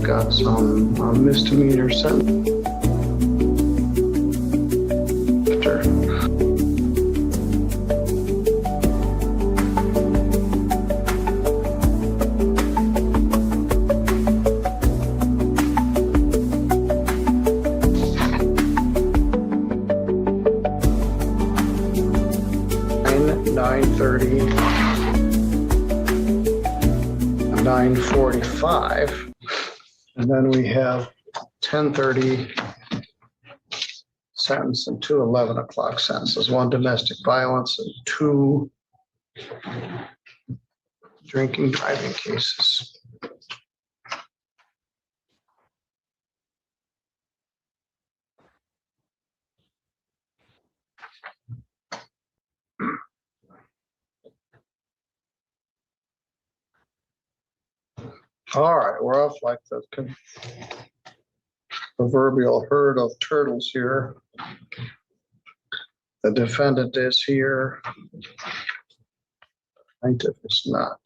got some misdemeanor sentence. .30, 9:45, and then we have 10:30 sentence and two 11 o'clock sentences, one domestic violence and two drinking driving cases. All right, we're off like the proverbial herd of turtles here. The defendant is here. Plaintiff is not.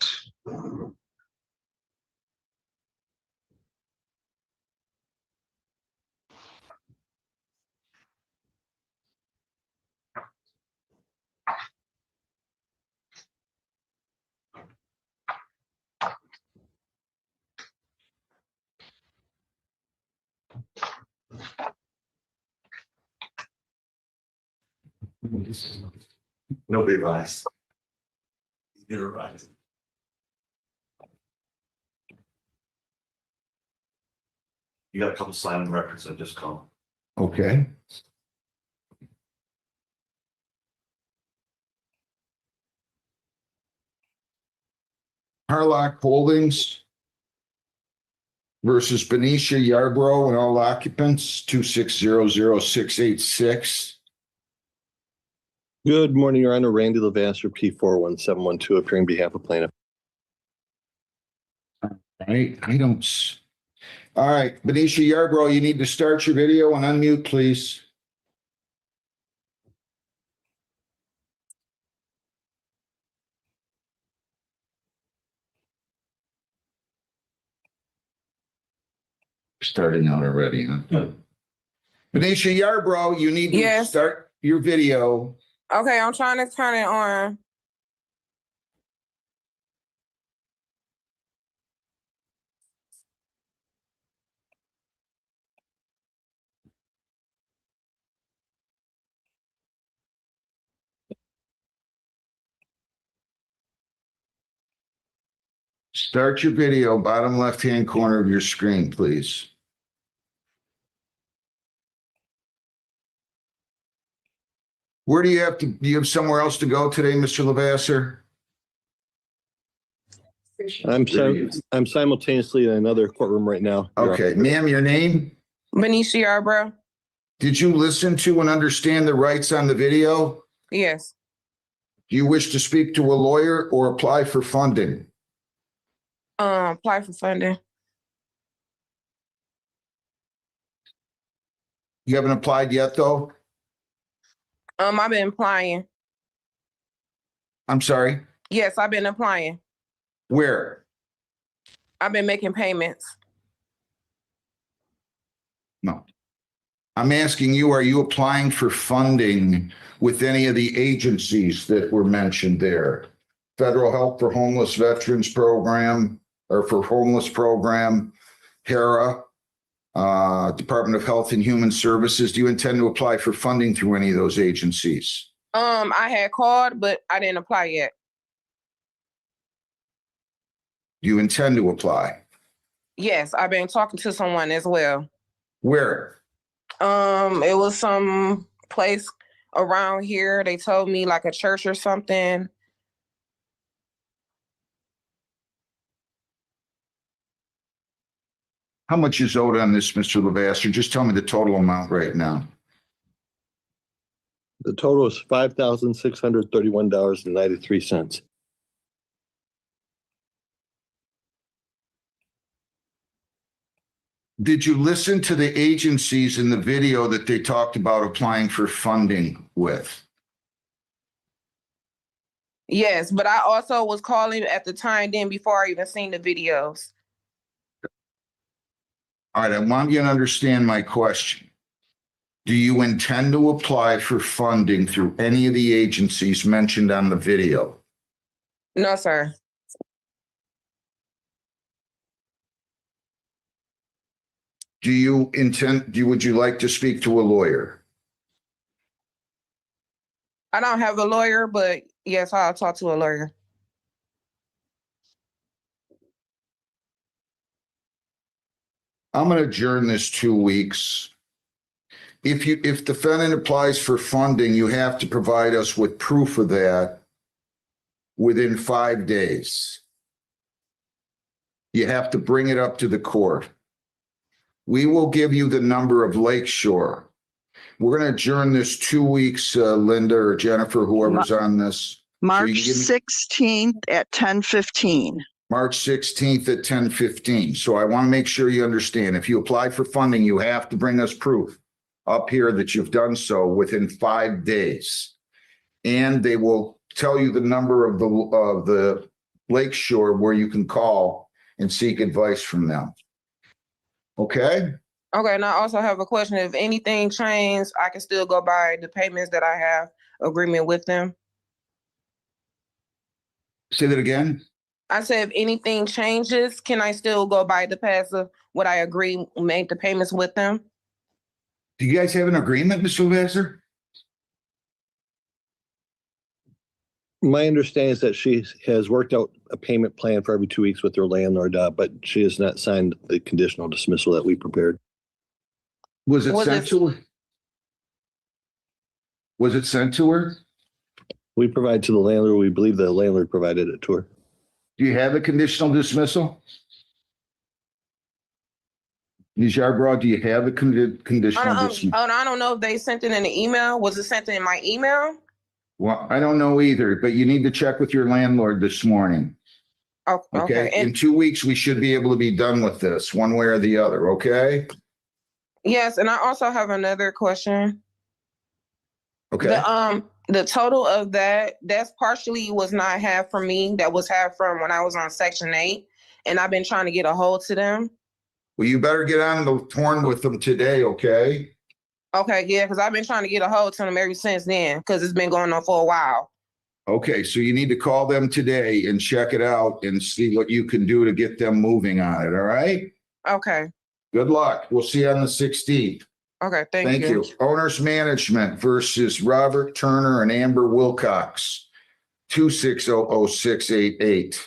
Nobody rise. You're right. You got a couple silent records I just called. Okay. Harlock Holdings versus Benicia Yarbrough and all occupants, 2600686. Good morning, Your Honor. Randy Levasseur, P41712, appearing on behalf of plaintiff. Right, all right, Benicia Yarbrough, you need to start your video and unmute, please. Starting out already, huh? Benicia Yarbrough, you need to start your video. Okay, I'm trying to turn it on. Start your video, bottom left-hand corner of your screen, please. Where do you have somewhere else to go today, Mr. Levasseur? I'm simultaneously in another courtroom right now. Okay, ma'am, your name? Benicia Yarbrough? Did you listen to and understand the rights on the video? Yes. Do you wish to speak to a lawyer or apply for funding? Apply for funding. You haven't applied yet, though? I've been applying. I'm sorry? Yes, I've been applying. Where? I've been making payments. No. I'm asking you, are you applying for funding with any of the agencies that were mentioned there? Federal Help for Homeless Veterans Program, or for Homeless Program, HERA, Department of Health and Human Services. Do you intend to apply for funding through any of those agencies? I had called, but I didn't apply yet. Do you intend to apply? Yes, I've been talking to someone as well. Where? It was some place around here. They told me like a church or something. How much is owed on this, Mr. Levasseur? Just tell me the total amount right now. The total is $5,631.93. Did you listen to the agencies in the video that they talked about applying for funding with? Yes, but I also was calling at the time then before I even seen the videos. All right, I want you to understand my question. Do you intend to apply for funding through any of the agencies mentioned on the video? No, sir. Would you like to speak to a lawyer? I don't have a lawyer, but yes, I'll talk to a lawyer. I'm going to adjourn this 2 weeks. If defendant applies for funding, you have to provide us with proof of that within 5 days. You have to bring it up to the court. We will give you the number of Lakeshore. We're going to adjourn this 2 weeks, Linda or Jennifer, whoever's on this. March give me- 16th at 10:15. March 16th at 10:15. So I want to make sure you understand, if you apply for funding, you have to bring us proof up here that you've done so within 5 days. And they will tell you the number of the Lakeshore where you can call and seek advice from them. Okay? Okay, and I also have a question. If anything changed, I can still go by the payments that I have agreement with them. Say that again. I said, if anything changes, can I still go by the past of what I agree, make the payments with them? Do you guys have an agreement, Mr. Vassar? My understanding is that she has worked out a payment plan for every 2 weeks with her landlord, but she has not signed the conditional dismissal that we prepared. Was it Was sent it- to her? Was it sent to her? We provide to the landlord, we believe the landlord provided it to her. Do you have a conditional dismissal? Ms. Yarbrough, do you have a conditional dismissal? I don't know if they sent it in the email. Was it sent in my email? Well, I don't know either, but you need to check with your landlord this morning. Oh, Okay? okay. In And 2 weeks, we should be able to be done with this, one way or the other, okay? yes, and I also have another question. Okay, The total of that's partially was not half from me. That was half from when I was on Section 8, and I've been trying to get a hold to them. well, you better get on the horn with them today, okay? Okay, yeah, because I've been trying to get a hold to them ever since then, because it's been going on for a while. Okay, so you need to call them today and check it out and see what you can do to get them moving on it, all right? Okay, Good luck. We'll see you on the 16th. okay, thank Thank you. you. Owners Management versus Robert Turner and Amber Wilcox, 2600688.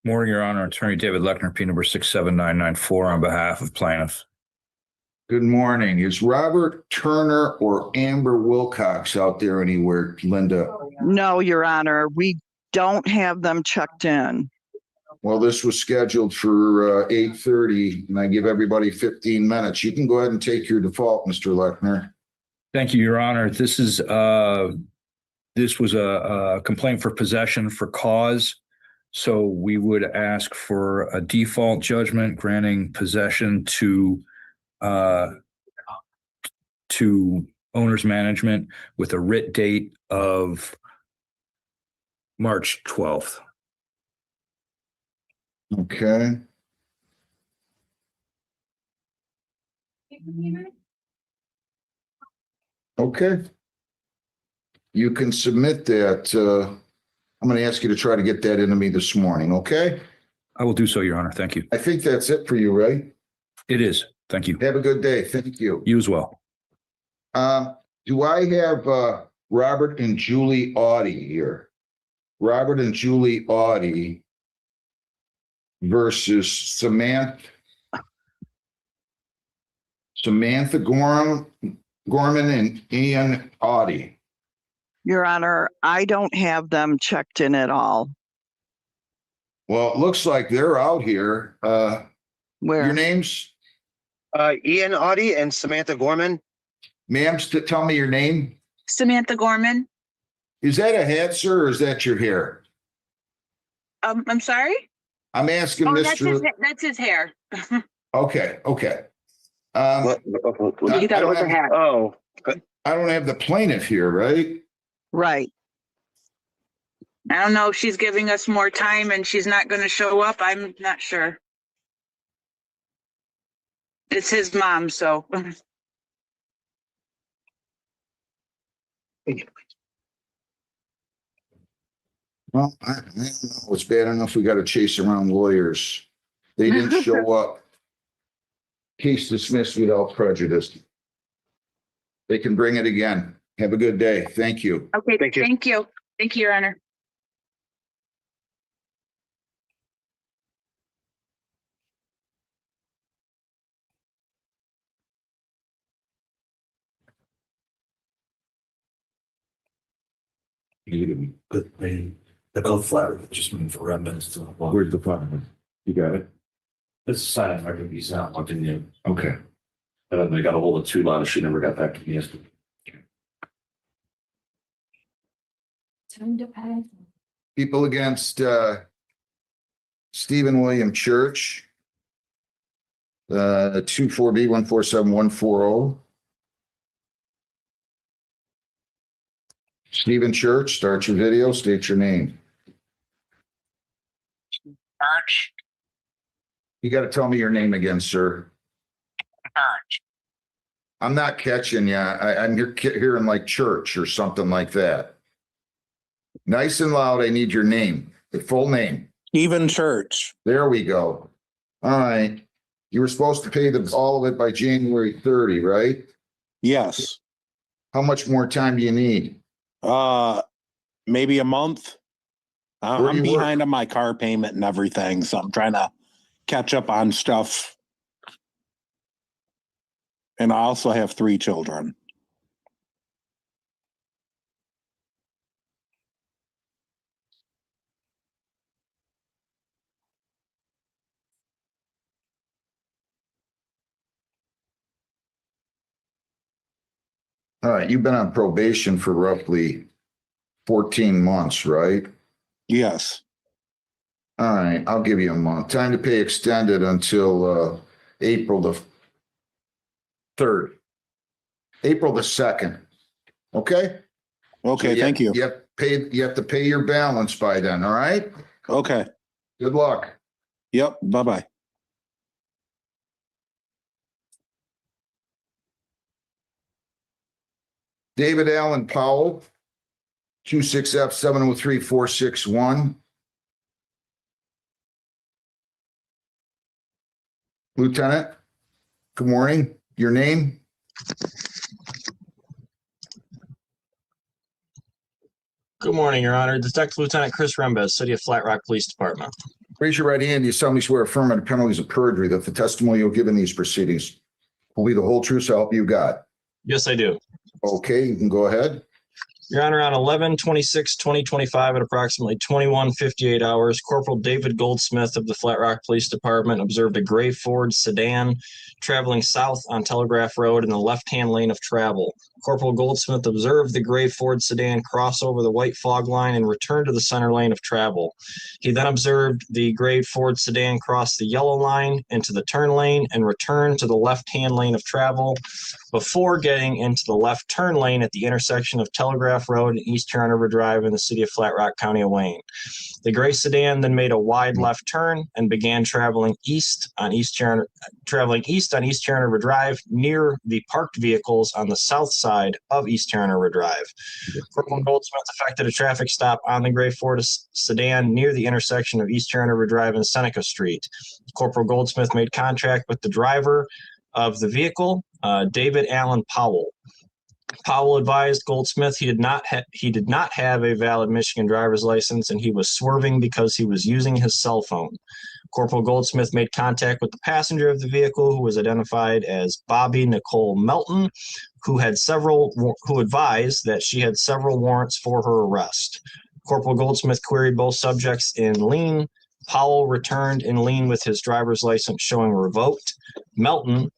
Morning, Your Honor. Attorney David Lechner, P number 67994 on behalf of plaintiff. Good morning. Is Robert Turner or Amber Wilcox out there anywhere, Linda? No, Your Honor, we don't have them checked in. Well, this was scheduled for 8:30, and I give everybody 15 minutes. You can go ahead and take your default, Mr. Lechner. Thank you, Your Honor. This was a complaint for possession for cause. So we would ask for a default judgment granting possession to owners management with a writ date of March 12th. Okay. Okay. You can submit that. I'm going to ask you to try to get that into me this morning, okay? I will do so, Your Honor. Thank you. I think that's it for you, right? It is. Thank you. Have a good day. Thank you. You as well. Do I have Robert and Julie Audi here? Robert and Julie Audi versus Samantha Gorman and Ian Audi. Your Honor, I don't have them checked in at all. Well, it looks like they're out here. Your Where? names, Ian Audi and Samantha Gorman. ma'am, tell me your name. Samantha Gorman. Is that a hat, sir, or is that your hair? I'm sorry? I'm asking Oh, that's his hair. Okay. What? I He thought it was a hat. Oh, I don't have the plaintiff here, right? Right. I don't know if she's giving us more time and she's not going to show up. I'm not sure. It's his mom, so. Well, I don't know. It's bad enough we got to chase around lawyers. They didn't show up. Case dismissed without prejudice. They can bring it again. Have a good day. Thank you. Okay, Thank you. thank you. Thank you, Your Honor. But they both flat, just moving for remnants to. Where's the file? You got it? This is signing, I can be sound, I can, Okay. and then they got a hold of 2 letters, she never got back to me yesterday. Time to pay. People against Stephen William Church. 24B147140. Stephen Church, start your video, state your name. Church. You got to tell me your name again, sir. Church. I'm not catching you. I'm hearing like church or something like that. Nice and loud. I need your name, the full name. Stephen Church. There we go. All right. You were supposed to pay all of it by January 30, right? Yes. How much more time do you need? Maybe a month. Where do I'm you work? behind on my car payment and everything, so I'm trying to catch up on stuff. And I also have 3 children. All right. You've been on probation for roughly 14 months, right? Yes. All right. I'll give you a month. Time to pay extended until April the 3rd. April the 2nd. Okay? Okay, So thank you. You have to pay your balance by then, all right? Okay. Good luck. Yep. Bye-bye. David Allen Powell, 26F703461. Lieutenant, good morning. Your name? Good morning, Your Honor. Detective Lieutenant Chris Rembez, City of Flat Rock Police Department. Raise your right hand. You solemnly swear affirm under penalties of perjury that the testimony you'll give in these proceedings will be the whole truth, so help you God. Yes, I do. Okay, you can go ahead. Your Honor, on 11/26/2025 at approximately 21:58 hours, Corporal David Goldsmith of the Flat Rock Police Department observed a gray Ford sedan traveling south on Telegraph Road in the left-hand lane of travel. Corporal Goldsmith observed the gray Ford sedan cross over the white fog line and return to the center lane of travel. He then observed the gray Ford sedan cross the yellow line into the turn lane and return to the left-hand lane of travel before getting into the left turn lane at the intersection of Telegraph Road and East Yarrow River Drive in the city of Flat Rock, County of Wayne. The gray sedan then made a wide left turn and began traveling east on East Yarrow River Drive near the parked vehicles on the south side of East Yarrow River Drive. Corporal Goldsmith effected a traffic stop on the gray Ford sedan near the intersection of East Yarrow River Drive and Seneca Street. Corporal Goldsmith made contact with the driver of the vehicle, David Allen Powell. Powell advised Goldsmith he did not have a valid Michigan driver's license and he was swerving because he was using his cell phone. Corporal Goldsmith made contact with the passenger of the vehicle, who was identified as Bobby Nicole Melton, who advised that she had several warrants for her arrest. Corporal Goldsmith queried both subjects in lien. Powell returned in lien with his driver's license showing revoked. Melton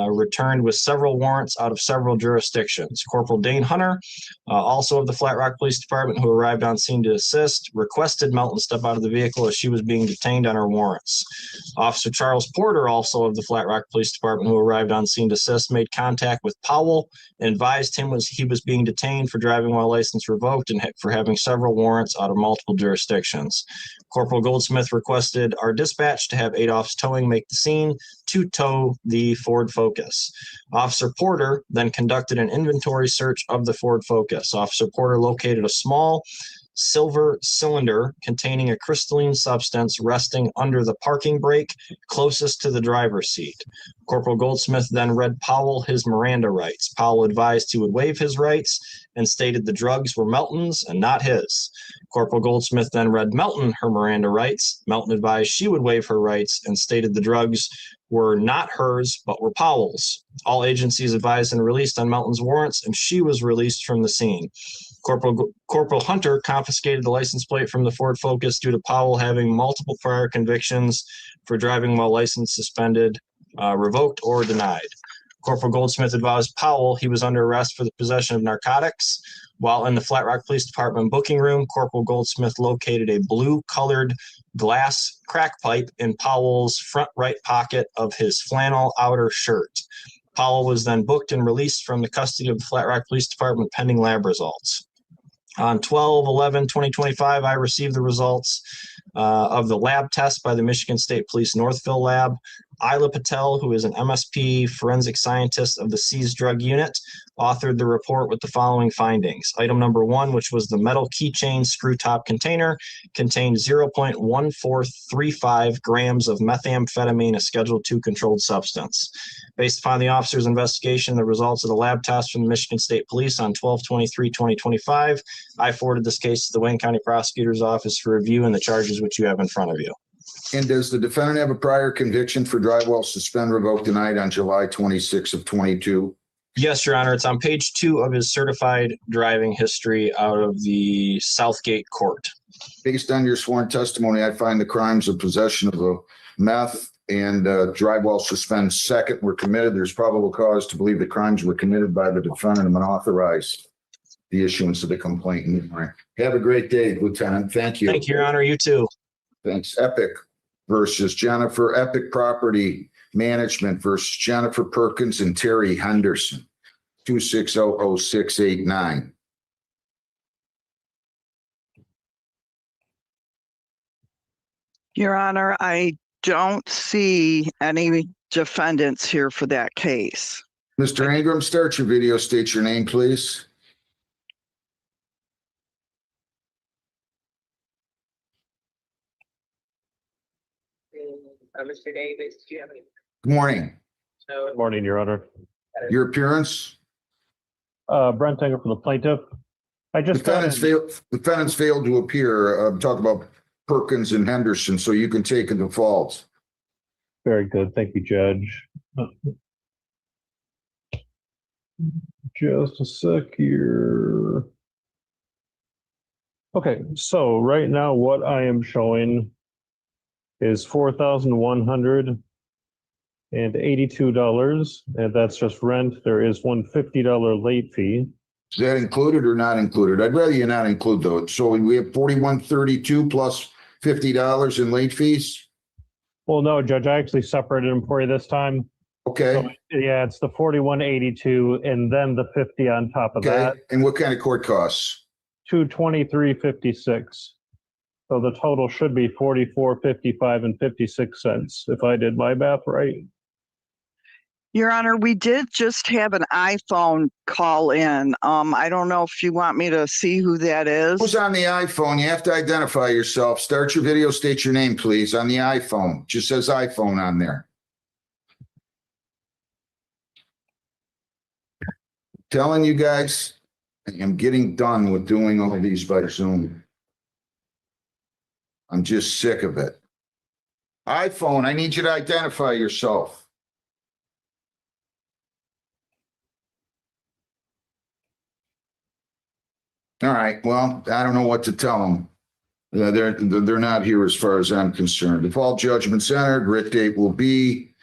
returned with several warrants out of several jurisdictions. Corporal Dane Hunter, also of the Flat Rock Police Department, who arrived on scene to assist, requested Melton step out of the vehicle as she was being detained on her warrants. Officer Charles Porter, also of the Flat Rock Police Department, who arrived on scene to assist, made contact with Powell and advised him he was being detained for driving while license revoked and for having several warrants out of multiple jurisdictions. Corporal Goldsmith requested our dispatch to have Adolph's Towing make the scene to tow the Ford Ford Focus. Officer Porter then conducted an inventory search of the Ford Focus. Officer Porter located a small silver cylinder containing a crystalline substance resting under the parking brake closest to the driver's seat. Corporal Goldsmith then read Powell his Miranda rights. Powell advised he would waive his rights and stated the drugs were Melton's and not his. Corporal Goldsmith then read Melton her Miranda rights. Melton advised she would waive her rights and stated the drugs were not hers but were Powell's. All agencies advised and released on Melton's warrants, and she was released from the scene. Corporal Hunter confiscated the license plate from the Ford Focus due to Powell having multiple prior convictions for driving while license suspended, revoked, or denied. Corporal Goldsmith advised Powell he was under arrest for the possession of narcotics. While in the Flat Rock Police Department booking room, Corporal Goldsmith located a blue-colored glass crack pipe in Powell's front right pocket of his flannel outer shirt. Powell was then booked and released from the custody of the Flat Rock Police Department pending lab results. On 12/11/2025, I received the results of the lab test by the Michigan State Police Northville Lab. Isla Patel, who is an MSP forensic scientist of the seized drug unit, authored the report with the following findings. Item number 1, which was the metal keychain screw top container, contained 0.1435 grams of methamphetamine, a Schedule II controlled substance. Based upon the officer's investigation, the results of the lab test from the Michigan State Police on 12/23/2025, I forwarded this case to the Wayne County Prosecutor's Office for review and the charges which you have in front of you. And does the defendant have a prior conviction for drive while suspend, revoked, denied on July 26 of 22? Yes, Your Honor. It's on page 2 of his certified driving history out of the Southgate Court. Based on your sworn testimony, I find the crimes of possession of a meth and drive while suspend second were committed. There's probable cause to believe the crimes were committed by the defendant and unauthorized the issuance of the complaint. Have a great day, Lieutenant. Thank you. Thank you, Your Honor. You too. Thanks. Epic versus Jennifer. Epic Property Management versus Jennifer Perkins and Terry Henderson. 2600689. Your Honor, I don't see any defendants here for that case. Mr. Ingram, start your video. State your name, please. Mr. Davis, do you have any? Good morning. Good morning, Your Honor. Your appearance? Brent Tanger from the plaintiff. Defendants failed to appear. Talk about Perkins and Henderson, so you can take a default. Very good. Thank you, Judge. Just a sec here. Okay, so right now what I am showing is $4,182, and that's just rent. There is one $50 late fee. Is that included or not included? I'd rather you not include those. So we have $41.32 plus $50 in late fees. Well, no, Judge, I actually separated them for you this time. Okay. So, yeah, it's the $41.82 and then the $50 on top of that. And what kind of court costs? $223.56. So the total should be $44.55 and 56 cents, if I did my math right. Your Honor, we did just have an iPhone call in. I don't know if you want me to see who that is. Who's on the iPhone? You have to identify yourself. Start your video, state your name, please, on the iPhone. It just says iPhone on there. Telling you guys, I'm getting done with doing all of these by Zoom. I'm just sick of it. iPhone, I need you to identify yourself. All right, well, I don't know what to tell them. They're not here as far as I'm concerned. Default judgment's entered. Writ date will be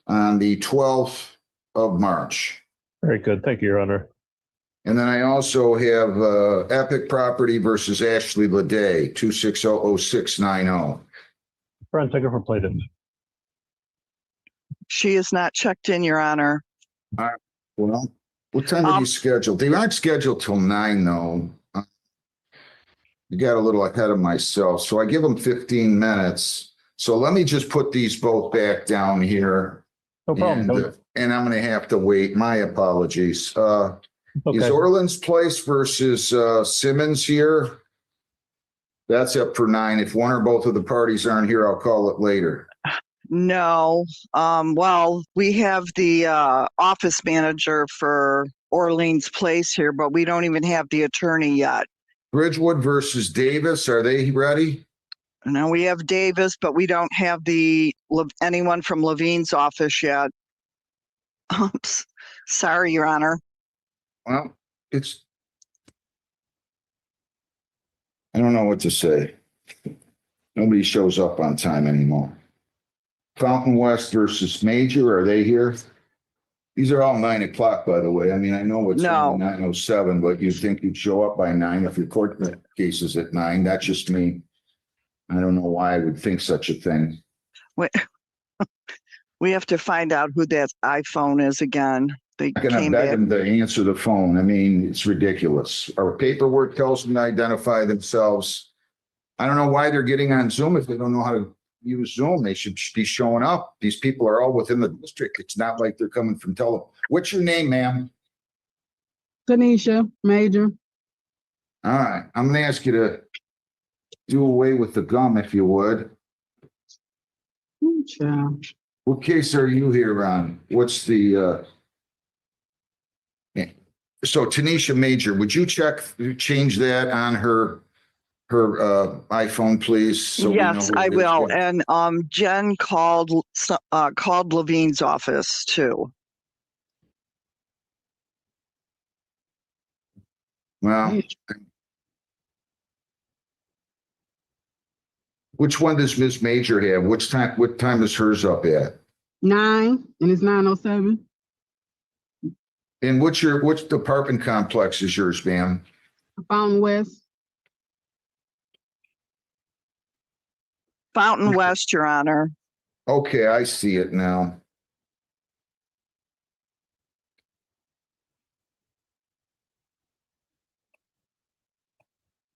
on the 12th of March. Very good. Thank you, Your Honor. And then I also have Epic Property versus Ashley Leday, 2600690. Brent Tanger for plaintiff. She is not checked in, Your Honor. All right. Well, what time are you scheduled? They aren't scheduled till 9, though. You got a little ahead of myself, so I give them 15 minutes. So let me just put these both back down here. No problem. And I'm gonna have to wait. My apologies. Is Okay. Orland's Place versus Simmons here? That's up for 9. If one or both of the parties aren't here, I'll call it later. No, well, we have the office manager for Orleans Place here, but we don't even have the attorney yet. Bridgewood versus Davis, are they ready? Now we have Davis, but we don't have anyone from Levine's office yet. Oops. Sorry, Your Honor. Well, I don't know what to say. Nobody shows up on time anymore. Fountain West versus Major, are they here? These are all 9 o'clock, by the way. I mean, I know it's No. 9:07, but you'd think you'd show up by 9 if your court case is at 9. That's just me. I don't know why I would think such a thing. We have to find out who that iPhone is again. They I'm gonna came beg back. them to answer the phone. I mean, it's ridiculous. Our paperwork tells them to identify themselves. I don't know why they're getting on Zoom if they don't know how to use Zoom. They should be showing up. These people are all within the district. It's not like they're coming from What's your name, ma'am? Tanisha, Major. All right, I'm gonna ask you to do away with the gum if you would. Child. What case are you here on? What's the so Tanisha Major, would you change that on her iPhone, please? So we know Yes, who I it is? will. And Jen called Levine's office too. Well, which one does Ms. Major have? What time is hers up at? 9, and it's 9:07. And which apartment complex is yours, ma'am? Fountain West. Fountain West, Your Honor. Okay, I see it now.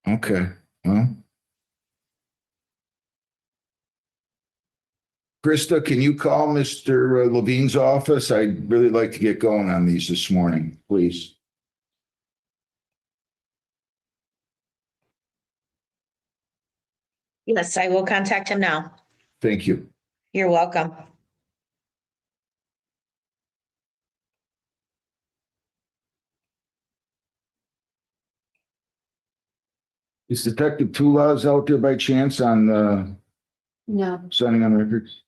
Okay, well. Krista, can you call Mr. Levine's office? I'd really like to get going on these this morning, please. Yes, I will contact him now. Thank you. You're welcome. Is Detective Tula's out there by chance on No. signing on records?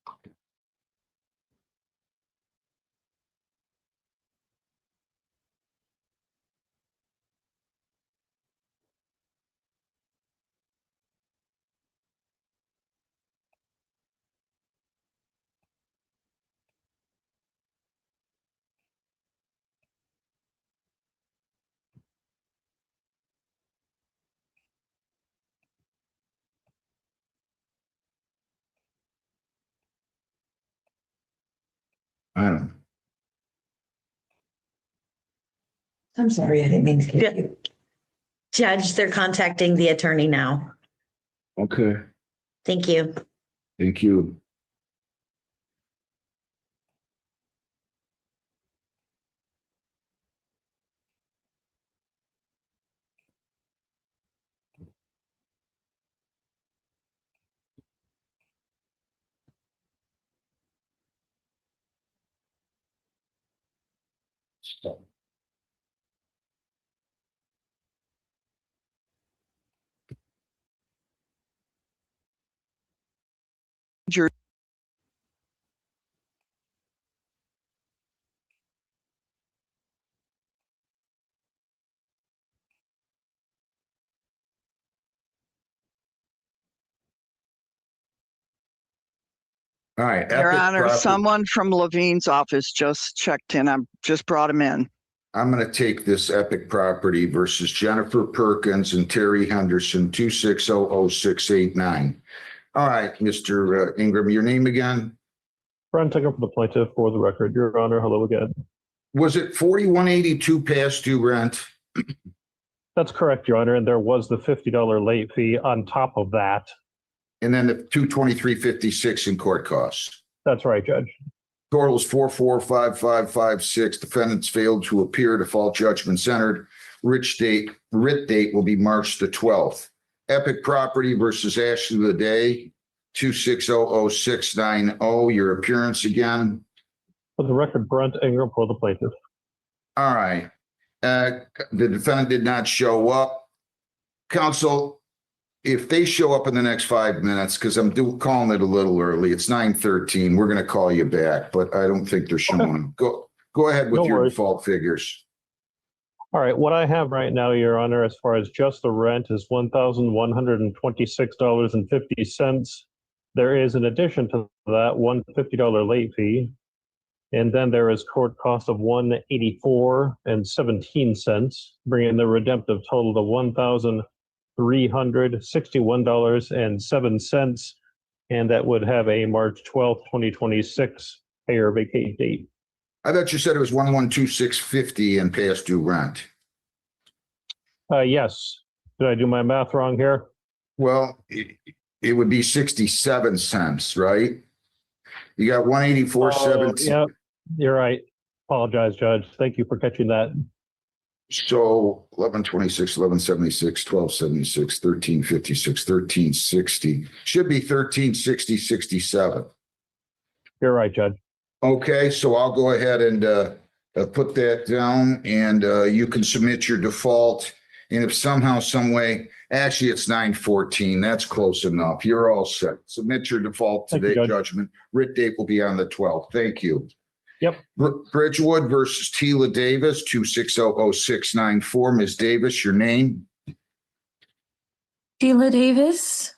I don't know. I'm sorry, I didn't mean to get you. Judge, they're contacting the attorney now. Okay, Thank you. thank you. All right. Your Epic Honor, Property. someone from Levine's office just checked in. I just brought him in. I'm going to take this Epic Property versus Jennifer Perkins and Terry Henderson, 2600689. All right, Mr. Ingram, your name again? Brent Ticker for the plaintiff for the record. Your Honor, hello again. Was it 4182 past due rent? That's correct, Your Honor, and there was the $50 late fee on top of that. And then the 223.56 in court costs. That's right, Judge. Total is 445556. Defendants failed to appear. Default judgments entered. Writ date will be March the 12th. Epic Property versus Ashley the Day, 2600690. Your appearance again. For the record, Brent Ingram for the plaintiff. All right. The defendant did not show up. Counsel, if they show up in the next 5 minutes, because I'm calling it a little early, it's 9:13. We're going to call you back, but I don't think they're showing. Go ahead with No your worries. default figures. All right, what I have right now, Your Honor, as far as just the rent is $1,126.50. There is, in addition to that, $150 late fee. And then there is court cost of $184.17, bringing the redemptive total to $1,361.07. And that would have a March 12th, 2026 pay or vacate date. I thought you said it was 1,126.50 in past due rent. Yes. Did I do my math wrong here? Well, it would be 67 cents, right? You got 184.17. Yeah, you're right. Apologize, Judge. Thank you for catching that. So 1126, 1176, 1276, 1356, 1360. Should be 1360.67. You're right, Judge. Okay, so I'll go ahead and put that down, and you can submit your default. And if somehow, some way, actually it's 9:14, that's close enough. You're all set. Submit your default Thank you, today, Judge. judgment. Writ date will be on the 12th. Thank you. Yep. Bridgewood versus Tila Davis, 2600694. Ms. Davis, your name? Sheila Davis.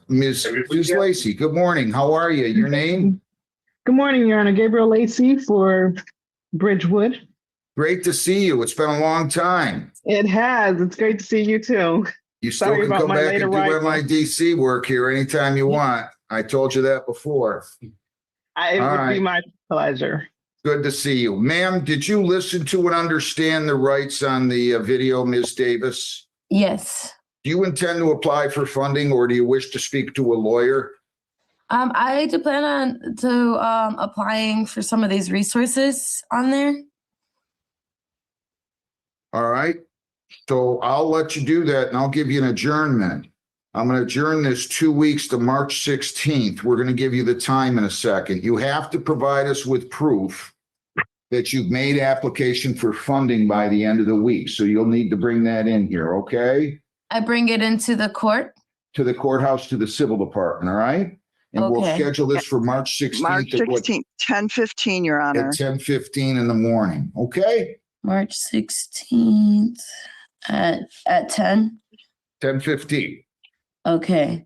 Ms. Lacey, good morning. How are you? Your name? Good morning, Your Honor. Gabriel Lacey for Bridgewood. Great to see you. It's been a long time. It has. It's great to see you too. You still Sorry can about come my back late and do arrival. MIDC work here anytime you want. I told you that before. It All would right. be my pleasure. Good to see you. Ma'am, did you listen to and understand the rights on the video, Ms. Davis? Yes. Do you intend to apply for funding, or do you wish to speak to a lawyer? I do plan on applying for some of these resources on there. All right. So I'll let you do that, and I'll give you an adjournment. I'm going to adjourn this 2 weeks to March 16th. We're going to give you the time in a second. You have to provide us with proof that you've made application for funding by the end of the week. So you'll need to bring that in here, okay? I bring it into the court. To the courthouse, to the civil department, all right? And we'll Okay. schedule this for March 16th. March at what- 16th, 10:15, Your Honor. At 10:15 in the morning, okay? March 16th at 10. 10:15. Okay.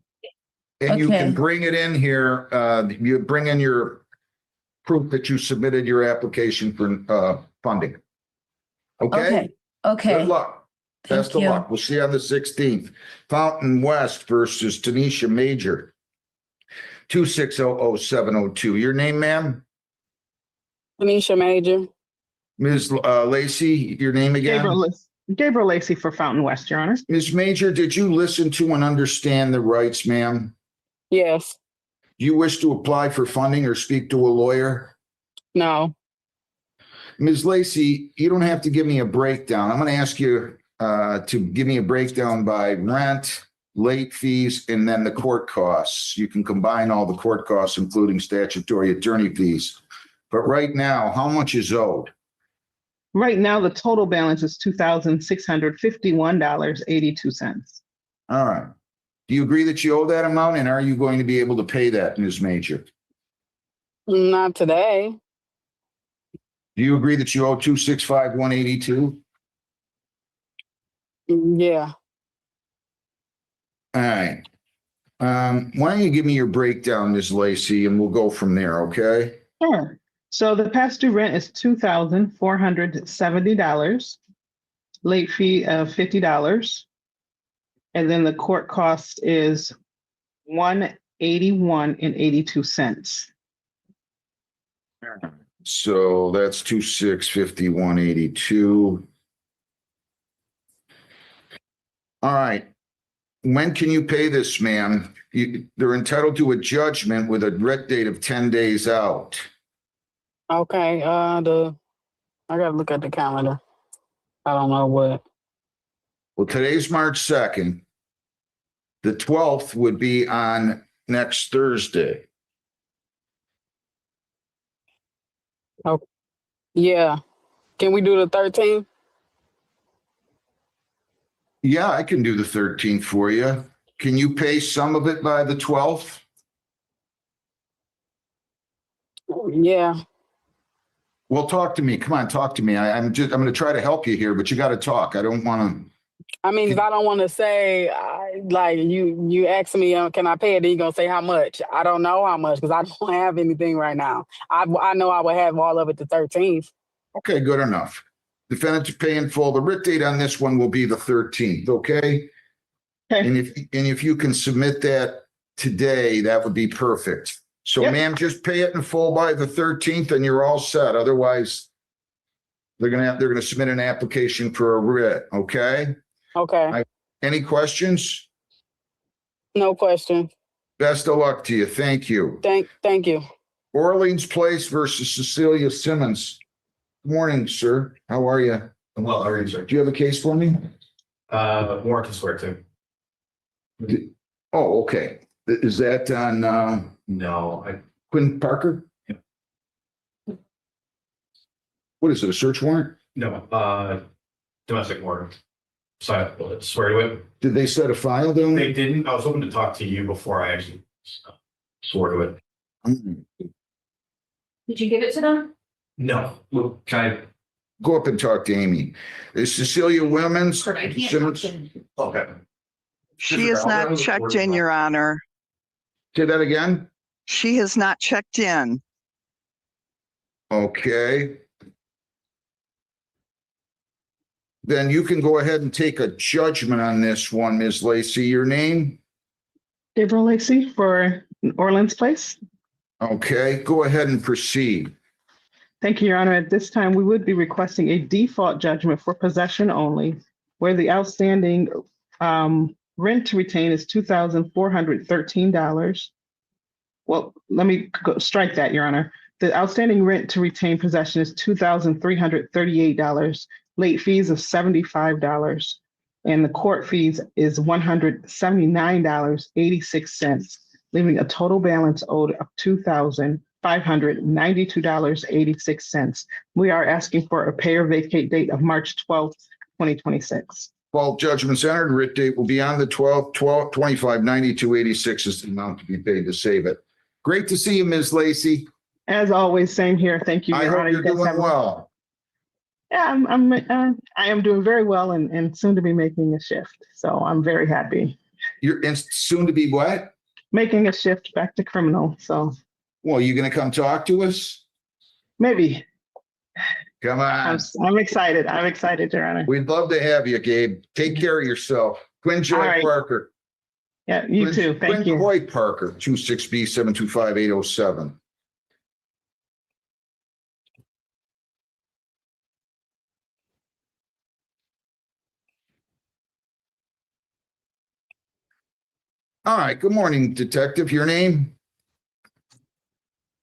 And you can Okay. bring it in here, you bring in your proof that you submitted your application for funding. Okay? Okay. Okay. Good luck. Best of you. luck. We'll see you on the 16th. Fountain West versus Tanisha Major, 2600702. Your name, ma'am? Anisha Major. Ms. Lacey, your name again? Gabriel Lacey for Fountain West, Your Honor. Ms. Major, did you listen to and understand the rights, ma'am? Yes. Do you wish to apply for funding or speak to a lawyer? No. Ms. Lacey, you don't have to give me a breakdown. I'm going to ask you to give me a breakdown by rent, late fees, and then the court costs. You can combine all the court costs, including statutory attorney fees. But right now, how much is owed? Right now, the total balance is $2,651.82. All right. Do you agree that you owe that amount, and are you going to be able to pay that, Ms. Major? Not today. Do you agree that you owe 265,182? Yeah. All right. Why don't you give me your breakdown, Ms. Lacey, and we'll go from there, okay? Sure. So the past due rent is $2,470, late fee of $50. And then the court cost is $181.82. So that's 2,651.82. All right. when can you pay this, ma'am? They're entitled to a judgment with a direct date of 10 days out. Okay, I gotta look at the calendar. I don't know what. Well, today's March 2nd. The 12th would be on next Thursday. Oh, yeah. Can we do the 13th? Yeah, I can do the 13th for you. Can you pay some of it by the 12th? Yeah. Well, talk to me. Come on, talk to me. I'm going to try to help you here, but you got to talk. I don't want to. I mean, if I don't want to say, like you ask me, can I pay it? Then you're going to say how much? I don't know how much because I don't have anything right now. I know I would have all of it the 13th. Okay, good enough. Defendant to pay in full. The writ date on this one will be the 13th, okay? And if you can submit that today, that would be perfect. So, ma'am, just pay it in full by the 13th and you're all set. Otherwise, they're gonna submit an application for a writ, okay? Okay. Any questions? No question. Best of luck to you. Thank you. Thank you. Orleans Place versus Cecilia Simmons. Good morning, sir. How are you? I'm well, how are you, sir? Do you have a case for me? Warrant to swear to. Oh, okay. Is that on No, Quinn Parker? Yep. What is it, a search warrant? no, domestic warrant. So I swear to it. Did they set a file down? They didn't. I was hoping to talk to you before I actually swore to it. Did you give it to them? No. Well, can I? Go up and talk to Amy. Is Cecilia Williams? I can't Simmons? talk to- Okay. She is not checked in, Your Honor. Say that again? She has not checked in. Okay. Then you can go ahead and take a judgment on this one, Ms. Lacy. Your name? Gabriel Lacey for Orleans Place. Okay, go ahead and proceed. Thank you, Your Honor. At this time, we would be requesting a default judgment for possession only, where the outstanding rent to retain is $2,413. Well, let me strike that, Your Honor. The outstanding rent to retain possession is $2,338. Late fees of $75, and the court fees is $179.86, leaving a total balance owed of $2,592.86. We are asking for a pay or vacate date of March 12th, 2026. 12 judgments entered, writ date will be on the 12th, 2592.86 is the amount to be paid to save it. Great to see you, Ms. Lacy. As always, same here. Thank you, I Your hope Honor. you're doing well. Yeah, I am doing very well and soon to be making a shift. So I'm very happy. You're soon to be what? Making a shift back to criminal. So. Well, you going to come talk to us? Maybe. Come on. I'm excited. I'm excited, Your Honor. We'd love to have you, Gabe. Take care of yourself. Quinn Joy All right. Parker. Yeah, you too. Thank you. Quinn Joy Parker, 26B725-807. All right. Good morning, Detective. Your name?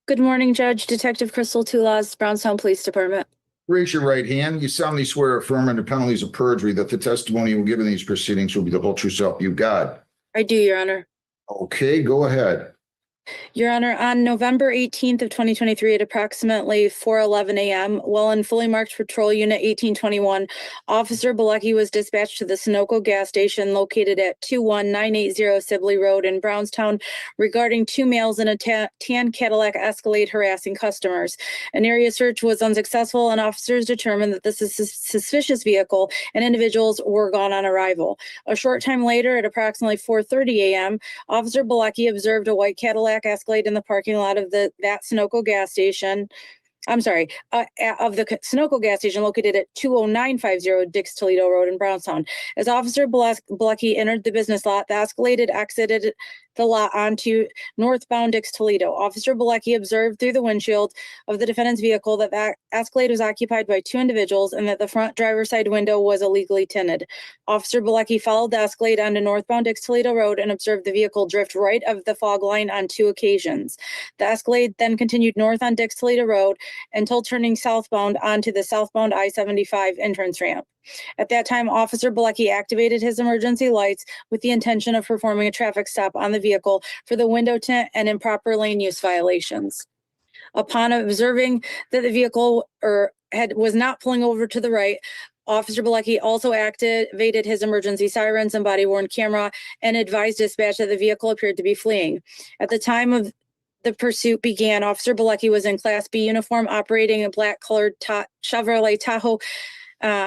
Good morning, Judge. Detective Crystal Tulas, Brownstown Police Department. Raise your right hand. You solemnly swear or affirm under penalties of perjury that the testimony you will give in these proceedings will be the whole true self you got. I do, Your Honor. Okay, go ahead. Your Honor, on November 18th of 2023 at approximately 4:11 a.m., while in fully marked patrol unit 1821, Officer Bilecki was dispatched to the Sunoco gas station located at 21980 Sibley Road in Brownstown regarding two males in a tan Cadillac Escalade harassing customers. An area search was unsuccessful and officers determined that this is a suspicious vehicle and individuals were gone on arrival. A short time later at approximately 4:30 a.m., Officer Bilecki observed a white Cadillac Escalade in the parking lot of that Sunoco gas station. Of the Sunoco gas station located at 20950 Dix Toledo Road in Brownstown. As Officer Bilecki entered the business lot, the Escalade exited the lot onto northbound Dix Toledo. Officer Bilecki observed through the windshield of the defendant's vehicle that the Escalade was occupied by two individuals and that the front driver's side window was illegally tinted. Officer Bilecki followed the Escalade onto northbound Dix Toledo Road and observed the vehicle drift right of the fog line on 2 occasions. The Escalade then continued north on Dix Toledo Road until turning southbound onto the southbound I-75 entrance ramp. At that time, Officer Bilecki activated his emergency lights with the intention of performing a traffic stop on the vehicle for the window tint and improper lane use violations. Upon observing that the vehicle was not pulling over to the right, Officer Bilecki also activated his emergency sirens and body-worn camera and advised dispatch that the vehicle appeared to be fleeing. At the time of the pursuit began, Officer Bilecki was in Class B uniform operating a black-colored Chevrolet Tahoe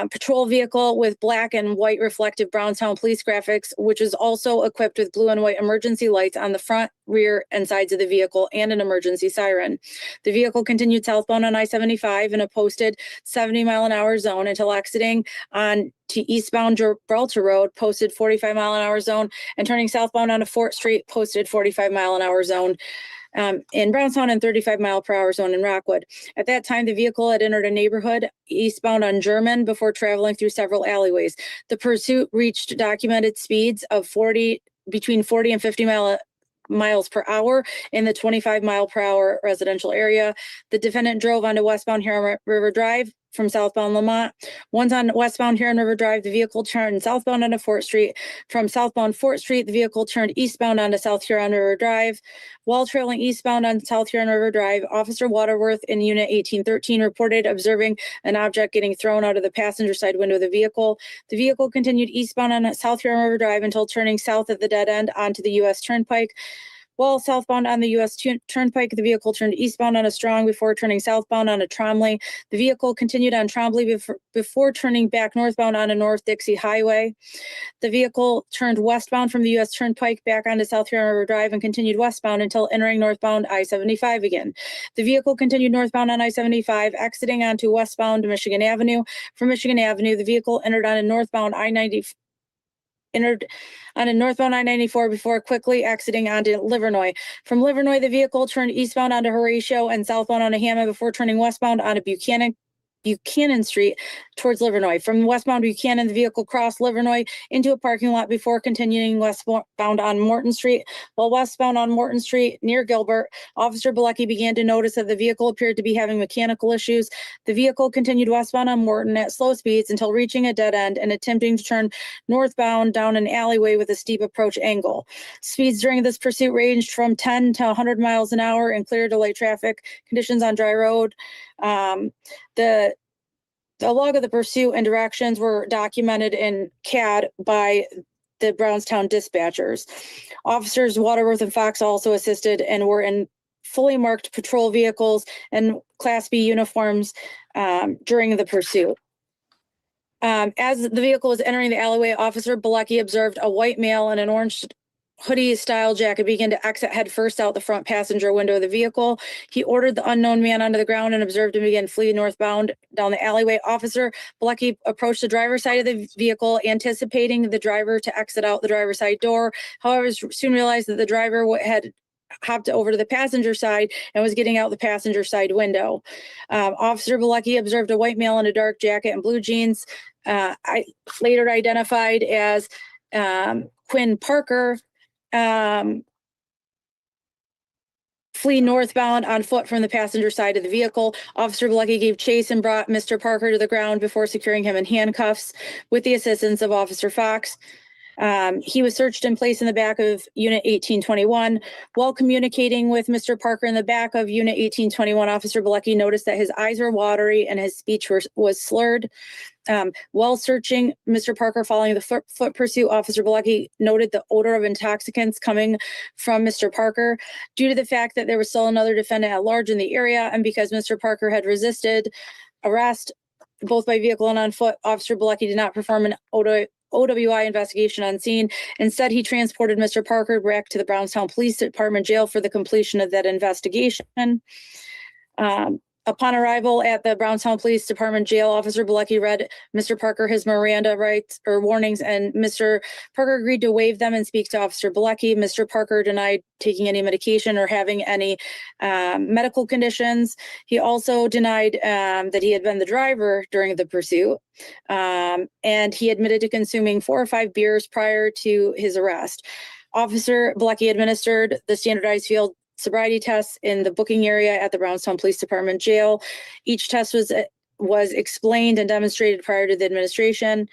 patrol vehicle with black and white reflective Brownstown police graphics, which is also equipped with blue and white emergency lights on the front, rear, and sides of the vehicle and an emergency siren. The vehicle continued southbound on I-75 in a posted 70-mile-an-hour zone until exiting on to eastbound Gibraltar Road, posted 45-mile-an-hour zone, and turning southbound onto Fort Street, posted 45-mile-an-hour zone. In Brownstown and 35-mile-per-hour zone in Rockwood. At that time, the vehicle had entered a neighborhood eastbound on German before traveling through several alleyways. The pursuit reached documented speeds of between 40 and 50 miles per hour in the 25-mile-per-hour residential area. The defendant drove onto westbound Huron River Drive from southbound Lamont. Once on westbound Huron River Drive, the vehicle turned southbound onto Fort Street. From southbound Fort Street, the vehicle turned eastbound onto South Huron River Drive. While traveling eastbound on South Huron River Drive, Officer Waterworth in Unit 1813 reported observing an object getting thrown out of the passenger side window of the vehicle. The vehicle continued eastbound on South Huron River Drive until turning south at the dead end onto the U.S. Turnpike. While southbound on the U.S. Turnpike, the vehicle turned eastbound on a Strong before turning southbound on a Trombley. The vehicle continued on Trombley before turning back northbound on a North Dixie Highway. The vehicle turned westbound from the U.S. Turnpike back onto South Huron River Drive and continued westbound until entering northbound I-75 again. The vehicle continued northbound on I-75, exiting onto westbound Michigan Avenue. From Michigan Avenue, the vehicle entered on a northbound I-94 before quickly exiting onto Livernois. From Livernois, the vehicle turned eastbound onto Horatio and southbound onto Hammond before turning westbound onto Buchanan Street towards Livernois. From westbound Buchanan, the vehicle crossed Livernois into a parking lot before continuing westbound on Morton Street. While westbound on Morton Street near Gilbert, Officer Bilecki began to notice that the vehicle appeared to be having mechanical issues. The vehicle continued westbound on Morton at slow speeds until reaching a dead end and attempting to turn northbound down an alleyway with a steep approach angle. Speeds during this pursuit ranged from 10 to 100 miles an hour in clear to light traffic conditions on dry road. The log of the pursuit and directions were documented in CAD by the Brownstown dispatchers. Officers Waterworth and Fox also assisted and were in fully marked patrol vehicles and Class B uniforms during the pursuit. As the vehicle was entering the alleyway, Officer Bilecki observed a white male in an orange hoodie-style jacket begin to exit headfirst out the front passenger window of the vehicle. He ordered the unknown man onto the ground and observed him begin fleeing northbound down the alleyway. Officer Bilecki approached the driver's side of the vehicle, anticipating the driver to exit out the driver's side door. However, soon realized that the driver had hopped over to the passenger side and was getting out the passenger side window. Officer Bilecki observed a white male in a dark jacket and blue jeans, later identified as Quinn Parker, flee northbound on foot from the passenger side of the vehicle. Officer Bilecki gave chase and brought Mr. Parker to the ground before securing him in handcuffs with the assistance of Officer Fox. He was searched and placed in the back of Unit 1821. While communicating with Mr. Parker in the back of Unit 1821, Officer Bilecki noticed that his eyes were watery and his speech was slurred. While searching Mr. Parker following the foot pursuit, Officer Bilecki noted the odor of intoxicants coming from Mr. Parker. Due to the fact that there was still another defendant at large in the area, and because Mr. Parker had resisted arrest both by vehicle and on foot, Officer Bilecki did not perform an OWI investigation on scene. Instead, he transported Mr. Parker back to the Brownstown Police Department jail for the completion of that investigation. Upon arrival at the Brownstown Police Department Jail, Officer Bilecki read Mr. Parker his Miranda rights or warnings, and Mr. Parker agreed to waive them and speak to Officer Bilecki. Mr. Parker denied taking any medication or having any medical conditions. He also denied that he had been the driver during the pursuit, and he admitted to consuming 4 or 5 beers prior to his arrest. Officer Bilecki administered the standardized field sobriety tests in the booking area at the Brownstown Police Department Jail. Each test was explained and demonstrated prior to the administration.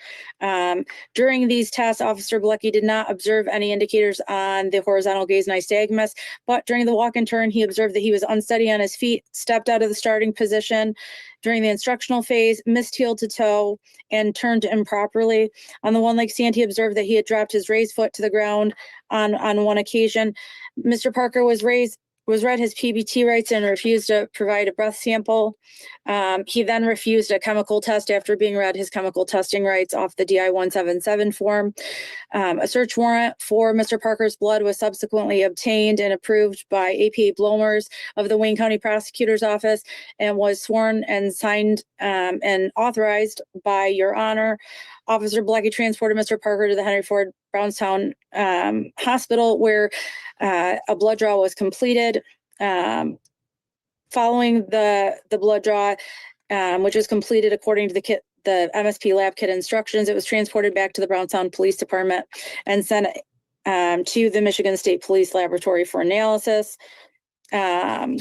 During these tests, Officer Bilecki did not observe any indicators on the horizontal gaze nystagmus, but during the walk and turn, he observed that he was unsteady on his feet, stepped out of the starting position during the instructional phase, missed heel to toe, and turned improperly. On the one-leg stand, he observed that he had dropped his raised foot to the ground on one occasion. Mr. Parker was read his PBT rights and refused to provide a breath sample. He then refused a chemical test after being read his chemical testing rights off the DI 177 form. A search warrant for Mr. Parker's blood was subsequently obtained and approved by APA Blomers of the Wayne County Prosecutor's Office and was sworn and signed and authorized by Your Honor. Officer Bilecki transported Mr. Parker to the Henry Ford Brownstown Hospital, where a blood draw was completed. Following the blood draw, which was completed according to the MSP lab kit instructions, it was transported back to the Brownstown Police Department and sent to the Michigan State Police Laboratory for analysis. While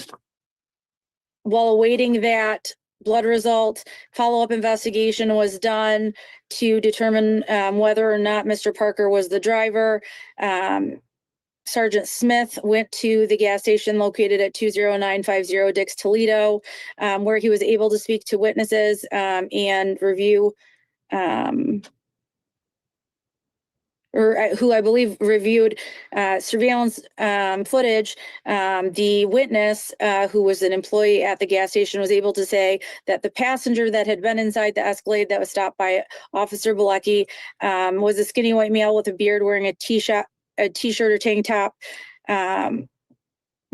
awaiting that blood result, follow-up investigation was done to determine whether or not Mr. Parker was the driver. Sergeant Smith went to the gas station located at 20950 Dix Toledo, where he was able to speak to witnesses and review who I believe reviewed surveillance footage. The witness, who was an employee at the gas station, was able to say that the passenger that had been inside the Escalade that was stopped by Officer Bilecki was a skinny white male with a beard wearing a t-shirt or tank top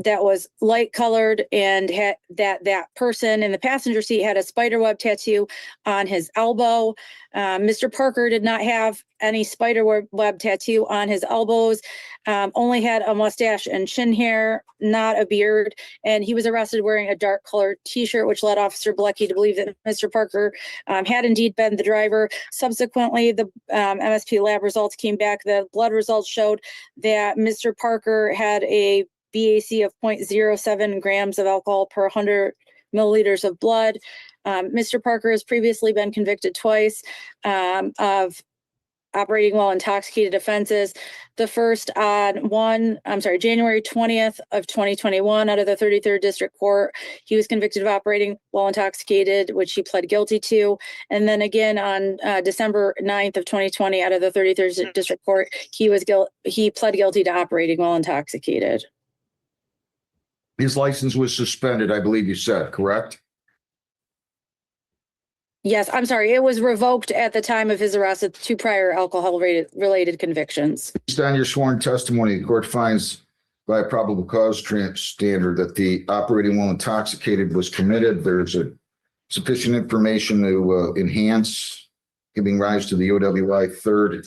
that was light colored, and that person in the passenger seat had a spiderweb tattoo on his elbow. Mr. Parker did not have any spiderweb tattoo on his elbows, only had a mustache and chin hair, not a beard, and he was arrested wearing a dark colored t-shirt, which led Officer Bilecki to believe that Mr. Parker had indeed been the driver. Subsequently, the MSP lab results came back. The blood results showed that Mr. Parker had a BAC of 0.07 grams of alcohol per 100 milliliters of blood. Mr. Parker has previously been convicted twice of operating while intoxicated offenses. The first on January 20th of 2021 out of the 33rd District Court. He was convicted of operating while intoxicated, which he pled guilty to. And then again on December 9th of 2020 out of the 33rd District Court, he pled guilty to operating while intoxicated. His license was suspended, I believe you said, correct? Yes, I'm sorry. It was revoked at the time of his arrest with 2 prior alcohol-related convictions. Based on your sworn testimony, the court finds by a probable cause standard that the operating while intoxicated was committed. There's a sufficient information to enhance giving rise to the OWI third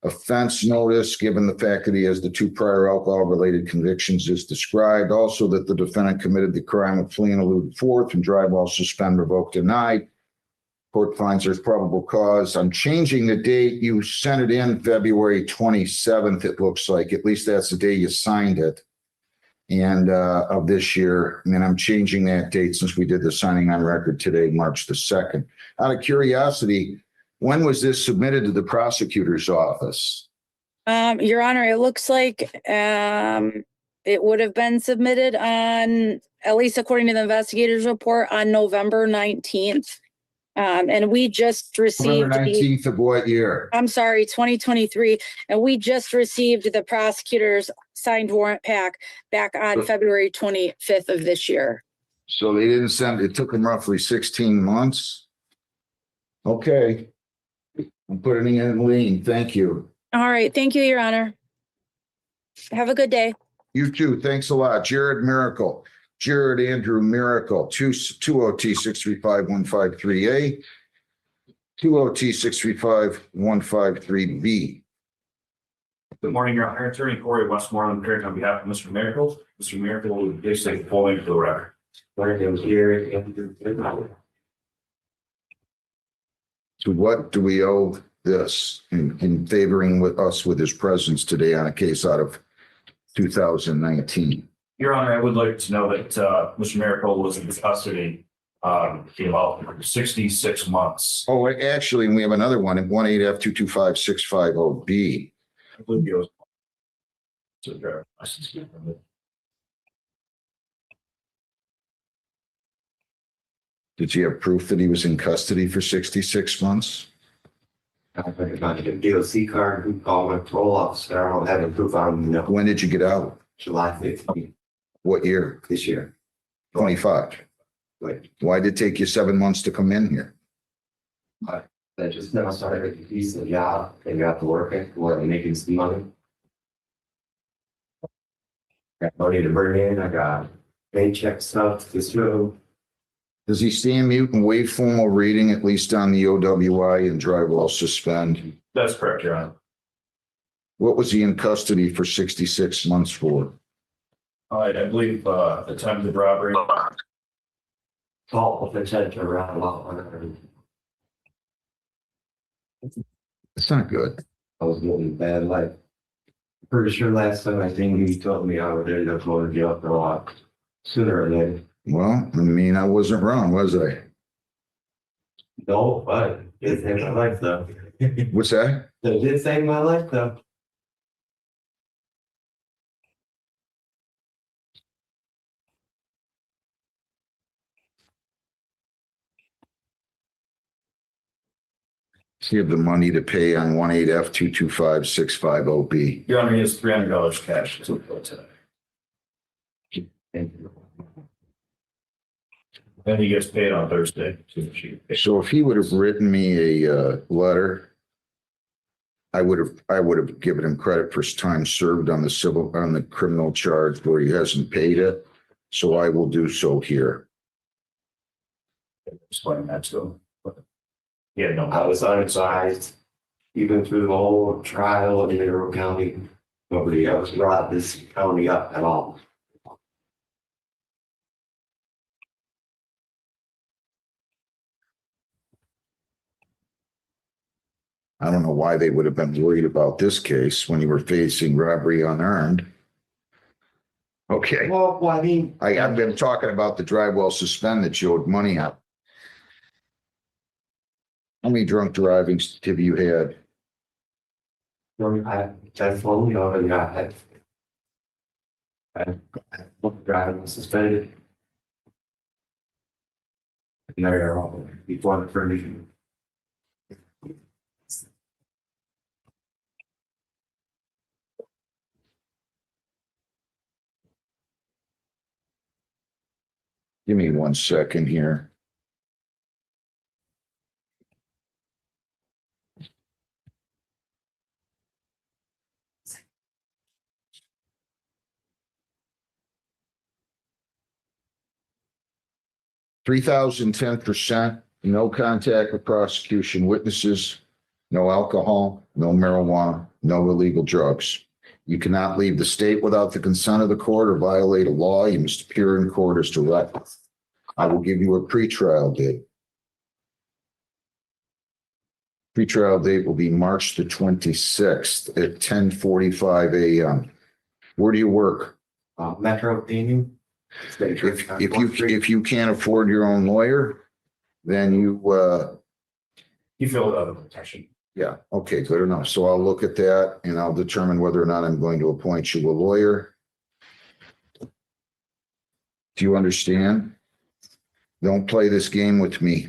offense notice, given the fact that he has the 2 prior alcohol-related convictions as described. Also that the defendant committed the crime of fleeing eluded fourth and drive while suspended, revoked, denied. Court finds there's probable cause. I'm changing the date. You sent it in February 27th, it looks like. At least that's the day you signed it. And of this year. And I'm changing that date since we did the signing on record today, March the 2nd. Out of curiosity, when was this submitted to the prosecutor's office? Your Honor, it looks like it would have been submitted on, at least according to the investigator's report, on November 19th. And we just received November 19th of what year? I'm sorry, 2023. And we just received the prosecutor's signed warrant pack back on February 25th of this year. So they didn't send, it took them roughly 16 months. Okay. I'm putting it in lean. Thank you. All right. Thank you, Your Honor. Have a good day. You too. Thanks a lot. Jared Miracle. Jared Andrew Miracle, 20T 635-153A, 20T 635-153B. Good morning, Your Honor. Attorney Corey Westmoreland appearing on behalf of Mr. Miracle. Mr. Miracle will be stating full name for the record. To what do we owe this in favoring with us with his presence today on a case out of 2019? Your Honor, I would like to know that Mr. Miracle was in custody about 66 months. Oh, actually, we have another one at 18F225650B. I believe he was. To the driver's license. Did you have proof that he was in custody for 66 months? I got a DOC card, who called my parole officer. I don't have any proof on him. When did you get out? July 15th What year? this year. 25. Like, Why did it take you 7 months to come in here? I just now started a decent job and got to working, making some money. Got money to bring in. I got paycheck stuff to show. Does he stand mute and waive formal reading, at least on the OWI, and drive while suspend? That's correct, Your Honor. What was he in custody for 66 months for? I believe attempted robbery. Fault with intent to around a lot. It's not good. I was getting bad life. Pretty sure last time I think you told me I would end up going to jail for a lot sooner or later. Well, I mean, I wasn't wrong, was I? No, but it saved my life though. What's that? It did save my life though. Does he have the money to pay on 18F225650B? Your Honor, he has $300 cash to go today. Thank you. Then he gets paid on Thursday. So if he would have written me a letter, I would have given him credit for his time served on the criminal charge where he hasn't paid it. So I will do so here. Explain that to him. Yeah, no. I was unadvised, even through the whole trial in Yarrow County. Nobody else brought this county up at all. I don't know why they would have been worried about this case when you were facing robbery unearned. Okay. Well, I mean, I've been talking about the drive while suspended that you owed money out. How many drunk drivings have you had? I definitely already got it. I driving was suspended. And they're all before the permission. Give me 1 second here. $3,010%, no contact with prosecution witnesses, no alcohol, no marijuana, no illegal drugs. You cannot leave the state without the consent of the court or violate a law. You must appear in court as directed. I will give you a pretrial date. Pretrial date will be March the 26th at 10:45 a.m. Where do you work? Metro Gaming. If you can't afford your own lawyer, then you fill out a protection. yeah, okay, good enough. So I'll look at that and I'll determine whether or not I'm going to appoint you a lawyer. Do you understand? Don't play this game with me.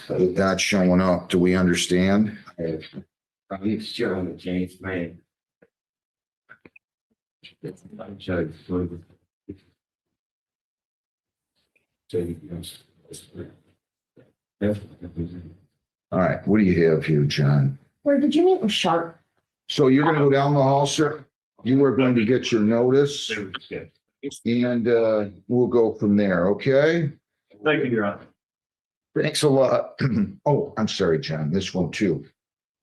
Not showing up. Do we understand? I'm sure I'm a changed man. All right, what do you have here, John? Where did you meet with Sharp? So you're gonna go down the hall, sir? You are going to get your notice. And we'll go from there, okay? Thank you, Your Honor. Thanks a lot. Oh, I'm sorry, John, this one too.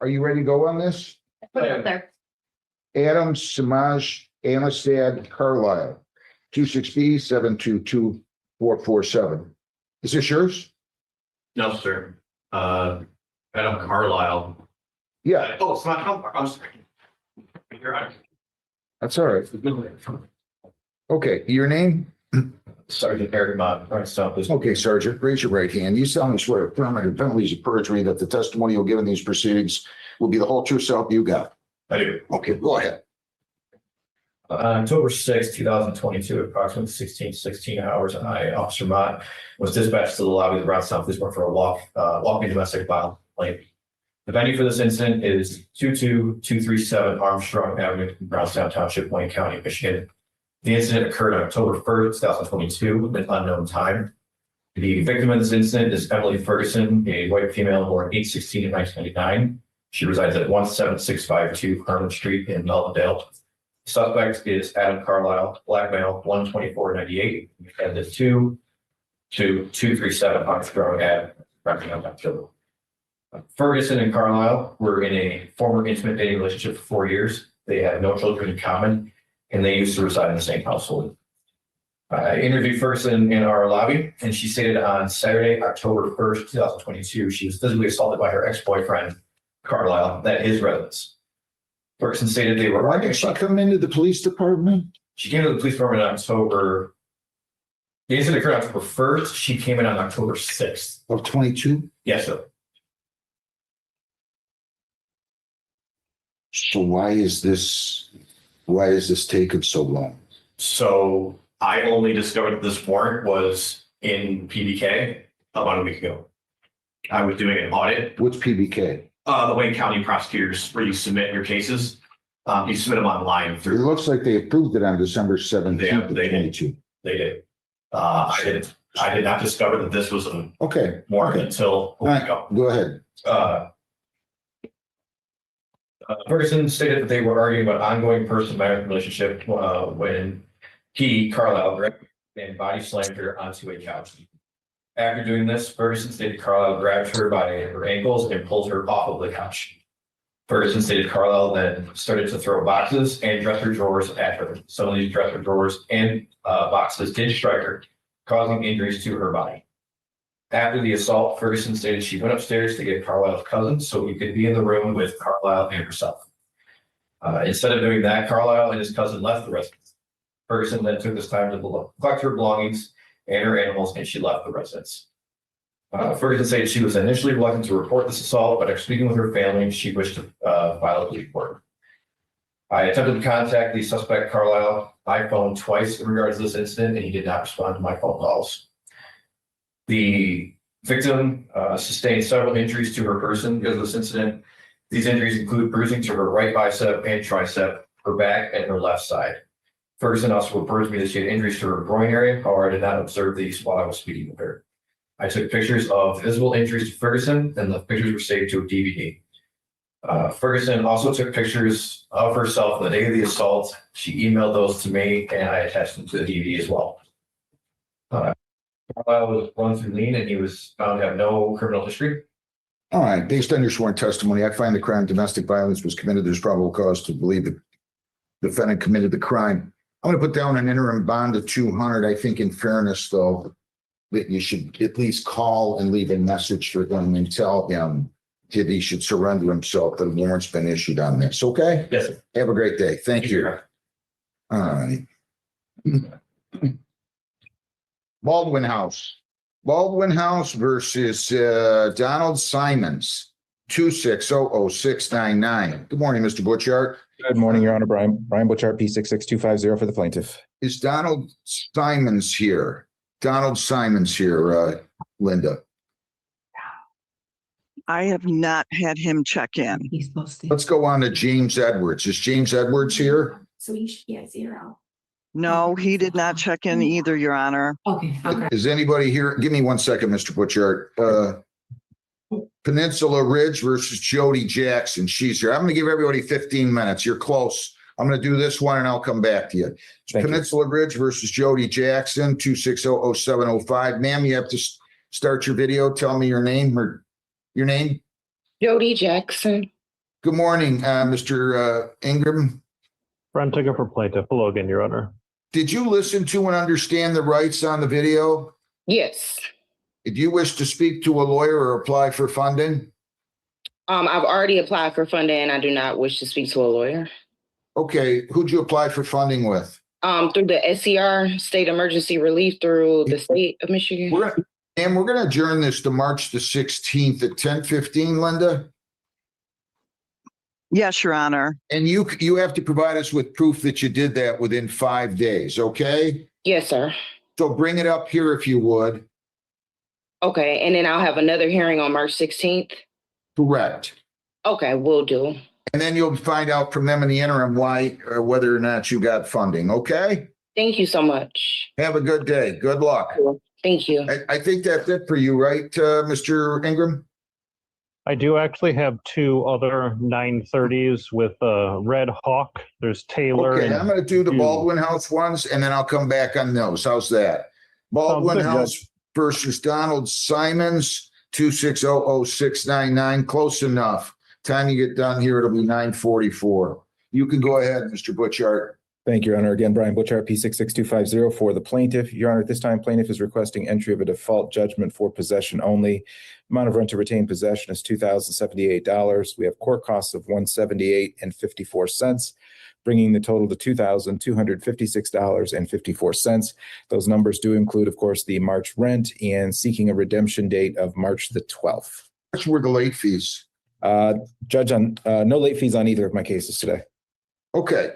Are you ready to go on this? Put it up there. Adam Samaj Amistad Carlisle, 26B 722-447. Is this yours? No, sir. Adam Carlisle. Yeah, Oh, it's not, I'm sorry. Your Honor. that's all right. Okay, your name? Sergeant Eric Mott. All right, stop this. Okay, Sergeant, raise your right hand. You solemnly swear affirmative penalties of perjury that the testimony you'll give in these proceedings will be the whole true self you got. I do. Okay, go ahead. On October 6, 2022, approximately 16 hours, I, Officer Mott, was dispatched to the lobby of the Brownstown Police Department for a walking domestic violence complaint. The venue for this incident is 22237 Armstrong Avenue, Brownstown Township, Wayne County, Michigan. The incident occurred on October 1st, 2022, at an unknown time. The victim of this incident is Emily Ferguson, a white female born 8/16/1999. She resides at 17652 Harlan Street in Melvindale. Suspect is Adam Carlisle, black male, 12498, and the 22237 Armstrong Ave, Brownstown. Ferguson and Carlisle were in a former intimate dating relationship for 4 years. They had no children in common, and they used to reside in the same household. I interviewed Ferguson in our lobby, and she stated on Saturday, October 1st, 2022, she was physically assaulted by her ex-boyfriend, Carlisle, at his residence. Ferguson stated they were. Why did she come into the police department? She came to the police department in October. The incident occurred on October 1st. She came in on October 6th. Of 22? Yes, sir. So why is this taking so long? So I only discovered that this warrant was in PBK about a week ago. I was doing an audit. What's PBK? The Wayne County prosecutors, where you submit your cases. You submit them online It through. looks like they approved it on December 17th of They did. 22. They did. I did not discover that this was a Okay. warrant Okay. until a All week right, ago. go ahead. Ferguson stated that they were arguing about ongoing person-marriage relationship when he, Carlisle, grabbed and body slammed her onto a couch. After doing this, Ferguson stated Carlisle grabbed her by her ankles and pulled her off of the couch. Ferguson stated Carlisle then started to throw boxes and dresser drawers at her. Some of these dresser drawers and boxes did strike her, causing injuries to her body. After the assault, Ferguson stated she went upstairs to get Carlisle's cousin so he could be in the room with Carlisle and herself. Instead of doing that, Carlisle and his cousin left the residence. Ferguson then took this time to collect her belongings and her animals, and she left the residence. Ferguson stated she was initially reluctant to report this assault, but after speaking with her family, she wished to file a police report. I attempted to contact the suspect Carlisle by phone twice in regards to this incident, and he did not respond to my phone calls. The victim sustained several injuries to her person because of this incident. These injuries include bruising to her right bicep and tricep, her back, and her left side. Ferguson also reported to me that she had injuries to her groin area. However, I did not observe these while I was speaking with her. I took pictures of visible injuries to Ferguson, and the pictures were saved to a DVD. Ferguson also took pictures of herself on the day of the assault. She emailed those to me, and I attached them to the DVD as well. Carlisle was run through lean, and he was found to have no criminal history. All right, based on your sworn testimony, I find the crime of domestic violence was committed. There's probable cause to believe the defendant committed the crime. I'm going to put down an interim bond of 200. I think in fairness, though, that you should at least call and leave a message for him and tell him that he should surrender himself, that a warrant's been issued on this. Okay? Yes, sir. Have a great day. Thank you. All right. Baldwin House versus Donald Simons, 2600699. Good morning, Mr. Butchart. Good morning, Your Honor. Brian Butchart, P66250 for the plaintiff. Is Donald Simons here? Linda. I have not had him check in. He's supposed to. Let's go on to James Edwards. Is James Edwards here? So he should be at 0. No, he did not check in either, Your Honor. Okay. Is anybody here? Give me 1 second, Mr. Butchart. Peninsula Ridge versus Jody Jackson. She's here. I'm going to give everybody 15 minutes. You're close. I'm going to do this one and I'll come back to you. Thank you. Peninsula Ridge versus Jody Jackson, 2600705. Ma'am, you have to start your video. Tell me your name or your name. Jody Jackson. Good morning, Mr. Ingram. Brent Ticker for plaintiff. Hello again, Your Honor. Did you listen to and understand the rights on the video? Yes. Did you wish to speak to a lawyer or apply for funding? I've already applied for funding and I do not wish to speak to a lawyer. Okay, who'd you apply for funding with? Through the SCR, State Emergency Relief through the state of Michigan. We're gonna adjourn this to March the 16th at 10:15, Linda. Yes, Your Honor. And you have to provide us with proof that you did that within 5 days, okay? Yes, sir. So bring it up here if you would. Okay, and then I'll have another hearing on March 16th. Correct. Okay, will do. And then you'll find out from them in the interim why or whether or not you got funding, okay? Thank you so much. Have a good day. Good luck. Thank you. I think that's it for you, right, Mr. Ingram? I do actually have two other 930s with Red Hawk. There's Taylor. Okay, and I'm going to do the Hughes. Baldwin House ones, and then I'll come back on those. How's that? Baldwin good, House versus Donald Simons, 2600699. Close enough. Time you get done here, it'll be 9:44. You can go ahead, Mr. Butchart. Thank you, Your Honor. Again, Brian Butchart, P66250 for the plaintiff. Your Honor, at this time, plaintiff is requesting entry of a default judgment for possession only. Amount of rent to retain possession is $2,078. We have court costs of $178.54, bringing the total to $2,256.54. Those numbers do include, of course, the March rent and seeking a redemption date of March the 12th. Which were the late fees? Judge, no late fees on either of my cases today. Okay.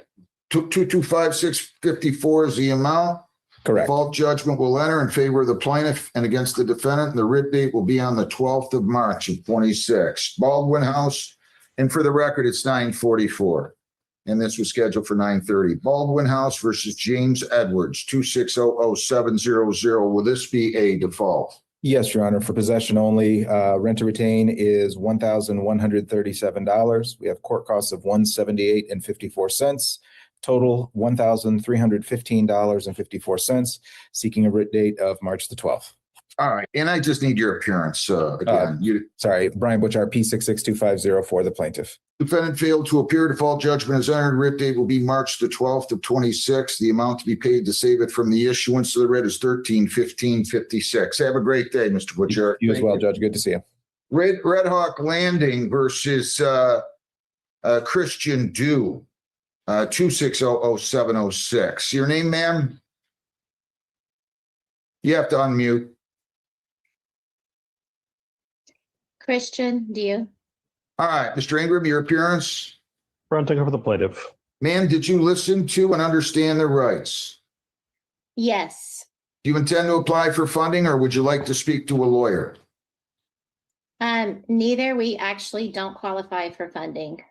2,256.54 is the amount. Correct. Default judgment will enter in favor of the plaintiff and against the defendant. The writ date will be on the 12th of March of 26. Baldwin House, and for the record, it's 9:44. And this was scheduled for 9:30. Baldwin House versus James Edwards, 2600700. Will this be a default? Yes, Your Honor. For possession only, rent to retain is $1,137. We have court costs of $178.54. Total $1,315.54, seeking a writ date of March the 12th. All right. And I just need your appearance again. Sorry, Brian Butchart, P66250 for the plaintiff. Defendant failed to appear. Default judgment is entered. Writ date will be March the 12th of 26. The amount to be paid to save it from the issuance of the writ is $1315.56. Have a great day, Mr. Butchart. You as well, Judge. Good to see you. Red Hawk Landing versus Christian Dew, 2600706. Your name, ma'am? You have to unmute. Christian, do you? All right, Mr. Ingram, your appearance. Brent Ticker for the plaintiff. Ma'am, did you listen to and understand the rights? Yes. Do you intend to apply for funding or would you like to speak to a lawyer? Neither. We actually don't qualify for funding.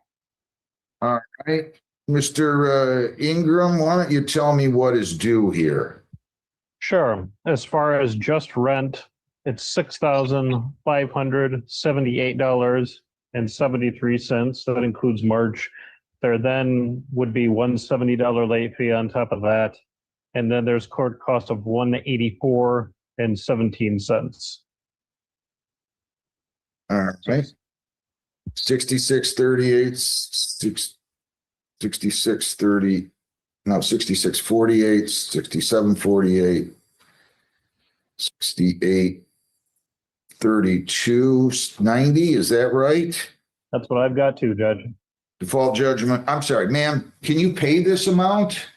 All right. Mr. Ingram, why don't you tell me what is due here? Sure. As far as just rent, it's $6,578.73. That includes March. There then would be $170 late fee on top of that. And then there's court cost of $184.17. All right. 6638, 6630, no, 6648, 6748, 6832.90. Is that right? That's what I've got too, Judge. Default judgment. I'm sorry, ma'am. Can you pay this amount?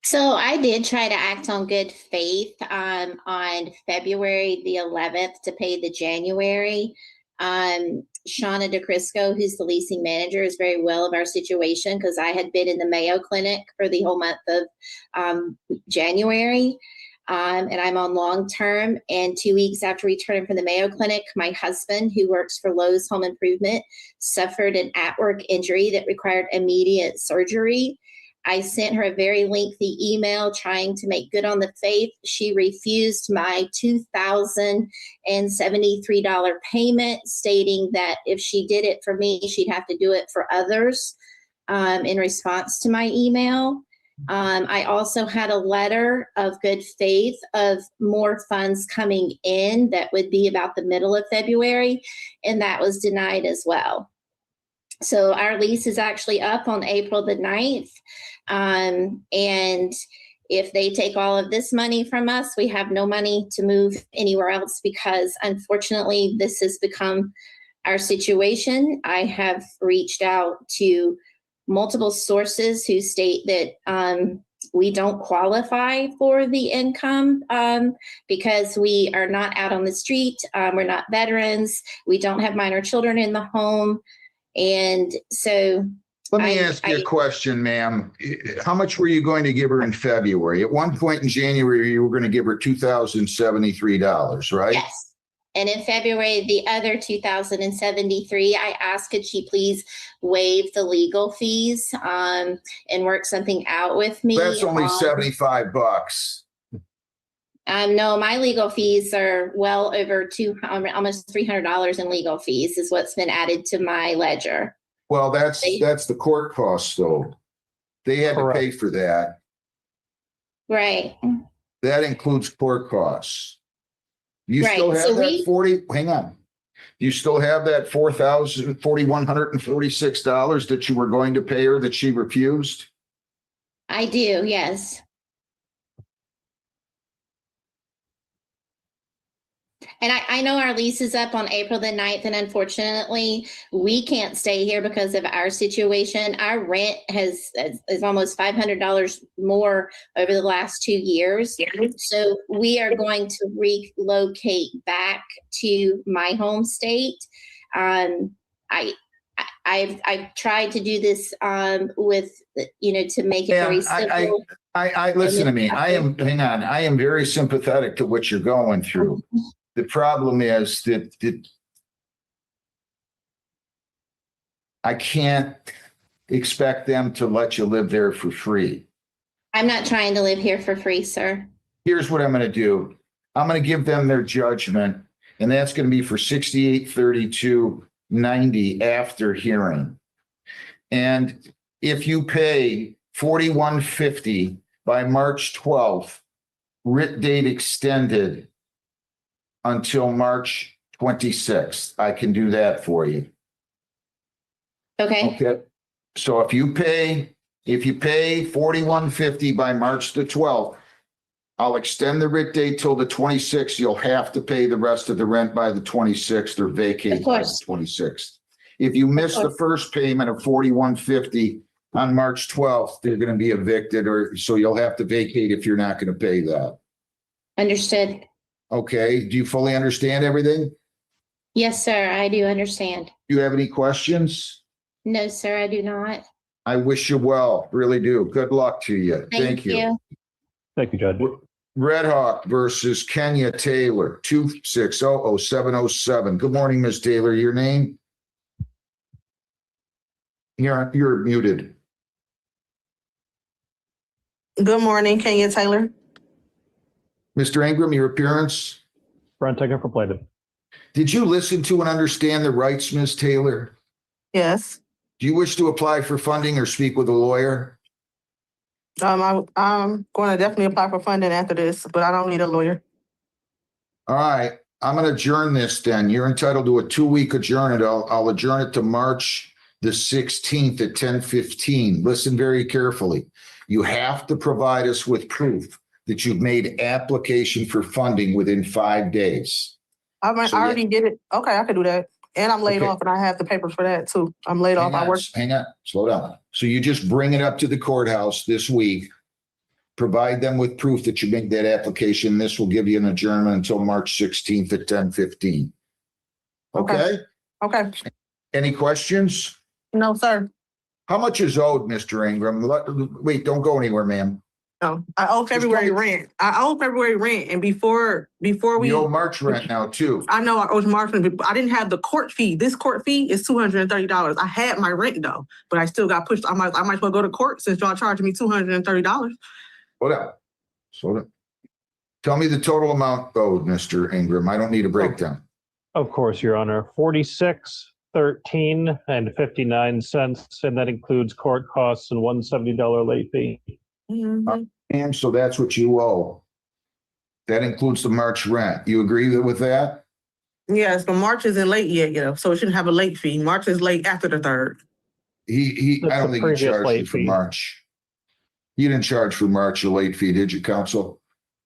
So I did try to act on good faith on February the 11th to pay the January. Shauna DeCrisco, who's the leasing manager, is very well of our situation because I had been in the Mayo Clinic for the whole month of January. And I'm on long term. And 2 weeks after returning from the Mayo Clinic, my husband, who works for Lowe's Home Improvement, suffered an at-work injury that required immediate surgery. I sent her a very lengthy email trying to make good on the faith. She refused my $2,073 payment, stating that if she did it for me, she'd have to do it for others. in response to my email. I also had a letter of good faith of more funds coming in that would be about the middle of February, and that was denied as well. So our lease is actually up on April the 9th. And if they take all of this money from us, we have no money to move anywhere else because unfortunately this has become our situation. I have reached out to multiple sources who state that we don't qualify for the income because we are not out on the street. We're not veterans. We don't have minor children in the home. And so let me ask you a question, ma'am. How much were you going to give her in February? At one point in January, you were going to give her $2,073, right? Yes. And in February, the other $2,073, I asked, could she please waive the legal fees and work something out with me? That's only $75. No, my legal fees are well over almost $300 in legal fees is what's been added to my ledger. Well, that's the court costs, though. They had to pay for that. Right. That includes court costs. You Right. still have So that hang on. You still have that $4,146 that you were going to pay her that she refused? I do, yes. And I know our lease is up on April the 9th, and unfortunately, we can't stay here because of our situation. Our rent is almost $500 more over the last 2 years. So we are going to relocate back to my home state. I've tried to do this with, to make it very simple. I listen to me. I am very sympathetic to what you're going through. The problem is that I can't expect them to let you live there for free. I'm not trying to live here for free, sir. Here's what I'm going to do. I'm going to give them their judgment, and that's going to be for $68.32.90 after hearing. And if you pay $41.50 by March 12th, writ date extended until March 26th. I can do that for you. Okay. So if you pay $41.50 by March the 12th, I'll extend the writ date till the 26th. You'll have to pay the rest of the rent by the 26th or vacate by the 26th. If you miss the first payment of $41.50 on March 12th, they're going to be evicted, so you'll have to vacate if you're not going to pay that. Understood. Okay, do you fully understand everything? Yes, sir, I do understand. Do you have any questions? No, sir, I do not. I wish you well, really do. Good luck to you. Thank you. Thank you, Judge. Red Hawk versus Kenya Taylor, 2600707. Good morning, Ms. Taylor. Your name? You're muted. Good morning, Kenya Taylor. Mr. Ingram, your appearance? Front taker for plaintiff. Did you listen to and understand the rights, Ms. Taylor? Yes. Do you wish to apply for funding or speak with a lawyer? I'm going to definitely apply for funding after this, but I don't need a lawyer. All right, I'm going to adjourn this then. You're entitled to a 2-week adjournment. I'll adjourn it to March the 16th at 10:15. Listen very carefully. You have to provide us with proof that you've made application for funding within 5 days. I already did it. Okay, I can do that. And I'm laid off and I have the papers for that too. I'm laid off. I work. Hang on, slow down. So you just bring it up to the courthouse this week. Provide them with proof that you make that application. This will give you an adjournment until March 16th at 10:15. Okay? Okay. Any questions? No, sir. How much is owed, Mr. Ingram? Wait, don't go anywhere, ma'am. No, I owe February rent. And before we. You owe March rent now too. I know I owe March rent, but I didn't have the court fee. This court fee is $230. I had my rent though, but I still got pushed. I might as well go to court since y'all charging me $230. Slow down. Tell me the total amount owed, Mr. Ingram. I don't need a breakdown. Of course, Your Honor. $113.59, and that includes court costs and $170 late fee. And so that's what you owe. That includes the March rent. You agree with that? Yes, but March isn't late yet, so it shouldn't have a late fee. March is late after the 3rd. I That's don't the think he previous charged you late for fee. March. You didn't charge for March a late fee, did you, counsel?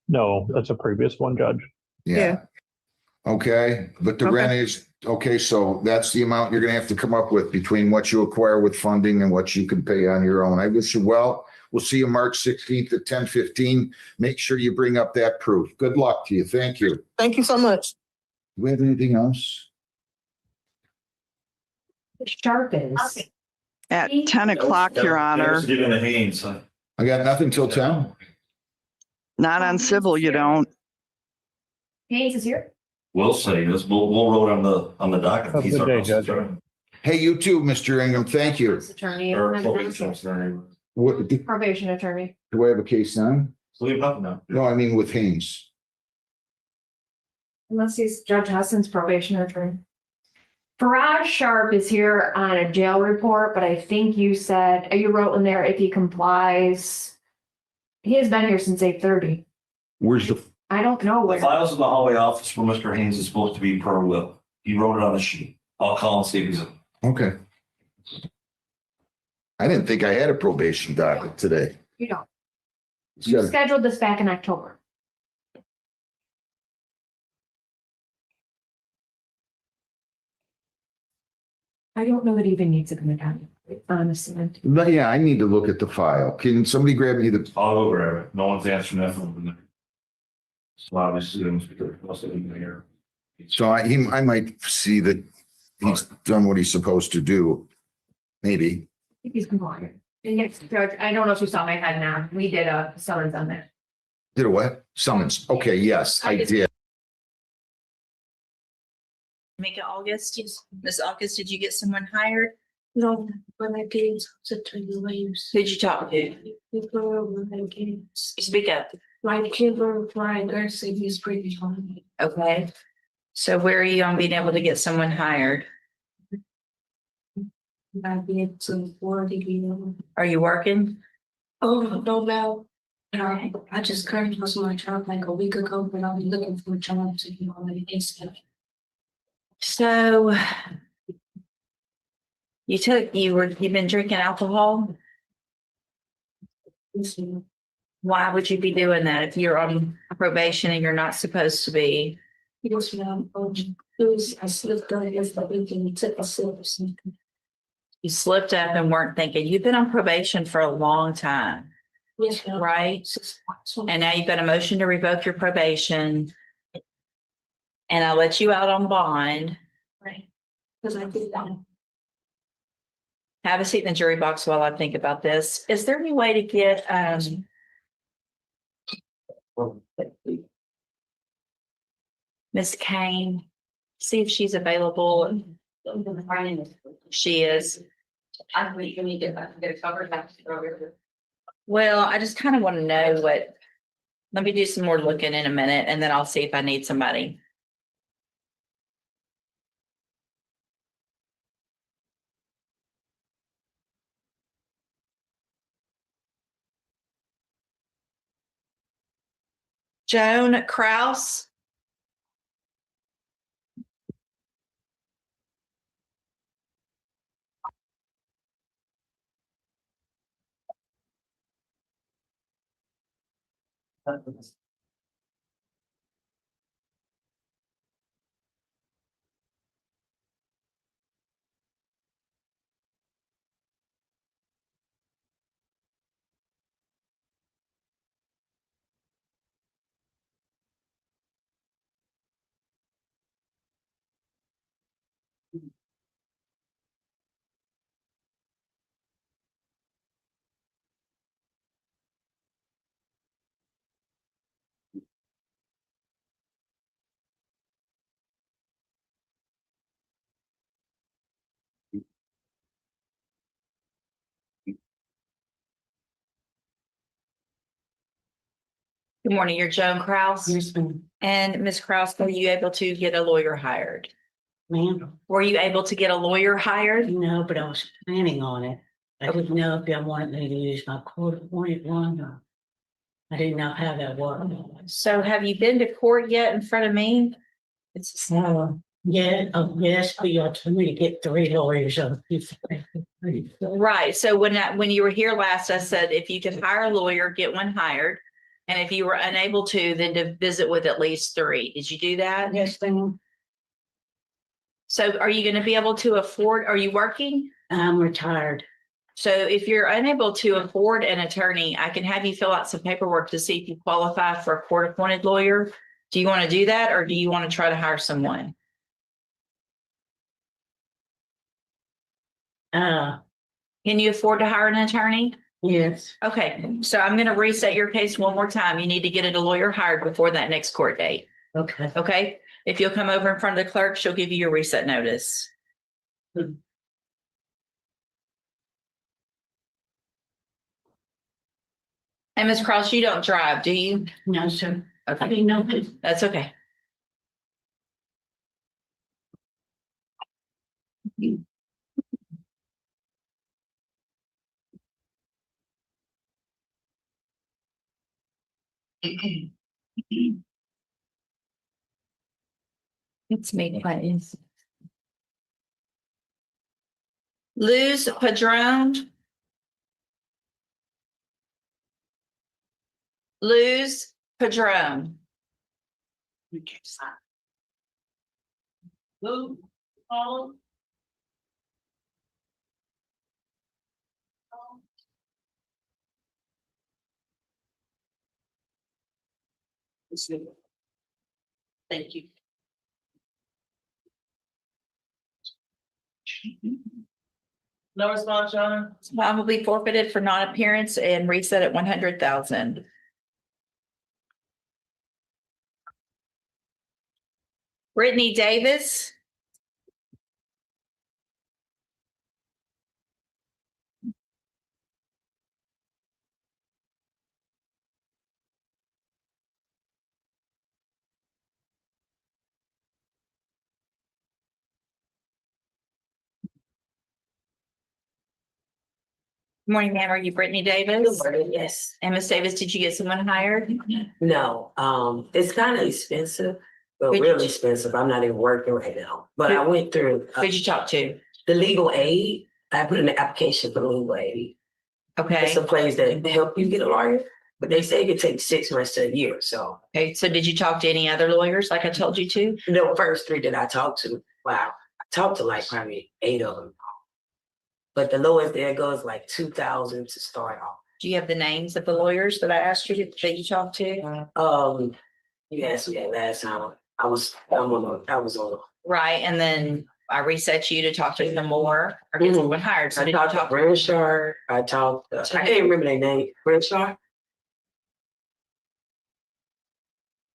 No, that's a previous one, Judge. Yeah. Okay, but the rent is, okay, so that's the amount you're gonna have to come up with between what you acquire with funding and what you can pay on your own. I wish you well. We'll see you March 16th at 10:15. Make sure you bring up that proof. Good luck to you. Thank you. Thank you so much. Do we have anything else? Sharp is. At 10 o'clock, Your Honor. Given the Haynes. I got nothing till 10. Not on civil, you don't. Hayes is here. We'll say this, we'll roll on the docket. Have a good day, Judge. Hey, you too, Mr. Ingham. Thank you. Attorney. What, do Probation attorney. I have a case on? Leave nothing now. No, I mean with Haynes. Unless he's Judge Hudson's probation attorney. Faraj Sharp is here on a jail report, but I think you said, you wrote in there if he complies. He has been here since 8:30. Where's the, I don't know The where. files in the hallway office for Mr. Haynes is supposed to be per will. He wrote it on the sheet. I'll call and see if he's. okay. I didn't think I had a probation docket today. You don't. It's You got- scheduled this back in October. I don't know that he even needs a commitment, honestly. But yeah, I need to look at the file. Can somebody grab me the, All over it. No one's answering that phone. So obviously, must have been here. so I might see that he's done what he's supposed to do. Maybe. I think he's compliant. And yes, Judge, I don't know if you saw my head now. We did a summons on that. Did a what? Summons. Okay, yes, I did. Make it August. Miss August, did you get someone hired? No, when I came to Williams. Who'd you talk to? Speak up. Right, Kimber, Brian Garcia, he's pretty fine. Okay. So where are you on being able to get someone hired? I've been to 40. Are you working? Oh, no, no. I just currently lost my job like a week ago, but I'll be looking for a job to be on the ASAP. So you've been drinking alcohol? Why would you be doing that if you're on probation and you're not supposed to be? Because I slipped up yesterday and took a sip or something. You slipped up and weren't thinking. You've been on probation for a long time. Yes, right? And now you've got a motion to revoke your probation. And I'll let you out on bond. Right. Because I did that. Have a seat in the jury box while I think about this. Is there any way to get Miss Kane? See if she's available. She is. Well, I just kind of want to know what. Let me do some more looking in a minute and then I'll see if I need somebody. Joan Krauss. Good morning, you're Joan Krauss. Yes, ma'am. And Ms. Krauss, were you able to get a lawyer hired? Ma'am? Were you able to get a lawyer hired? No, but I was planning on it. I didn't know if y'all wanted me to use my court-appointed one or I didn't know how that worked. So have you been to court yet in front of me? It's Yeah, yes, but y'all told me to get 3 lawyers on a piece of paper. right. So when you were here last, I said, if you could hire a lawyer, get one hired. And if you were unable to, then to visit with at least 3. Did you do that? Yes, ma'am. So are you going to be able to afford, are you working? I'm retired. So if you're unable to afford an attorney, I can have you fill out some paperwork to see if you qualify for a court appointed lawyer. Do you want to do that or do you want to try to hire someone? Can you afford to hire an attorney? Yes. Okay, so I'm going to reset your case one more time. You need to get a lawyer hired before that next court date. Okay. Okay, if you'll come over in front of the clerk, she'll give you your reset notice. And Ms. Krauss, you don't drive, do you? No, sir. Okay, no, that's okay. It's me, please. Luz Padron. Luz Padron. Lou, Paul. Thank you. No response, John? Bond will be forfeited for non-appearance and reset at 100,000. Brittany Davis. Good morning, ma'am. Are you Brittany Davis? Yes. And Ms. Davis, did you get someone hired? No, it's kind of expensive, but Who'd really you- expensive. I'm not even working right now. But I went through Who'd you talk to? the legal aid. I put in an application for legal aid. Okay. It's a place that help you get a lawyer, but they say it could take 6 months to a year. So Okay, so did you talk to any other lawyers like I told you to? the first 3 that I talked to, wow, I talked to like probably 8 of them. But the lowest there goes like 2,000 to start off. Do you have the names of the lawyers that I asked you that you talked to? You asked me that last time. I was on. Right, and then I reset you to talk to them more or get someone hired. So I did you talked to talk? Bradshaw. I can't remember their name. Bradshaw.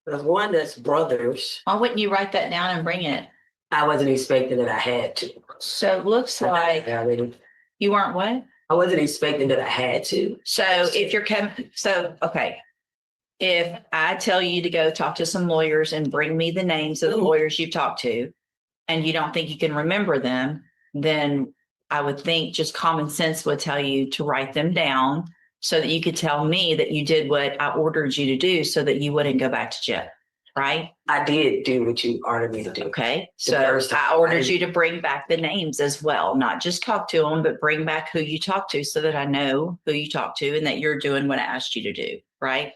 There's one that's brothers. Why wouldn't you write that down and bring it? I wasn't expecting that I had to. So it looks like you weren't what? I wasn't expecting that I had to. So if you're okay. If I tell you to go talk to some lawyers and bring me the names of the lawyers you've talked to, and you don't think you can remember them, then I would think just common sense would tell you to write them down so that you could tell me that you did what I ordered you to do so that you wouldn't go back to jail, right? I did do what you ordered me to do. Okay, so I ordered you to bring back the names as well, not just talk to them, but bring back who you talked to so that I know who you talked to and that you're doing what I asked you to do, right?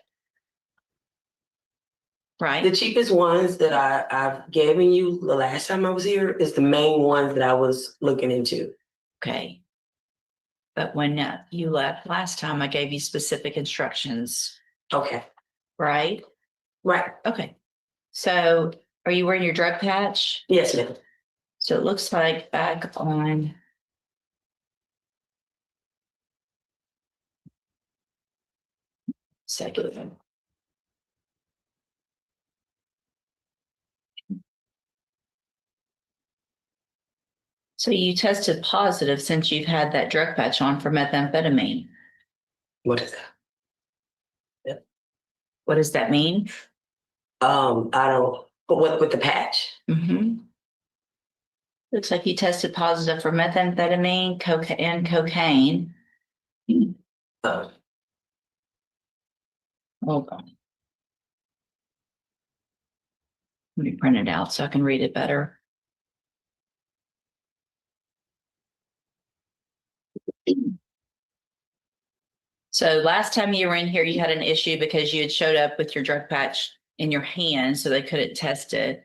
Right. The cheapest ones that I've given you the last time I was here is the main ones that I was looking into. Okay. But when you left last time, I gave you specific instructions. Okay. Right? Right. Okay. So are you wearing your drug patch? Yes, ma'am. So it looks like back on. Second. So you tested positive since you've had that drug patch on for methamphetamine. What is that? Yep. What does that mean? I don't. What with the patch? Mm-hmm. Looks like you tested positive for methamphetamine, cocaine, and cocaine. Hold on. Let me print it out so I can read it better. So last time you were in here, you had an issue because you had showed up with your drug patch in your hand, so they couldn't test it.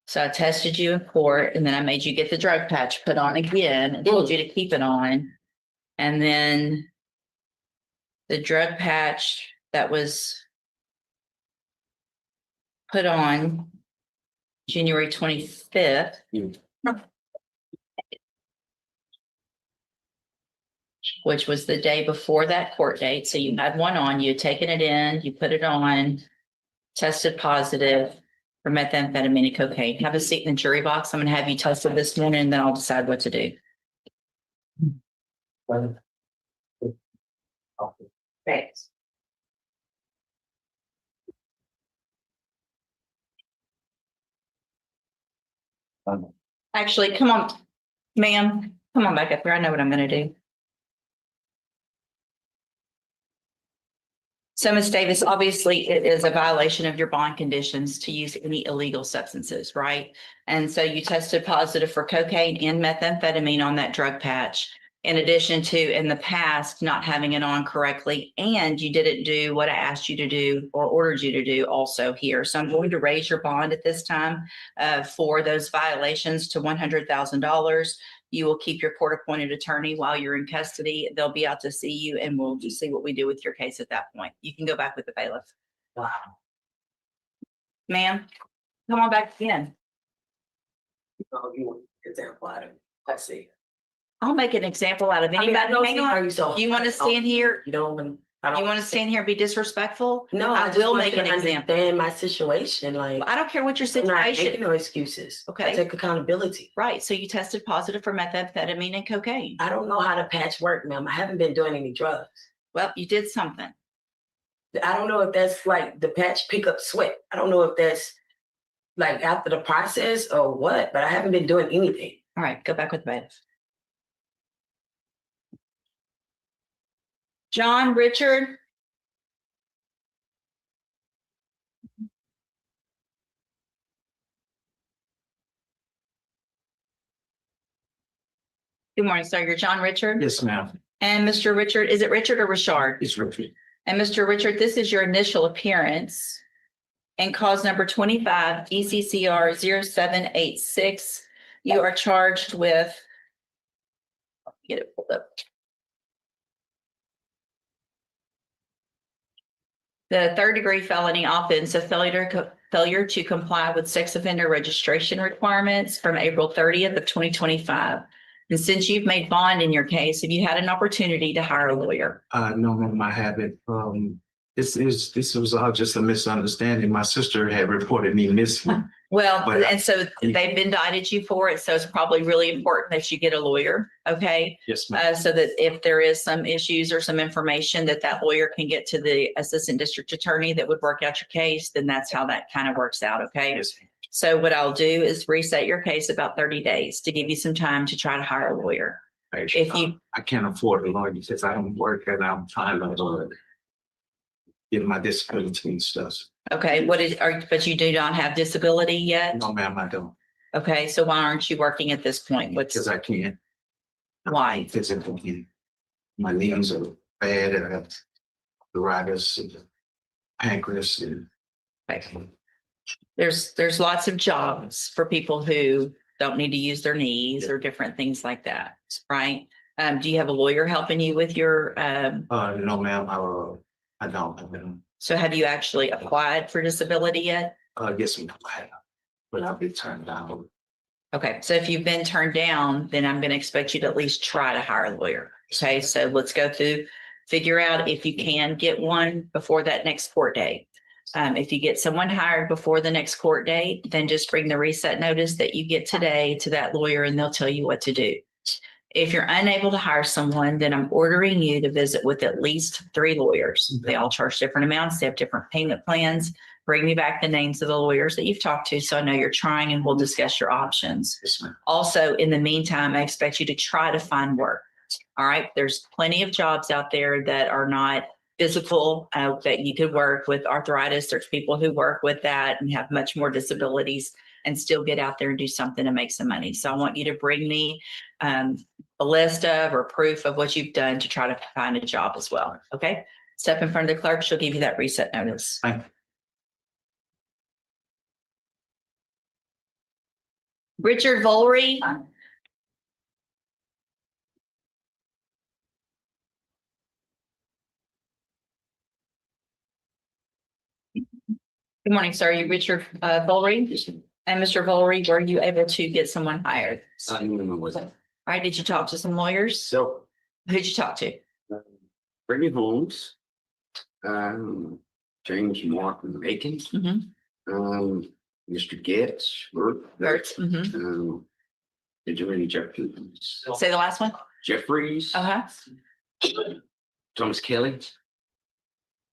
So I tested you in court, and then I made you get the drug patch put on again and told you to keep it on. And then the drug patch that was put on January 25th. Which was the day before that court date. So you had one on, you had taken it in, you put it on, tested positive for methamphetamine and cocaine. Have a seat in the jury box. I'm going to have you tested this morning, and then I'll decide what to do. Thanks. Actually, come on, ma'am. Come on back up here. I know what I'm going to do. So, Ms. Davis, obviously it is a violation of your bond conditions to use any illegal substances, right? And so you tested positive for cocaine and methamphetamine on that drug patch, in addition to in the past not having it on correctly, and you didn't do what I asked you to do or ordered you to do also here. So I'm going to raise your bond at this time for those violations to $100,000. You will keep your court-appointed attorney while you're in custody. They'll be out to see you, and we'll just see what we do with your case at that point. You can go back with the bailiff. Wow. Ma'am, come on back again. Oh, you want an example out of it? Let's see. I'll make an example out of anybody. Hang on. You want to stand here? You don't. You want to stand here and be disrespectful? No, I will make an example. In my situation, like I don't care what your I'm not situation. making no excuses. Okay. I take accountability. Right. So you tested positive for methamphetamine and cocaine. I don't know how to patch work, ma'am. I haven't been doing any drugs. Well, you did something. I don't know if that's like the patch pick up sweat. I don't know if that's like after the process or what, but I haven't been doing anything. All right, go back with the bailiff. John Richard. Good morning, sir. You're John Richard? Yes, ma'am. And Mr. Richard, is it Richard or Richard? It's Richard. And Mr. Richard, this is your initial appearance and cause number 25 ECCR 0786. You are charged with, get it pulled up. The third-degree felony offense of failure to comply with sex offender registration requirements from April 30th of 2025. And since you've made bond in your case, have you had an opportunity to hire a lawyer? No, ma'am, I haven't. This was all just a misunderstanding. My sister had reported me missing. Well, But and so they've indicted you for it. So it's probably really important that you get a lawyer. Okay. Yes, ma'am. So that if there is some issues or some information that lawyer can get to the assistant district attorney that would work out your case, then that's how that kind of works out. Okay. Yes, ma'am. So what I'll do is reset your case about 30 days to give you some time to try to hire a lawyer. If you, I can't afford a lawyer because I don't work and I'm trying to get my disability and stuff. okay, but you do not have disability yet? No, ma'am, I don't. Okay, so why aren't you working at this point? Because I can't. Why? Physically, my knees are bad and I have arthritis and pancreas and. There's lots of jobs for people who don't need to use their knees or different things like that, right? Do you have a lawyer helping you with your? No, ma'am, I don't. So have you actually applied for disability yet? Yes, ma'am, I have, but I've been turned down. Okay, so if you've been turned down, then I'm going to expect you to at least try to hire a lawyer. Okay, so let's go through, figure out if you can get one before that next court date. If you get someone hired before the next court date, then just bring the reset notice that you get today to that lawyer and they'll tell you what to do. If you're unable to hire someone, then I'm ordering you to visit with at least 3 lawyers. They all charge different amounts. They have different payment plans, bring me back the names of the lawyers that you've talked to, so I know you're trying, and we'll discuss your options. Yes, ma'am. Also, in the meantime, I expect you to try to find work. All right, there's plenty of jobs out there that are not physical, that you could work with arthritis. There's people who work with that and have much more disabilities and still get out there and do something to make some money. So I want you to bring me a list of or proof of what you've done to try to find a job as well. Okay, step in front of the clerk. She'll give you that reset notice. Thank you. Richard Volry. Good morning, sir. You Richard Volry? And Mr. Volry, were you able to get someone hired? I knew it was. All right, did you talk to some lawyers? So, Who'd you talk to? Brittany Holmes, James Martin Aiken, Mr. Getz, Gertz, did you any Jeffries? Say the last one. Jeffries, Thomas Kelly,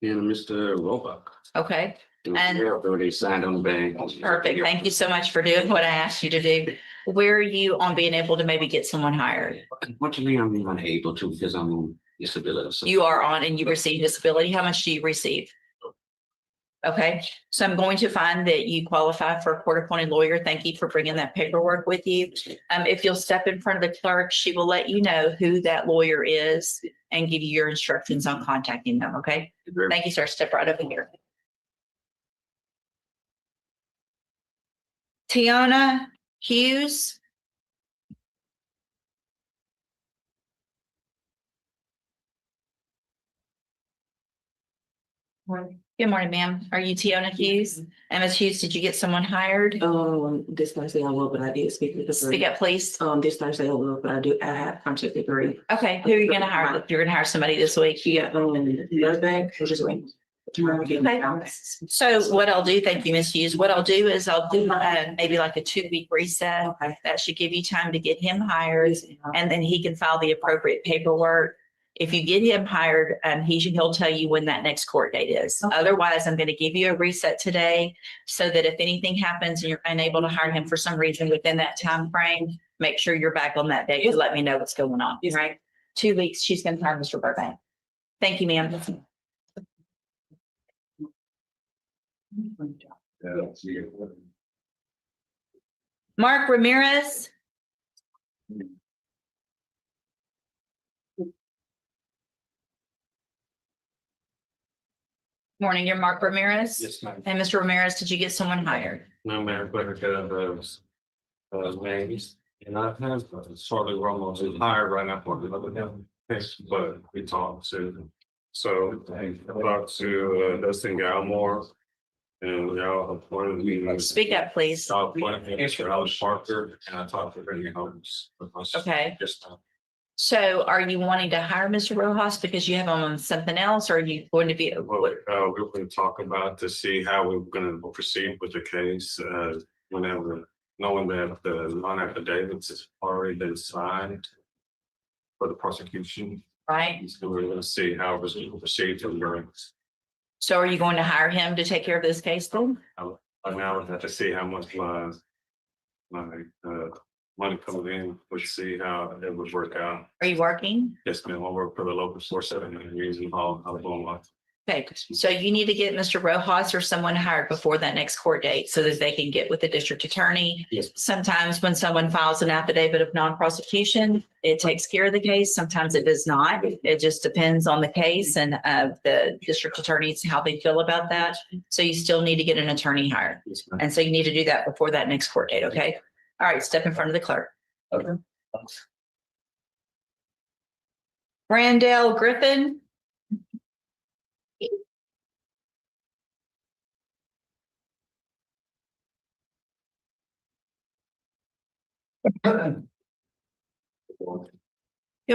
and Mr. Roebuck. Okay. And they signed on the bank. perfect. Thank you so much for doing what I asked you to do. Where are you on being able to maybe get someone hired? What do you mean I'm unable to because I'm on disability? So You are on and you receive disability. How much do you receive? Okay, so I'm going to find that you qualify for a court-appointed lawyer. Thank you for bringing that paperwork with you. If you'll step in front of the clerk, she will let you know who that lawyer is and give you your instructions on contacting them. Okay, thank you, sir. Step right over here. Tiana Hughes. Good morning, ma'am. Are you Tiana Hughes? And Ms. Hughes, did you get someone hired? This Thursday I will, but I did speak with the. Speak up, please. This Thursday I will, but I have contract degree. Okay, who are you gonna hire? You're gonna hire somebody this week? Yeah, Leblanc, which is when. Okay. So what I'll do, thank you, Ms. Hughes. What I'll do is I'll do maybe like a 2-week reset. That should give you time to get him hired, and then he can file the appropriate paperwork. If you get him hired, he'll tell you when that next court date is. Otherwise, I'm going to give you a reset today so that if anything happens and you're unable to hire him for some reason within that time frame, make sure you're back on that date to let me know what's going on. Right? 2 weeks, she's going to hire Mr. Burbank. Thank you, ma'am. Mark Ramirez. Morning, you're Mark Ramirez? Yes, ma'am. And Mr. Ramirez, did you get someone hired? No, ma'am, but I got those names. And I have Charlie Ramos is hired right now for the other them. But we talked to, so I talked to Dustin Galmore. And y'all appointed me. Speak up, please. Y'all appointed me Mr. Alex Parker, and I talked to Brittany Holmes. Okay. Just So are you wanting to hire Mr. Rojas because you have him on something else, or are you going to be? we're going to talk about to see how we're going to proceed with the case, whenever, knowing that the non-affidavits has already been signed for the prosecution. Right. So we're going to see how we're going to proceed from there. So are you going to hire him to take care of this case then? I would have to see how much my money coming in, we'll see how it would work out. Are you working? Yes, ma'am, I work for the local 47 in Reason Hall, Alabama. Okay, so you need to get Mr. Rojas or someone hired before that next court date so that they can get with the district attorney. Yes. Sometimes when someone files an affidavit of non-prosecution, it takes care of the case. Sometimes it does not. It just depends on the case and the district attorneys, how they feel about that. So you still need to get an attorney hired. Yes, ma'am. And so you need to do that before that next court date, okay? All right, step in front of the clerk. Okay. Brandell Griffin. Good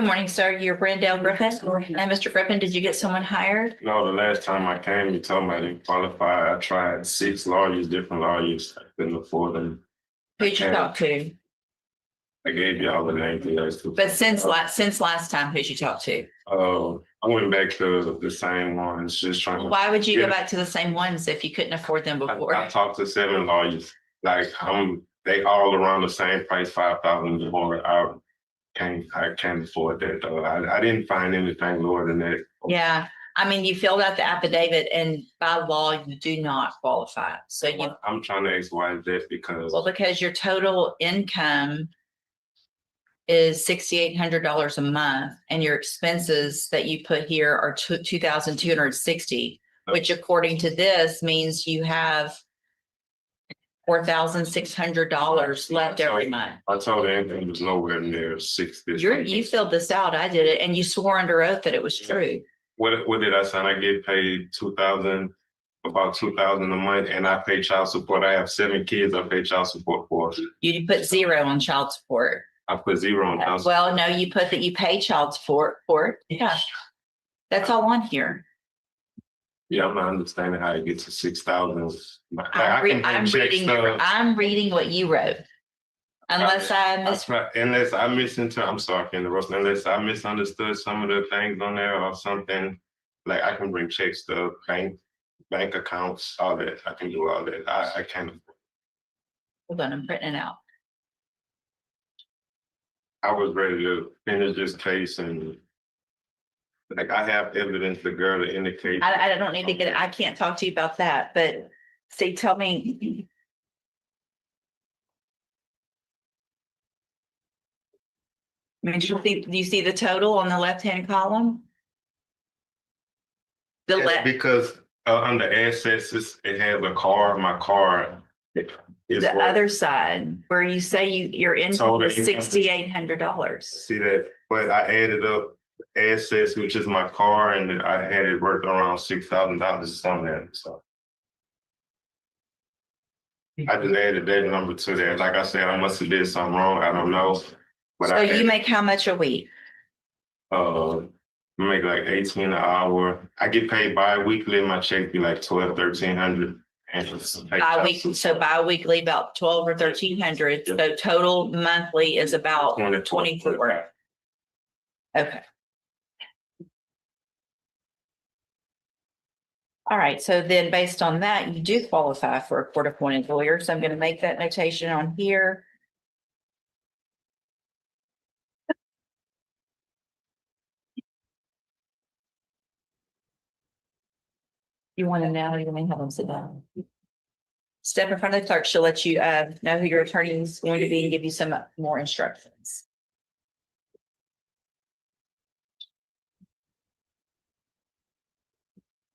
morning, sir. You're Brandell Griffin. And Mr. Griffin, did you get someone hired? No, the last time I came, you told me I didn't qualify. I tried 6 lawyers, different lawyers. I couldn't afford them. Who'd you talk to? I gave you all the names. But since last time, who'd you talk to? I went back to the same ones, just trying to. Why would you go back to the same ones if you couldn't afford them before? I talked to 7 lawyers, like, they all around the same price, 5,000 more. I can't afford that though. I didn't find anything lower than that. Yeah, I mean, you filled out the affidavit and by law, you do not qualify. So I'm trying to ask why is that because your total income is $6,800 a month and your expenses that you put here are $2,260, which according to this means you have $4,600 left every month. I told Anthony it was nowhere near 60. You filled this out. I did it, and you swore under oath that it was true. What did I sign? I get paid about $2,000 a month, and I pay child support. I have 7 kids. I pay child support for. You put 0 on child support. I put 0 on child support. Well, no, you put that you pay child support for it. Yeah, that's all on here. Yeah, I'm not understanding how it gets to 6,000. I'm reading what you wrote. Unless I misunderstood, I'm sorry for interrupting. Unless I misunderstood some of the things on there or something, like I can bring checks to bank accounts, all that. I can do all that. I can't. Hold on, I'm printing it out. I was ready to finish this case and like I have evidence the girl to indicate. I don't need to get it. I can't talk to you about that, but see, tell me. I mean, do you see the total on the left-hand column? Because under assets, it has a car. My car is the other side where you say your income is $6,800. See that? But I added up assets, which is my car, and I had it worth around $6,000 on that. So I just added that number to that. Like I said, I must have did something wrong. I don't know. But so you make how much a week? I make like 18 an hour. I get paid bi-weekly. My check be like 1,200, 1,300. So bi-weekly about 12 or 1,300. So total monthly is about 24. Okay. All right, so then based on that, you do qualify for a court-appointed lawyer. So I'm going to make that notation on here. You want to now, you may have them sit down. Step in front of the clerk. She'll let you know who your attorney is going to be and give you some more instructions.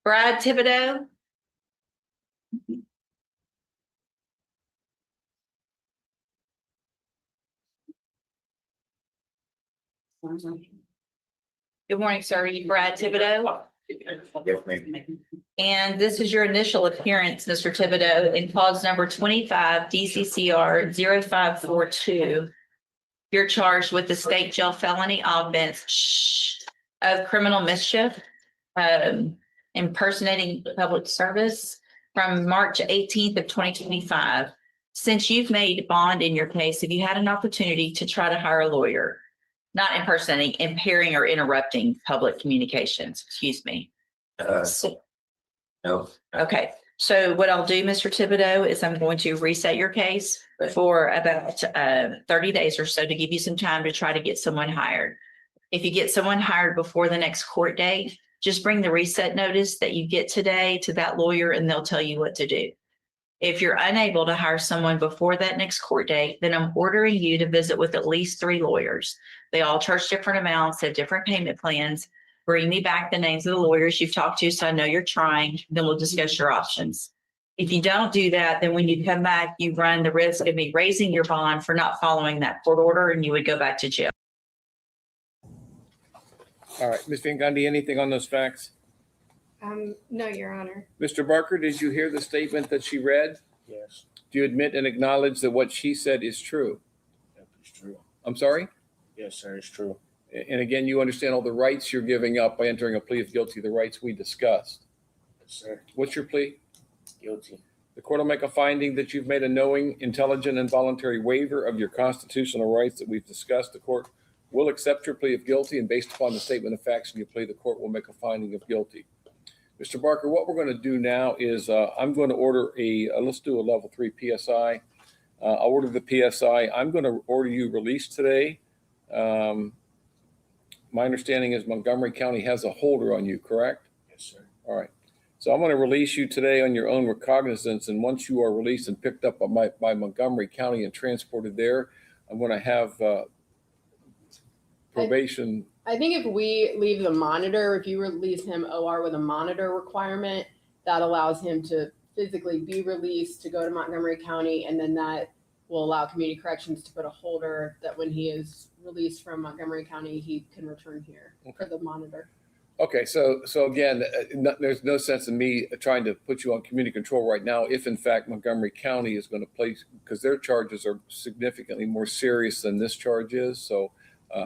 Brad Tibido. Good morning, sir. Brad Tibido. And this is your initial appearance, Mr. Tibido, in clause number 25, DCCR 0542. You're charged with the state jail felony offense of criminal mischief, impersonating public service from March 18th of 2025. Since you've made bond in your case, have you had an opportunity to try to hire a lawyer? Not impersonating, impairing or interrupting public communications, excuse me. No. Okay, so what I'll do, Mr. Tibido, is I'm going to reset your case for about 30 days or so to give you some time to try to get someone hired. If you get someone hired before the next court date, just bring the reset notice that you get today to that lawyer and they'll tell you what to do. If you're unable to hire someone before that next court date, then I'm ordering you to visit with at least 3 lawyers. They all charge different amounts, have different payment plans. Bring me back the names of the lawyers you've talked to so I know you're trying, then we'll discuss your options. If you don't do that, then when you come back, you run the risk of me raising your bond for not following that court order and you would go back to jail. All right, Ms. Van Gundy, anything on those facts? No, Your Honor. Mr. Barker, did you hear the statement that she read? Yes. Do you admit and acknowledge that what she said is true? It's true. I'm sorry? Yes, sir, it's true. And again, you understand all the rights you're giving up by entering a plea of guilty, the rights we discussed. Yes, sir. What's your plea? Guilty. The court will make a finding that you've made a knowing, intelligent, and voluntary waiver of your constitutional rights that we've discussed. The court will accept your plea of guilty, and based upon the statement of facts in your plea, the court will make a finding of guilty. Mr. Barker, what we're going to do now is I'm going to order let's do a level 3 PSI. I'll order the PSI. I'm going to order you released today. My understanding is Montgomery County has a holder on you, correct? Yes, sir. All right. So I'm going to release you today on your own recognizance. And once you are released and picked up by Montgomery County and transported there, I'm going to have probation. I think if we leave the monitor, if you release him OR with a monitor requirement, that allows him to physically be released to go to Montgomery County, and then that will allow community corrections to put a holder that when he is released from Montgomery County, he can return here for the monitor. Okay, so again, there's no sense in me trying to put you on community control right now if in fact Montgomery County is going to place, because their charges are significantly more serious than this charge is. So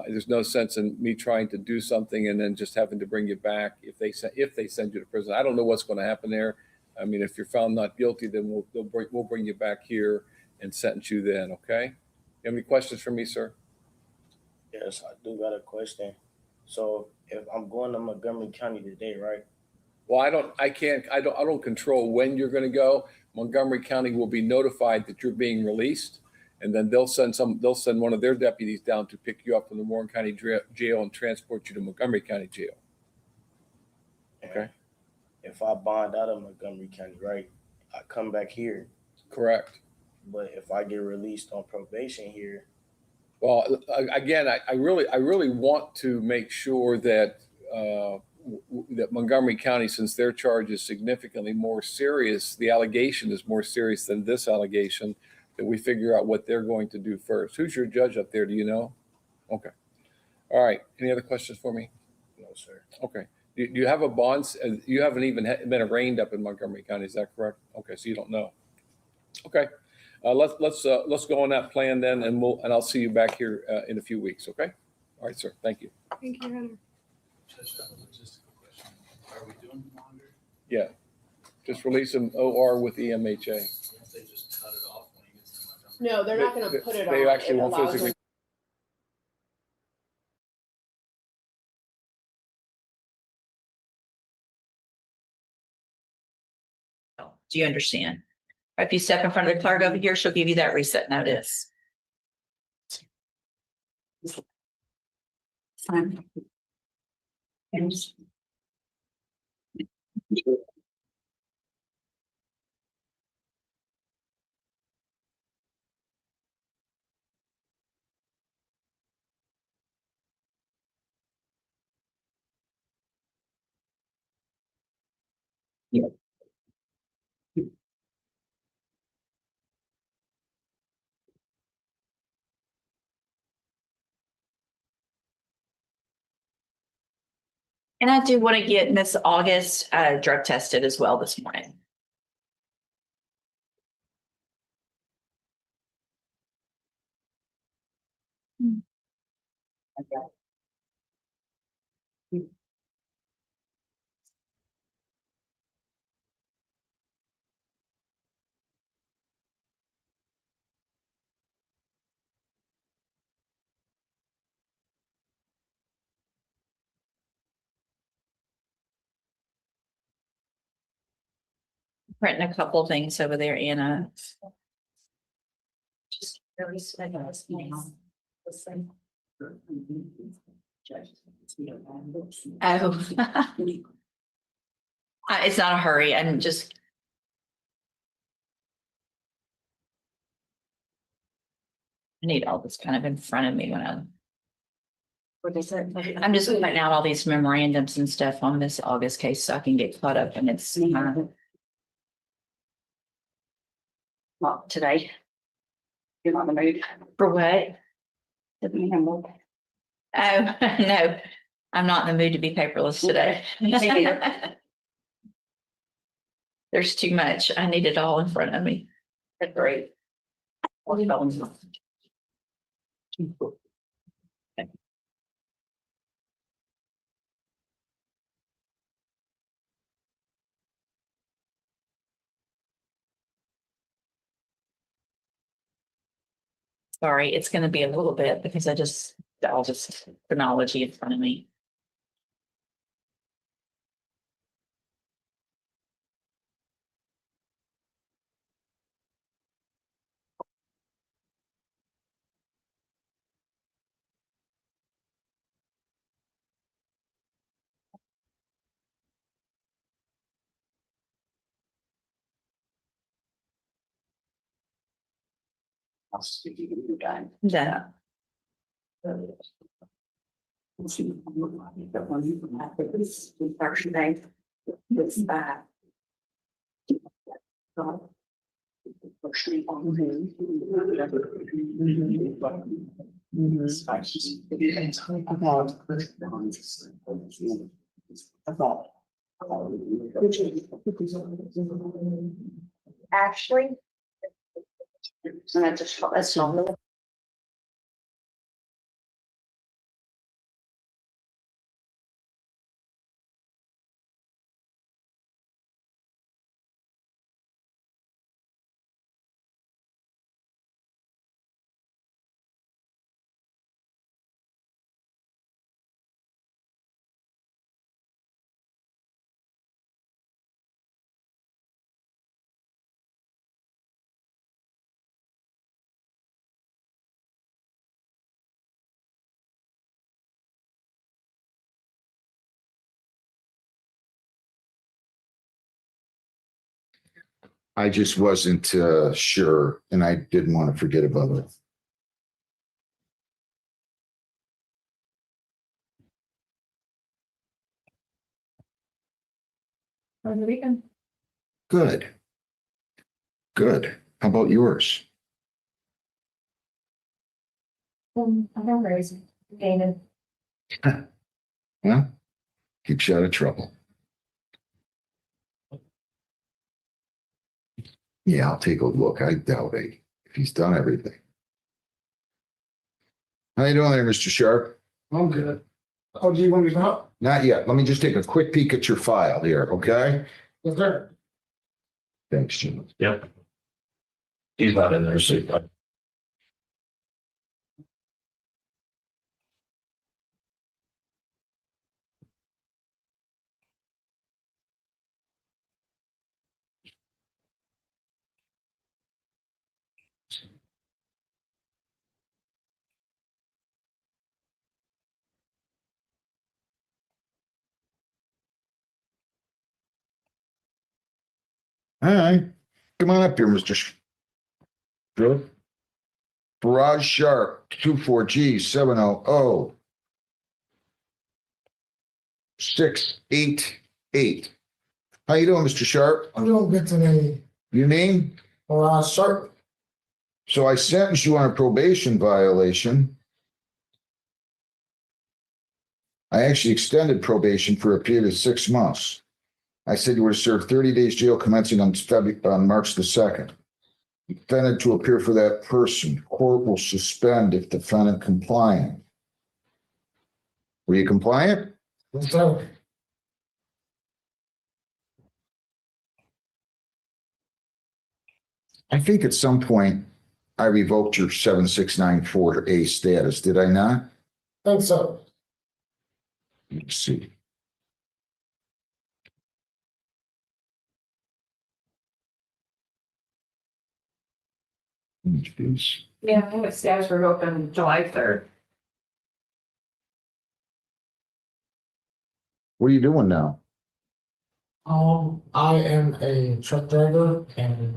there's no sense in me trying to do something and then just having to bring you back if they send you to prison. I don't know what's going to happen there. I mean, if you're found not guilty, then we'll bring you back here and sentence you then. Okay. You have any questions for me, sir? Yes, I do got a question. So if I'm going to Montgomery County today, right? Well, I don't control when you're going to go. Montgomery County will be notified that you're being released, and then they'll send one of their deputies down to pick you up from the Warren County jail and transport you to Montgomery County jail. Okay. If I bond out of Montgomery County, right, I come back here. Correct. But if I get released on probation here. Well, again, I really want to make sure that that Montgomery County, since their charge is significantly more serious, the allegation is more serious than this allegation, that we figure out what they're going to do first. Who's your judge up there? Do you know? Okay. All right. Any other questions for me? No, sir. Okay. Do you have a bond? You haven't even been arraigned up in Montgomery County. Is that correct? Okay. So you don't know. Okay. Let's go on that plan then, and I'll see you back here in a few weeks. Okay. All right, sir. Thank you. Thank you, Hunter. Just a logistical question. Are we doing the monitor? Yeah. Just release him OR with EMHA. Won't they just cut it off when he gets to Montgomery? No, they're not going to put it on. They actually It won't allows physically. them- Do you understand? If you step in front of the clerk over here, she'll give you that reset notice. Fine. And I do want to get Miss August drug tested as well this morning. Printing a couple things over there, Anna. Just really spend us now. Oh. It's not a hurry. I'm just. I need all this kind of in front of me when I'm just putting out all these memorandums and stuff on this August case so I can get caught up, and it's not today. You're not in the mood. For what? Oh, no, I'm not in the mood to be paperless today. There's too much. I need it all in front of me. That's great. Sorry, it's gonna be a little bit because I'll just chronology in front of me. Yeah. Actually. And I just, that's not. I just wasn't sure, and I didn't want to forget about it. How's the weekend? Good. Good. How about yours? I'm raising, gaining. Well, keeps you out of trouble. Yeah, I'll take a look. I doubt it. If he's done everything. How you doing there, Mr. Sharp? I'm good. Oh, do you want me to come up? Not yet. Let me just take a quick peek at your file here, okay? Yes, sir. Thanks, Jim. Yep. He's not in there, so. All right. Come on up here, Mr. Good. Barrage Sharp, 24G 700-688. How you doing, Mr. Sharp? I'm doing good today. Your name? Sharp. So I sentenced you on a probation violation. I actually extended probation for a period of 6 months. I said you were to serve 30 days jail commencing on March the 2nd. Defendant to appear for that person. Court will suspend if defendant compliant. Were you compliant? Yes, sir. I think at some point I revoked your 7694A status, did I not? Think so. Let's see. Yeah, I have status revoked on July 3rd. What are you doing now? I am a truck driver and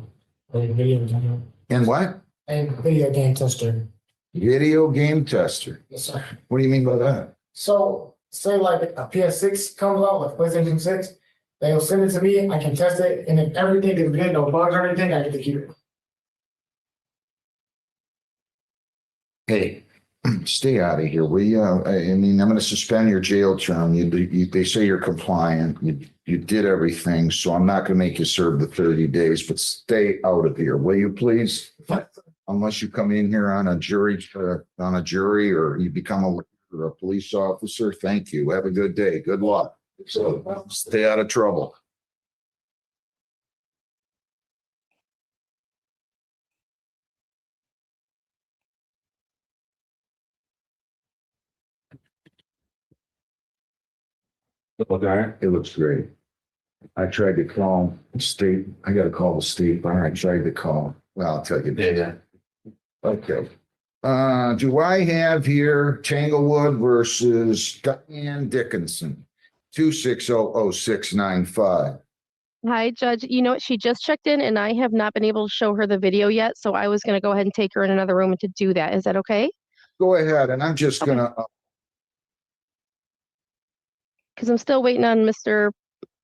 a video game. And what? A video game tester. Video game tester. Yes, sir. What do you mean by that? So say like a PS6 comes out, like PlayStation 6, they'll send it to me, I can test it, and if everything is good, no bugs or anything, I get to keep it. Hey, stay out of here. I mean, I'm going to suspend your jail term. They say you're compliant. You did everything, so I'm not going to make you serve the 30 days, but stay out of here, will you please? Unless you come in here on a jury, or you become a police officer. Thank you. Have a good day. Good luck. So stay out of trouble. Okay. It looks great. I tried to call state, I gotta call the state bar. I tried to call, well, I'll tell you. Yeah. Okay. Do I have here Tanglewood versus Diane Dickinson? 2600695. Hi, Judge. You know what? She just checked in and I have not been able to show her the video yet. So I was going to go ahead and take her in another room to do that. Is that okay? Go ahead, and I'm just gonna, Because I'm still waiting on Mr.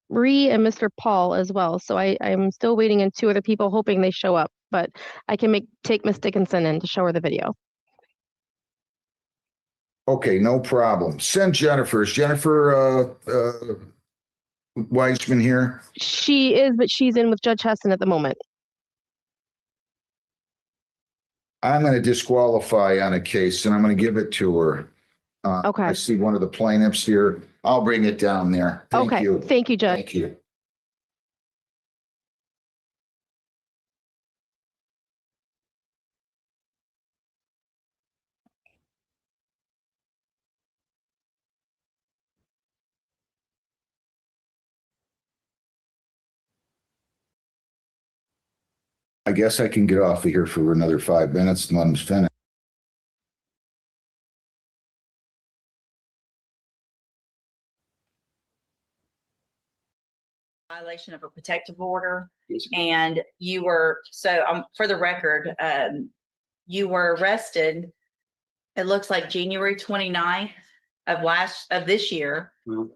Ree and Mr. Paul as well. So I'm still waiting on two other people hoping they show up, but I can take Miss Dickinson in to show her the video. okay, no problem. Send Jennifer. Is Jennifer, Weissman here? She is, but she's in with Judge Hessen at the moment. I'm gonna disqualify on a case and I'm gonna give it to her. Okay. I see one of the plaintiffs here. I'll bring it down there. Thank Okay. you. Thank you, Judge. Thank you. I guess I can get off of here for another 5 minutes and let them finish. Violation of a protective order, and you were, so for the record, you were arrested, it looks like January 29th of this year,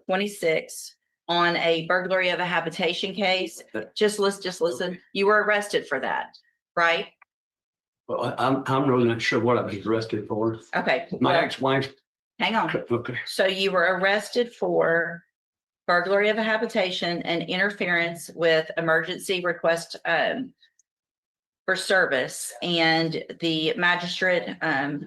26, on a burglary of a habitation case. Just listen, you were arrested for that, right? Well, I'm really not sure what I was arrested for. Okay. My ex-wife. Hang on. Okay. So you were arrested for burglary of a habitation and interference with emergency request for service. And the magistrate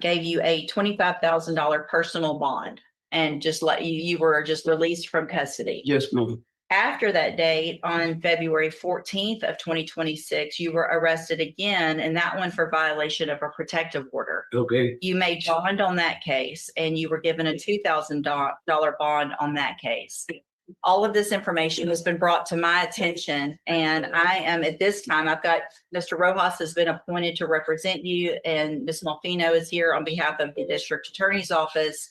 gave you a $25,000 personal bond and just let you were just released from custody. Yes, ma'am. After that date, on February 14th of 2026, you were arrested again, and that one for violation of a protective order. Okay. You made bond on that case, and you were given a $2,000 bond on that case. All of this information has been brought to my attention, and I am at this time, I've got Mr. Rojas has been appointed to represent you, and Ms. Malfino is here on behalf of the district attorney's office.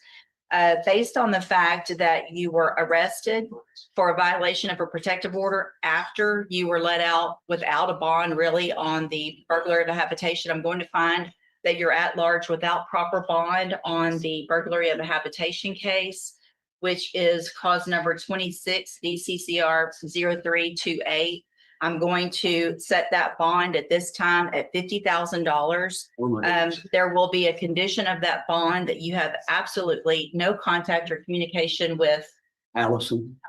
Based on the fact that you were arrested for a violation of a protective order after you were let out without a bond really on the burglary of a habitation, I'm going to find that you're at large without proper bond on the burglary of a habitation case, which is cause number 26 DCCR 0328. I'm going to set that bond at this time at $50,000. There will be a condition of that bond that you have absolutely no contact or communication with Allison.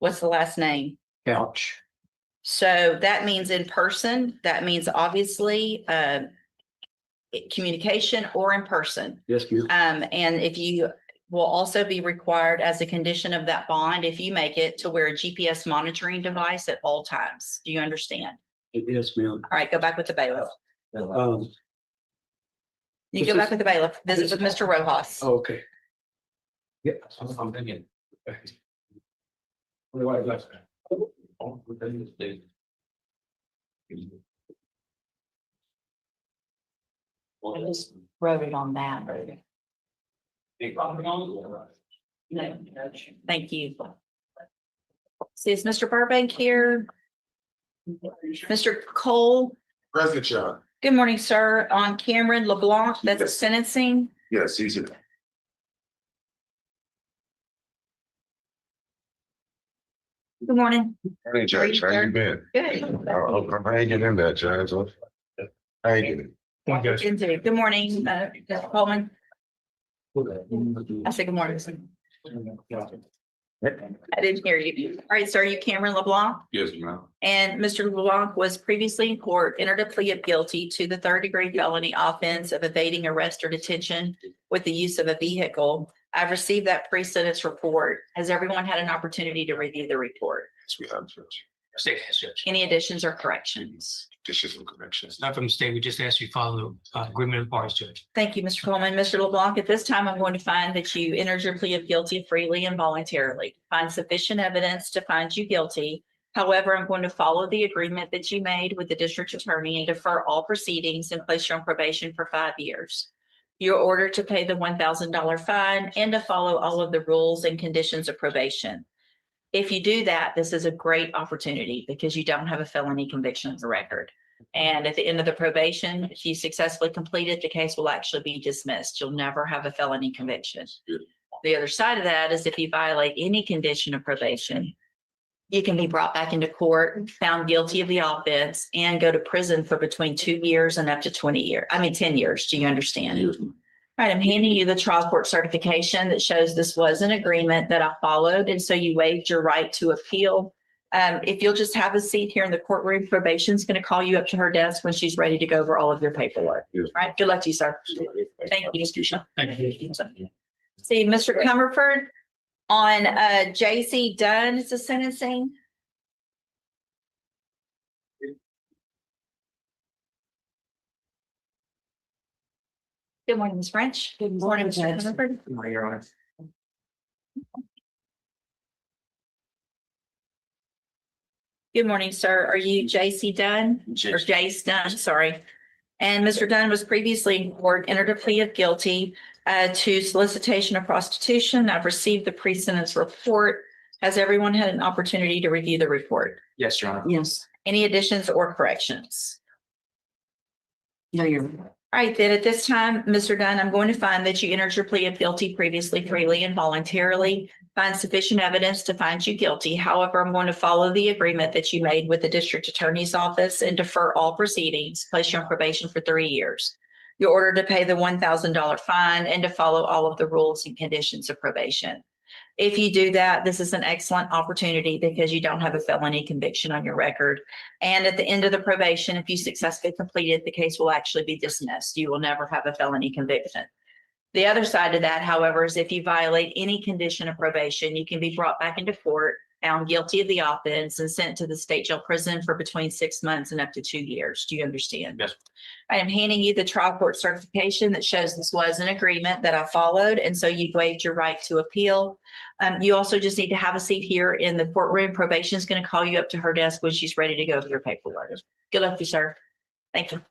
What's the last name? Couch. So that means in person. That means obviously communication or in person. Yes, ma'am. And if you will also be required as a condition of that bond, if you make it, to wear a GPS monitoring device at all times. Do you understand? Yes, ma'am. All right, go back with the bailiff. Um, You go back with the bailiff. Visit with Mr. Rojas. Okay. Yeah, I'm thinking. I just wrote it on that. No, thank you. See, is Mr. Burbank here? Mr. Cole? President John. Good morning, sir. On Cameron LeBlanc, that's sentencing. Yes, he's here. Good morning. Hey, Judge, how you been? Good. I'm hanging in there, Judge. Hanging. Good morning, Mr. Coleman. I said good morning. I didn't hear you. All right, sir, you Cameron LeBlanc? Yes, ma'am. And Mr. LeBlanc was previously in court, entered a plea of guilty to the third-degree felony offense of evading arrest or detention with the use of a vehicle. I've received that pre-sentence report. Has everyone had an opportunity to review the report? Yes, we have, Judge. Any additions or corrections? additional corrections. Not from the state, we just asked you to follow the agreement of parties, Judge. Thank you, Mr. Coleman. Mr. LeBlanc, at this time, I'm going to find that you entered your plea of guilty freely and voluntarily. Find sufficient evidence to find you guilty. However, I'm going to follow the agreement that you made with the district attorney and defer all proceedings and place you on probation for 5 years. You're ordered to pay the $1,000 fine and to follow all of the rules and conditions of probation. If you do that, this is a great opportunity because you don't have a felony conviction on the record. And at the end of the probation, if you successfully complete it, the case will actually be dismissed. You'll never have a felony conviction. The other side of that is if you violate any condition of probation, you can be brought back into court, found guilty of the offense, and go to prison for between 2 years and up to 10 years. Do you understand? Yes. All right, I'm handing you the trial court certification that shows this was an agreement that I followed, and so you waived your right to appeal. If you'll just have a seat here in the courtroom, probation's going to call you up to her desk when she's ready to go over all of your paperwork. Yes. All right, good luck to you, sir. Thank you, Mr. Shaw. Thank you. See, Mr. Comerford, on J.C. Dunn is the sentencing. Good morning, Ms. French. Good morning, Mr. Comerford. Good morning, Your Honor. Good morning, sir. Are you J.C. Dunn? Or Jace Dunn, sorry. And Mr. Dunn was previously in court, entered a plea of guilty to solicitation of prostitution. I've received the pre-sentence report. Has everyone had an opportunity to review the report? Yes, Your Honor. Yes. Any additions or corrections? No, you're. All right, then at this time, Mr. Dunn, I'm going to find that you entered your plea of guilty previously, freely, and voluntarily. Find sufficient evidence to find you guilty. However, I'm going to follow the agreement that you made with the district attorney's office and defer all proceedings, place you on probation for 3 years. You're ordered to pay the $1,000 fine and to follow all of the rules and conditions of probation. If you do that, this is an excellent opportunity because you don't have a felony conviction on your record. And at the end of the probation, if you successfully complete it, the case will actually be dismissed. You will never have a felony conviction. The other side of that, however, is if you violate any condition of probation, you can be brought back into court, found guilty of the offense, and sent to the state jail prison for between 6 months and up to 2 years. Do you understand? Yes. I am handing you the trial court certification that shows this was an agreement that I followed, and so you waived your right to appeal. You also just need to have a seat here in the courtroom. Probation is going to call you up to her desk when she's ready to go over your paperwork. Good luck to you, sir. Thank you.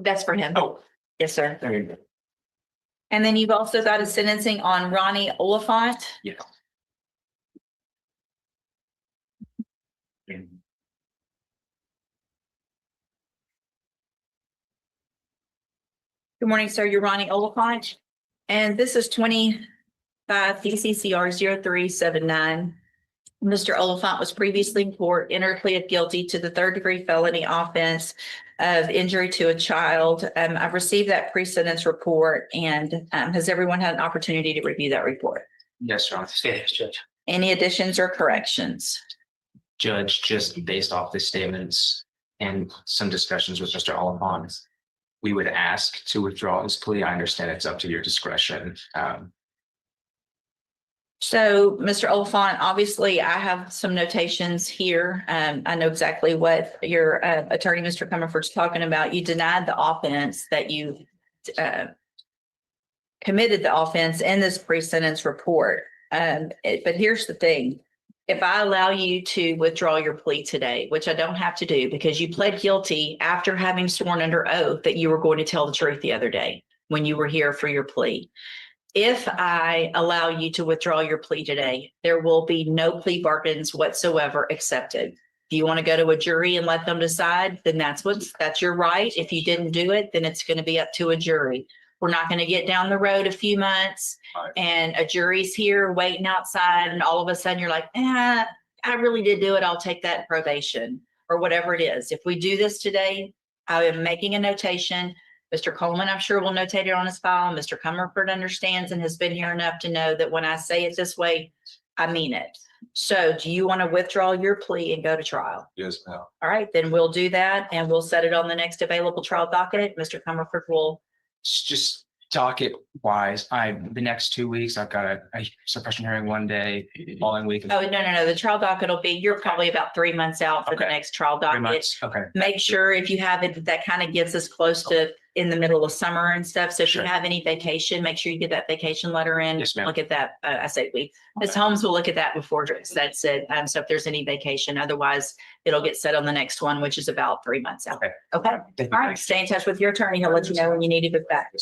That's for him. Oh. Yes, sir. There you go. And then you've also got a sentencing on Ronnie Olafont. Yeah. Good morning, sir. You're Ronnie Olafont. And this is 25 DCCR 0379. Mr. Olafont was previously in court, entered plea of guilty to the 3rd-degree felony offense of injury to a child. I've received that pre-sentence report, and has everyone had an opportunity to review that report? Yes, Your Honor. Yes, Judge. Any additions or corrections? Judge, just based off the statements and some discussions with Mr. Olafont, we would ask to withdraw his plea. I understand it's up to your discretion. So, Mr. Olafont, obviously, I have some notations here. I know exactly what your attorney, Mr. Comerford's talking about. You denied the offense that you committed the offense in this pre-sentence report. But here's the thing. If I allow you to withdraw your plea today, which I don't have to do because you pled guilty after having sworn under oath that you were going to tell the truth the other day when you were here for your plea. If I allow you to withdraw your plea today, there will be no plea bargains whatsoever accepted. If you want to go to a jury and let them decide, then that's your right. If you didn't do it, then it's going to be up to a jury. We're not going to get down the road a few months and a jury's here waiting outside and all of a sudden you're like, I really did do it. I'll take that probation or whatever it is. If we do this today, I am making a notation. Mr. Coleman, I'm sure will notate it on his file. Mr. Comerford understands and has been here enough to know that when I say it this way, I mean it. So do you want to withdraw your plea and go to trial? Yes, ma'am. All right, then we'll do that and we'll set it on the next available trial docket. Mr. Comerford will. Just docket wise, the next 2 weeks, I've got a suppression hearing one day, following week. Oh, no. The trial docket will be, you're probably about 3 months out for the next trial 3 docket. months, okay. Make sure if you have it, that kind of gets us close to in the middle of summer and stuff. So if Sure. you have any vacation, make sure you get that vacation letter in. Yes, ma'am. Look at that. I say Ms. Holmes will look at that before that's it. So if there's any vacation, otherwise it'll get set on the next one, which is about 3 months out. Okay. All right. Stay in touch with your attorney. He'll let you know when you need to get back.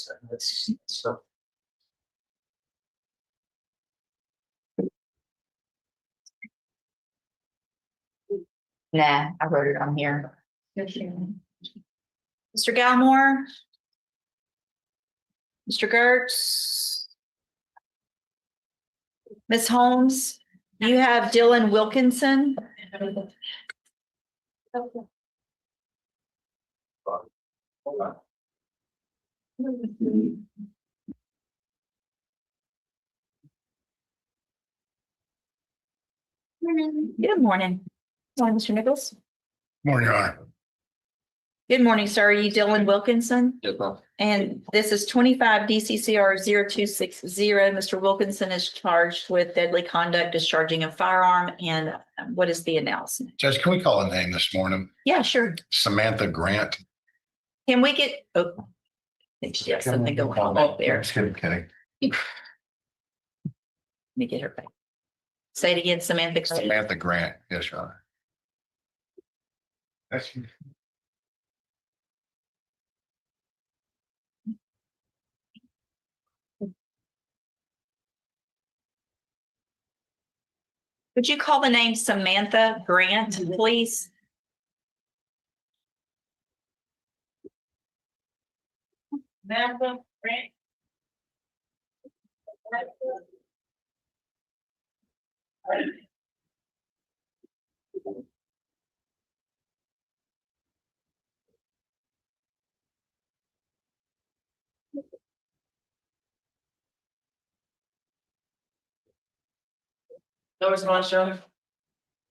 Nah, I wrote it on here. Mr. Gallimore? Mr. Gertz? Ms. Holmes, you have Dylan Wilkinson. Good morning. Morning, Mr. Nichols. Morning, Your Honor. Good morning, sir. Are you Dylan Wilkinson? Yes, ma'am. And this is 25 DCCR 0260. Mr. Wilkinson is charged with deadly conduct, discharging a firearm. And what is the announcement? Judge, can we call a name this morning? Yeah, sure. Samantha Grant. Can we get, oh, I think she has something going on up there. Just kidding. Let me get her back. Say it again, Samantha. Samantha Grant. Yes, Your Honor. That's Would you call the name Samantha Grant, please? Samantha Grant.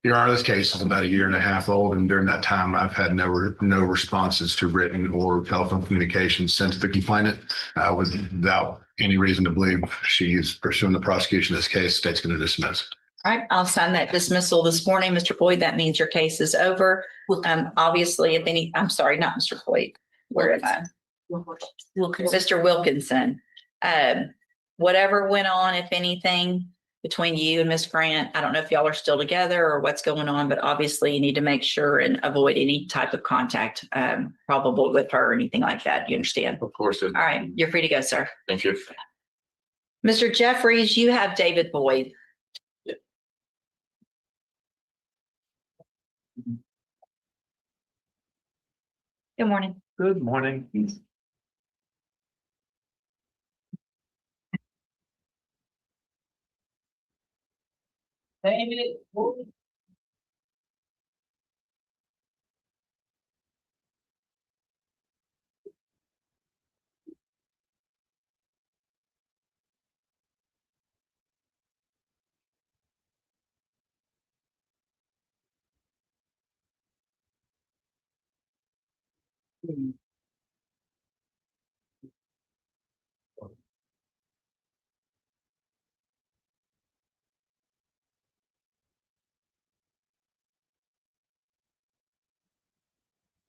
Your Honor, this case is about 1.5 years old, and during that time, I've had no responses to written or telephone communications sent to the complainant. Without any reason to believe she is pursuing the prosecution of this case, the state's going to dismiss. All right, I'll sign that dismissal this morning. Mr. Boyd, that means your case is over. Obviously, if any, I'm sorry, not Mr. Boyd. Where am I? Mr. Wilkinson. Whatever went on, if anything, between you and Miss Grant, I don't know if y'all are still together or what's going on, but obviously you need to make sure and avoid any type of contact, probable with her or anything like that. You understand? Of course. All right, you're free to go, sir. Thank you. Mr. Jeffries, you have David Boyd. Good morning. Good morning. David.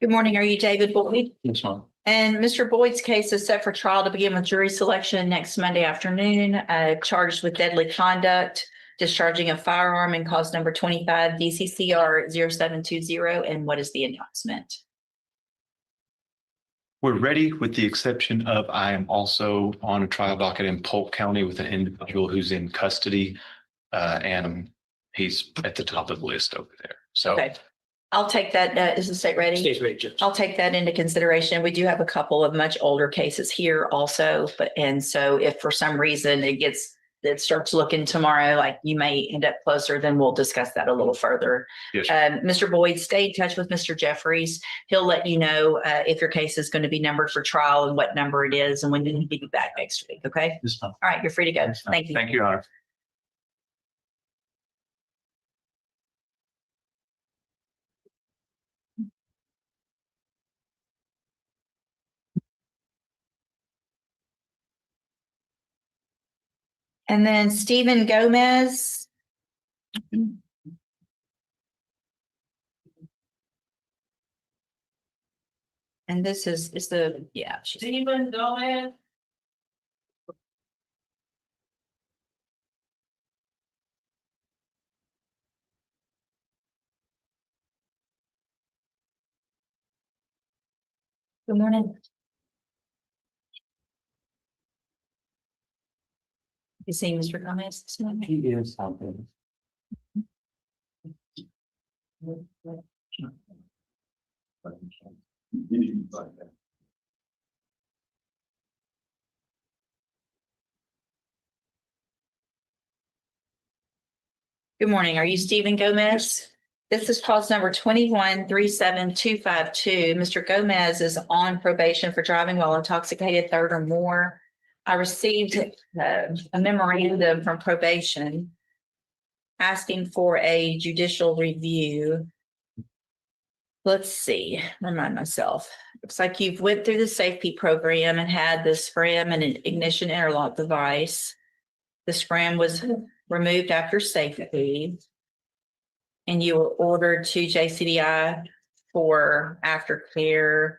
Good morning. Are you David Boyd? Yes, ma'am. And Mr. Boyd's case is set for trial to begin with jury selection next Monday afternoon, charged with deadly conduct, discharging a firearm in cause number 25 DCCR 0720. And what is the announcement? We're ready with the exception of I am also on a trial docket in Polk County with an individual who's in custody. And he's at the top of the list over there. So. Okay. I'll take that. Is the state ready? State's ready, Judge. I'll take that into consideration. We do have a couple of much older cases here also, and so if for some reason it starts looking tomorrow, like you may end up closer, then we'll discuss that a little further. Yes. Mr. Boyd, stay in touch with Mr. Jeffries. He'll let you know if your case is going to be numbered for trial and what number it is and when you can be back next week. Okay. Yes, ma'am. All right. You're free to go. Thank you. Thank you, Your Honor. And then Stephen Gomez. And this is the, yeah. Stephen Gomez. Good morning. You see Mr. Gomez this morning? He is something. Good morning. Are you Stephen Gomez? This is cause number 21-37252. Mr. Gomez is on probation for driving while intoxicated, third or more. I received a memorandum from probation asking for a judicial review. Let's see, remind myself. Looks like you've went through the safety program and had the SCRAM and an ignition interlock device. The SCRAM was removed after safety. And you were ordered to JCDI for aftercare.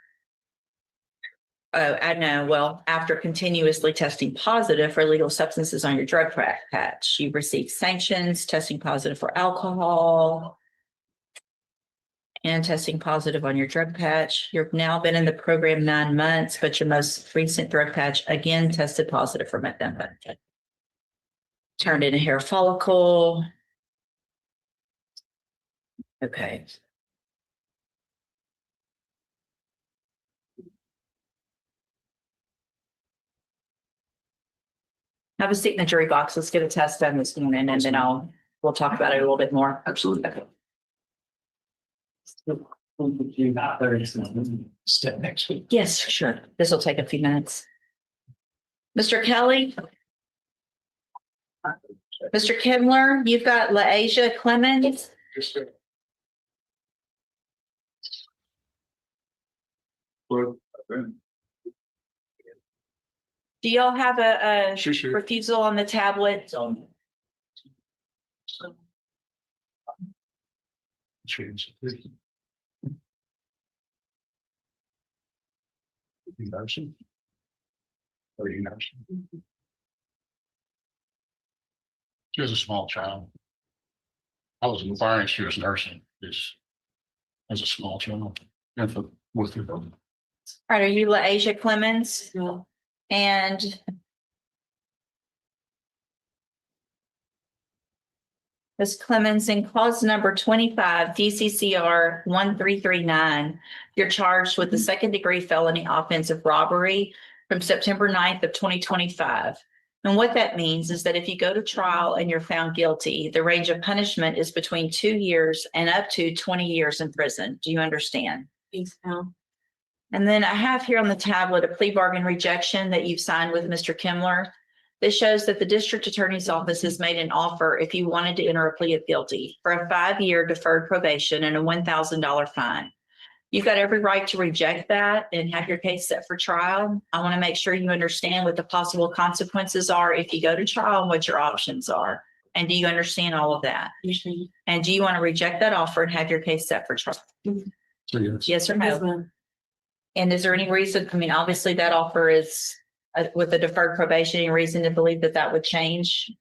After continuously testing positive for illegal substances on your drug patch. You received sanctions, testing positive for alcohol, and testing positive on your drug patch. You've now been in the program 9 months, but your most recent drug patch again tested positive for methamphetamine. Turned in a hair follicle. Okay. Have a seat in the jury box. Let's get a test done this morning and then we'll talk about it a little bit more. Absolutely. Step next week. Yes, sure. This will take a few minutes. Mr. Kelly? Mr. Kindler, you've got LaAsia Clemens? Do y'all have a refusal on the tablet? Nursing? Are you nursing? She was a small child. I was inquiring, she was nursing this as a small child. With her. All right, are you LaAsia Clemens? No. And Ms. Clemens, in clause number 25, DCCR 1339, you're charged with the second-degree felony offense of robbery from September 9th of 2025. And what that means is that if you go to trial and you're found guilty, the range of punishment is between 2 years and up to 20 years in prison. Do you understand? Yes, ma'am. And then I have here on the tablet a plea bargain rejection that you've signed with Mr. Kimler. This shows that the district attorney's office has made an offer if you wanted to enter a plea of guilty for a 5-year deferred probation and a $1,000 fine. You've got every right to reject that and have your case set for trial. I want to make sure you understand what the possible consequences are if you go to trial and what your options are. And do you understand all of that? Yes, And do you want to reject that offer and have your case set for trial? Yes or no? ma'am. And is there any reason, I mean, obviously that offer is with the deferred probation, any reason to believe that that would change?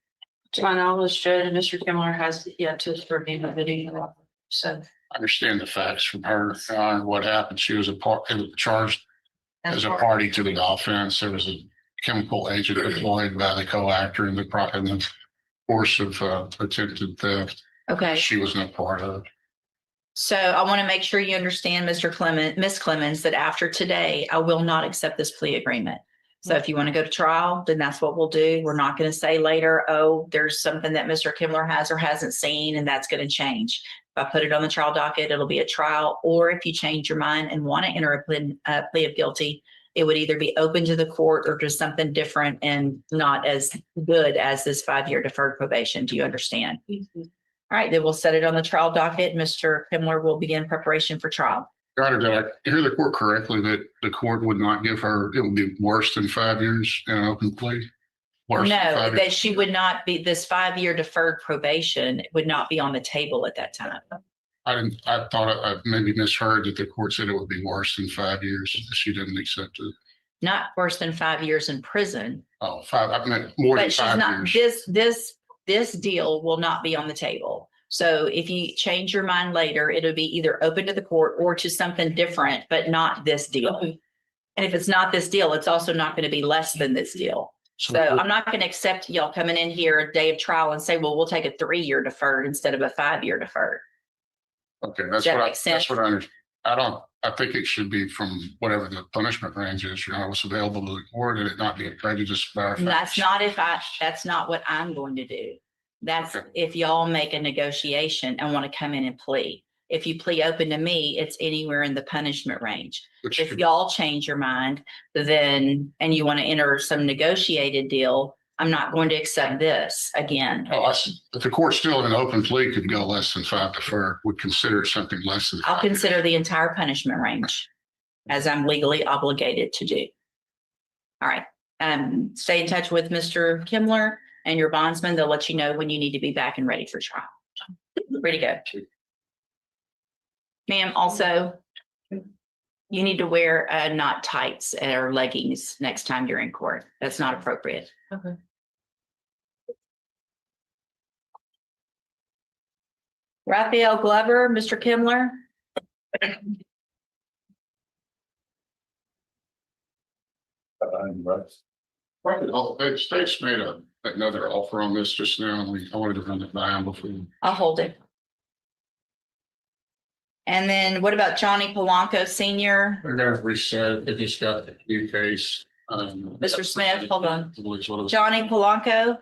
To my knowledge, Judge, Mr. Kimler has yet to review the video. So. I understand the facts from her, what happened. She was charged as a party to the offense. There was a chemical agent deployed by the co-actor in the course of attempted theft. Okay. She was no part of it. So I want to make sure you understand, Ms. Clemens, that after today, I will not accept this plea agreement. So if you want to go to trial, then that's what we'll do. We're not going to say later, oh, there's something that Mr. Kimler has or hasn't seen, and that's going to change. If I put it on the trial docket, it'll be a trial. Or if you change your mind and want to enter a plea of guilty, it would either be open to the court or to something different and not as good as this 5-year deferred probation. Do you understand? Mm-hmm. All right, then we'll set it on the trial docket. Mr. Kimler will begin preparation for trial. Your Honor, did I hear the court correctly that the court would not give her, it would be worse than 5 years in an open plea? Worse than No, 5 that years? she would not be, this 5-year deferred probation would not be on the table at that time. I thought I maybe misheard that the court said it would be worse than 5 years. She didn't accept it. Not worse than 5 years in prison. Oh, 5, I meant more than But she's 5 not, years. this deal will not be on the table. So if you change your mind later, it'll be either open to the court or to something different, but not this deal. And if it's not this deal, it's also not going to be less than this deal. So I'm not going to accept y'all coming in here a day of trial and say, well, we'll take a 3-year deferred instead of a 5-year deferred. Okay, Does that make sense? that's what I understand. I think it should be from whatever the punishment range is, what's available to the court, and it not be a prejudice. And that's not what I'm going to do. That's if y'all make a negotiation and want to come in and plea. If you plea open to me, it's anywhere in the punishment range. If y'all change your mind, then, and you want to enter some negotiated deal, I'm not going to accept this again. If the court still in an open plea could go less than 5 defer, would consider it something less than. I'll consider the entire punishment range as I'm legally obligated to do. All right. Stay in touch with Mr. Kimler and your bondsman. They'll let you know when you need to be back and ready for trial. Ready to go. Ma'am, also, you need to wear not tights or leggings next time you're in court. That's not appropriate. Okay. Raphael Glover, Mr. Kimler. The state's made another offer on this just now. I wanted to run it by him before. I'll hold it. And then what about Johnny Polanco Senior? They're gonna reset, they just got the new case. Mr. Smith, hold on. Johnny Polanco.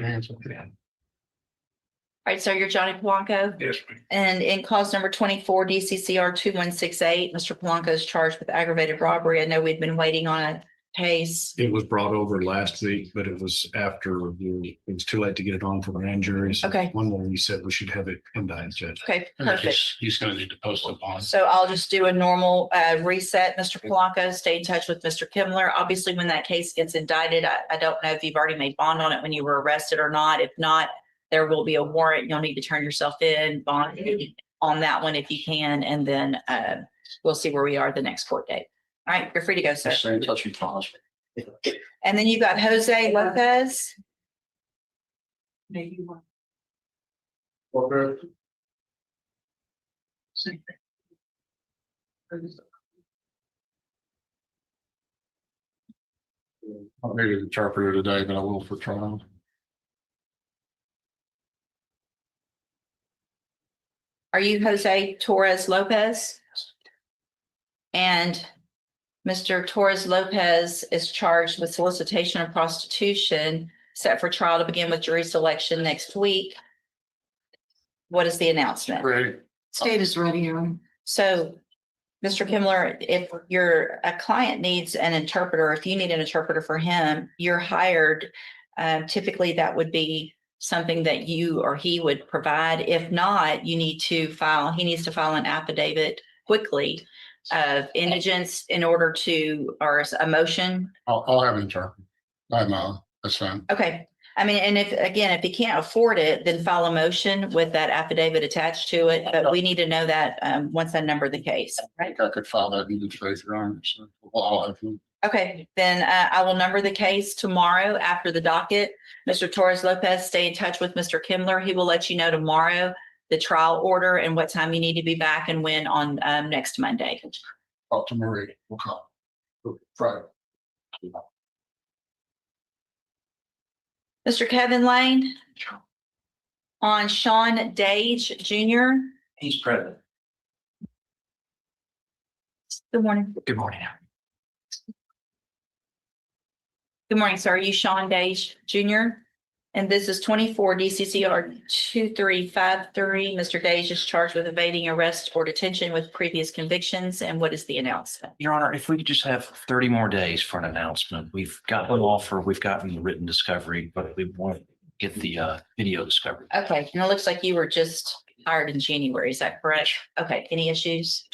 All right, so you're Johnny Polanco? Yes. And in cause number 24, DCCR 2168, Mr. Polanco is charged with aggravated robbery. I know we'd been waiting on a case. It was brought over last week, but it was after it was too late to get it on for the grand jury. So Okay. one more, you said we should have it indicted, Judge. Okay, perfect. He's gonna need to post a bond. So I'll just do a normal reset. Mr. Polanco, stay in touch with Mr. Kimler. Obviously, when that case gets indicted, I don't know if you've already made bond on it when you were arrested or not. If not, there will be a warrant. You'll need to turn yourself in, bond on that one if you can, and then we'll see where we are the next court date. All right, you're free to go, sir. Stay in touch with Thomas. And then you've got Jose Lopez. I made an interpreter today, but I will for trial. Are you Jose Torres Lopez? And Mr. Torres Lopez is charged with solicitation of prostitution, set for trial to begin with jury selection next week. What is the announcement? Great. State is ready, Your Honor. So, Mr. Kimler, if a client needs an interpreter, if you need an interpreter for him, you're hired. Typically, that would be something that you or he would provide. If not, he needs to file an affidavit quickly of indigence in order to, or a motion. I'll have an interpreter. I have my own. That's fine. Okay. I mean, and if he can't afford it, then file a motion with that affidavit attached to it. But we need to know that once I number the case. I think I could file that in good faith, Your Honor. So I'll have him. Okay, then I will number the case tomorrow after the docket. Mr. Torres Lopez, stay in touch with Mr. Kimler. He will let you know tomorrow the trial order and what time you need to be back and when on next Monday. Talk to Marie. We'll call. Friday. Mr. Kevin Lane on Sean Dage Jr. He's present. Good morning. Good morning. Good morning, sir. Are you Sean Dage Jr.? And this is 24 DCCR 2353. Mr. Dage is charged with evading arrest or detention with previous convictions. And what is the announcement? Your Honor, if we could just have 30 more days for an announcement. We've gotten an offer, we've gotten written discovery, but we want get the video discovered. Okay, and it looks like you were just hired in January, is that correct? Okay, any issues?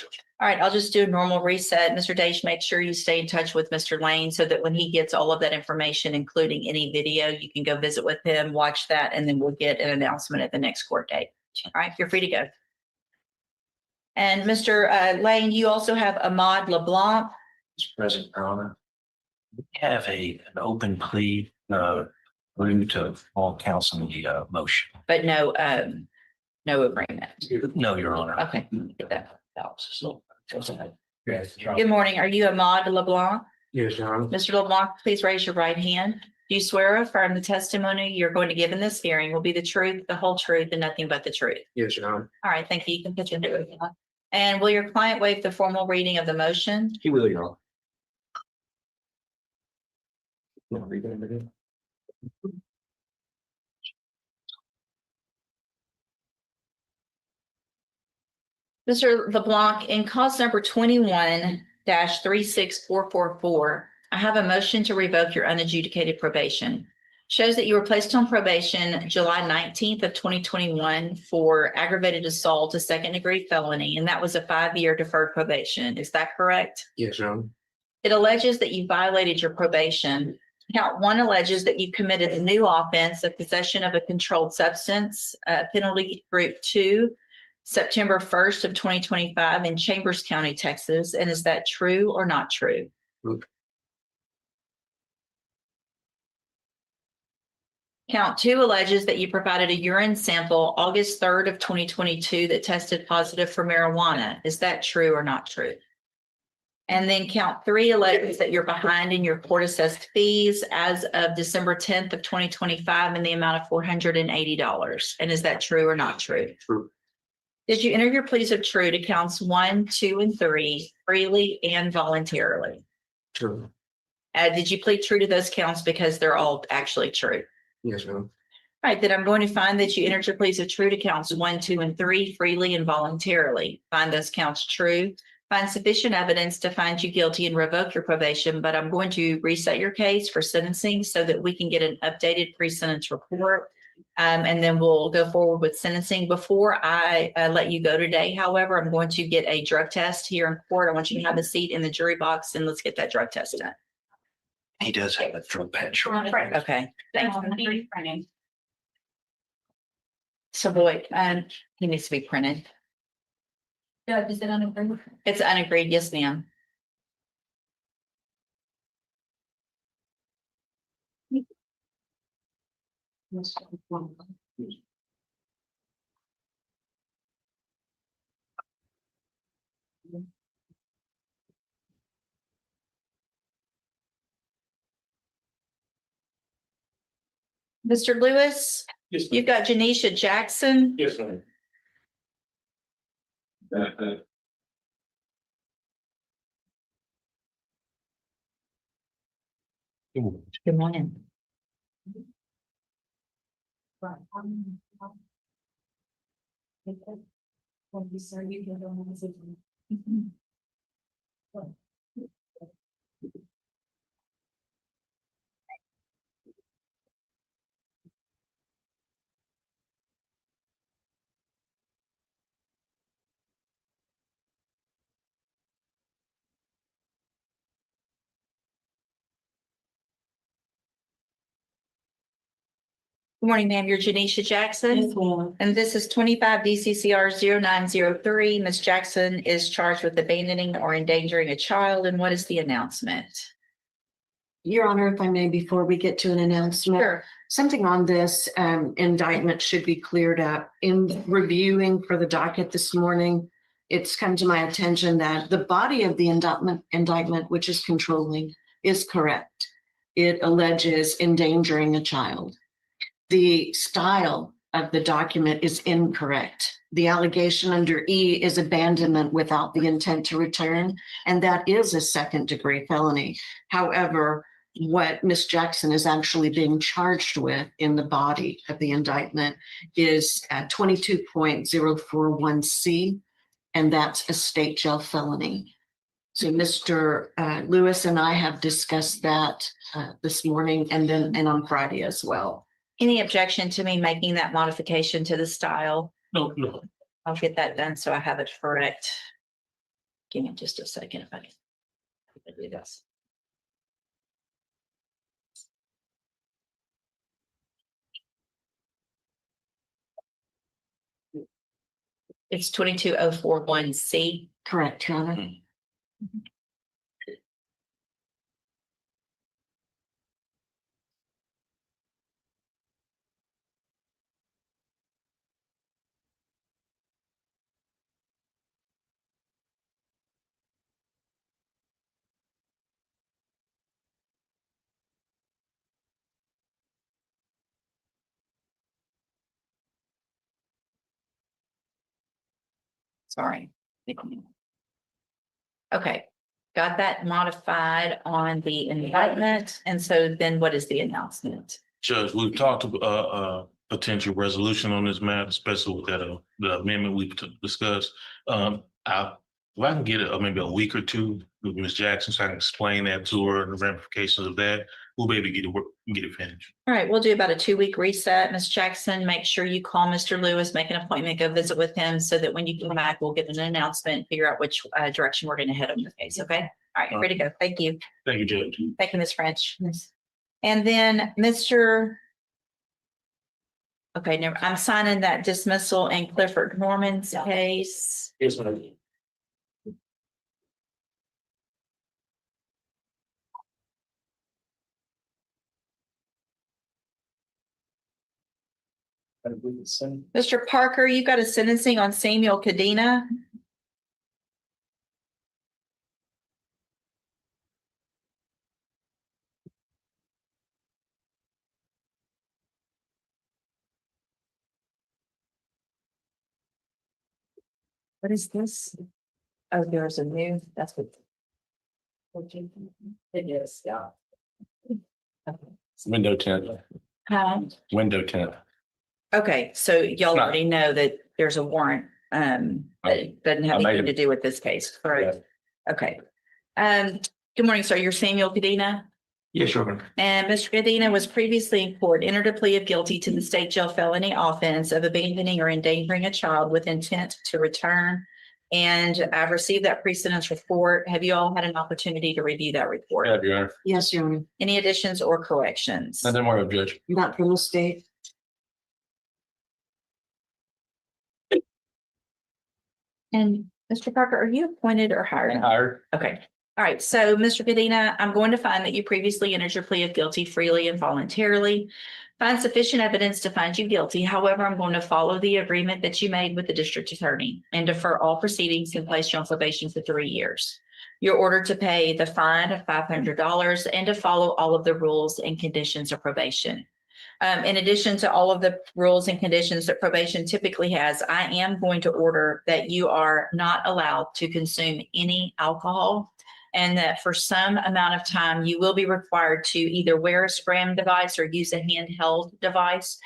All right, I'll just do a normal reset. Mr. Dage, make sure you stay in touch with Mr. Lane so that when he gets all of that information, including any video, you can go visit with him, watch that, and then we'll get an announcement at the next court date. All right, you're free to go. And Mr. Lane, you also have Ahmad LeBlanc. Mr. President, Your Honor, we have an open plea room to all counsel in the motion. But no agreement. No, Your Honor. Okay. Get that. Good morning. Are you Ahmad LeBlanc? Yes, Your Honor. Mr. LeBlanc, please raise your right hand. Do you swear or affirm the testimony you're going to give in this hearing will be the truth, the whole truth, and nothing but the truth? Yes, Your Honor. All right, thank you. You can put your hand up. And will your client waive the formal reading of the motion? He will, Your Honor. Mr. LeBlanc, in cause number 21-36444, I have a motion to revoke your unadjudicated probation. Shows that you were placed on probation July 19th of 2021 for aggravated assault, a second-degree felony, and that was a 5-year deferred probation. Is that correct? Yes, Your Honor. It alleges that you violated your probation. Count 1 alleges that you committed a new offense of possession of a controlled substance, penalty group 2, September 1st of 2025 in Chambers County, Texas. And is that true or not true? Count 2 alleges that you provided a urine sample August 3rd of 2022 that tested positive for marijuana. Is that true or not true? And then count 3 alleges that you're behind in your court assessed fees as of December 10th of 2025 in the amount of $480. And is that true or not true? True. Did you enter your pleas of true to counts 1, 2, and 3 freely and voluntarily? True. Did you plead true to those counts because they're all actually true? Yes, ma'am. All right, then I'm going to find that you entered your pleas of true to counts 1, 2, and 3 freely and voluntarily. Find those counts true. Find sufficient evidence to find you guilty and revoke your probation, but I'm going to reset your case for sentencing so that we can get an updated pre-sentence report. And then we'll go forward with sentencing. Before I let you go today, however, I'm going to get a drug test here in court. I want you to have a seat in the jury box and let's get that drug test done. He does have a drug patch. Okay. Thank you. So Boyd, he needs to be printed. Yeah, is it unagreed? It's unagreed. Yes, ma'am. Mr. Lewis, Yes, ma'am. you've got Janisha Jackson. Yes, ma'am. Good morning. Good morning, ma'am. You're Janisha Jackson. Yes, ma'am. And this is 25 DCCR 0903. Ms. Jackson is charged with abandoning or endangering a child. And what is the announcement? Your Honor, if I may, before we get to an announcement. Sure. Something on this indictment should be cleared up. In reviewing for the docket this morning, it's come to my attention that the body of the indictment, which is controlling, is correct. It alleges endangering a child. The style of the document is incorrect. The allegation under E is abandonment without the intent to return, and that is a second-degree felony. However, what Ms. Jackson is actually being charged with in the body of the indictment is 22.041C, and that's a state jail felony. So Mr. Lewis and I have discussed that this morning and on Friday as well. Any objection to me making that modification to the style? No, no. I'll get that done so I have it correct. Give me just a second if I can do this. It's 22041C. Correct, Your Honor. Sorry. Okay, got that modified on the indictment. And so then what is the announcement? Judge, we've talked about potential resolution on this matter, especially with that the amendment we've discussed. If I can get maybe a week or two with Ms. Jackson, so I can explain that to her and the ramifications of that, we'll be able to get it finished. All right, we'll do about a 2-week reset. Ms. Jackson, make sure you call Mr. Lewis, make an appointment, go visit with him so that when you come back, we'll get an announcement, figure out which direction we're going to head on the case. Okay. All right, ready to go. Thank you. Thank you, Judge. Thank you, Ms. French. And then Mr. Okay, never, I'm signing that dismissal in Clifford Norman's case. Yes, ma'am. Mr. Parker, you got a sentencing on Samuel Cadena. What is this? Oh, there's a new, that's what. It is, yeah. Window 10. Huh? Window 10. Okay, so y'all already know that there's a warrant, that it doesn't have anything to do with this case, correct? Okay. Good morning, sir. You're Samuel Cadena? Yes, Your Honor. And Mr. Cadena was previously in court, entered a plea of guilty to the state jail felony offense of abandoning or endangering a child with intent to return. And I've received that pre-sentence report. Have you all had an opportunity to review that report? Yeah, Your Honor. Yes, Your Honor. Any additions or corrections? Nothing more, Judge. Not from the state. And Mr. Parker, are you appointed or hired? Hired. Okay. All right. So, Mr. Cadena, I'm going to find that you previously entered your plea of guilty freely and voluntarily. Find sufficient evidence to find you guilty. However, I'm going to follow the agreement that you made with the district attorney and defer all proceedings and place you on probation for 3 years. You're ordered to pay the fine of $500 and to follow all of the rules and conditions of probation. In addition to all of the rules and conditions that probation typically has, I am going to order that you are not allowed to consume any alcohol, and that for some amount of time you will be required to either wear a spray device or use a handheld device,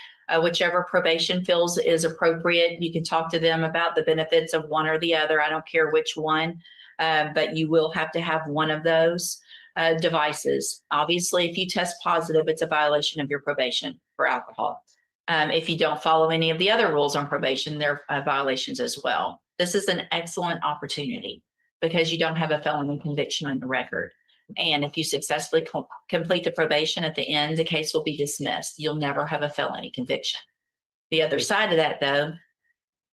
whichever probation feels is appropriate. You can talk to them about the benefits of one or the other. I don't care which one, but you will have to have one of those devices. Obviously, if you test positive, it's a violation of your probation for alcohol. If you don't follow any of the other rules on probation, they're violations as well. This is an excellent opportunity because you don't have a felony conviction on the record. And if you successfully complete the probation at the end, the case will be dismissed. You'll never have a felony conviction. The other side of that, though,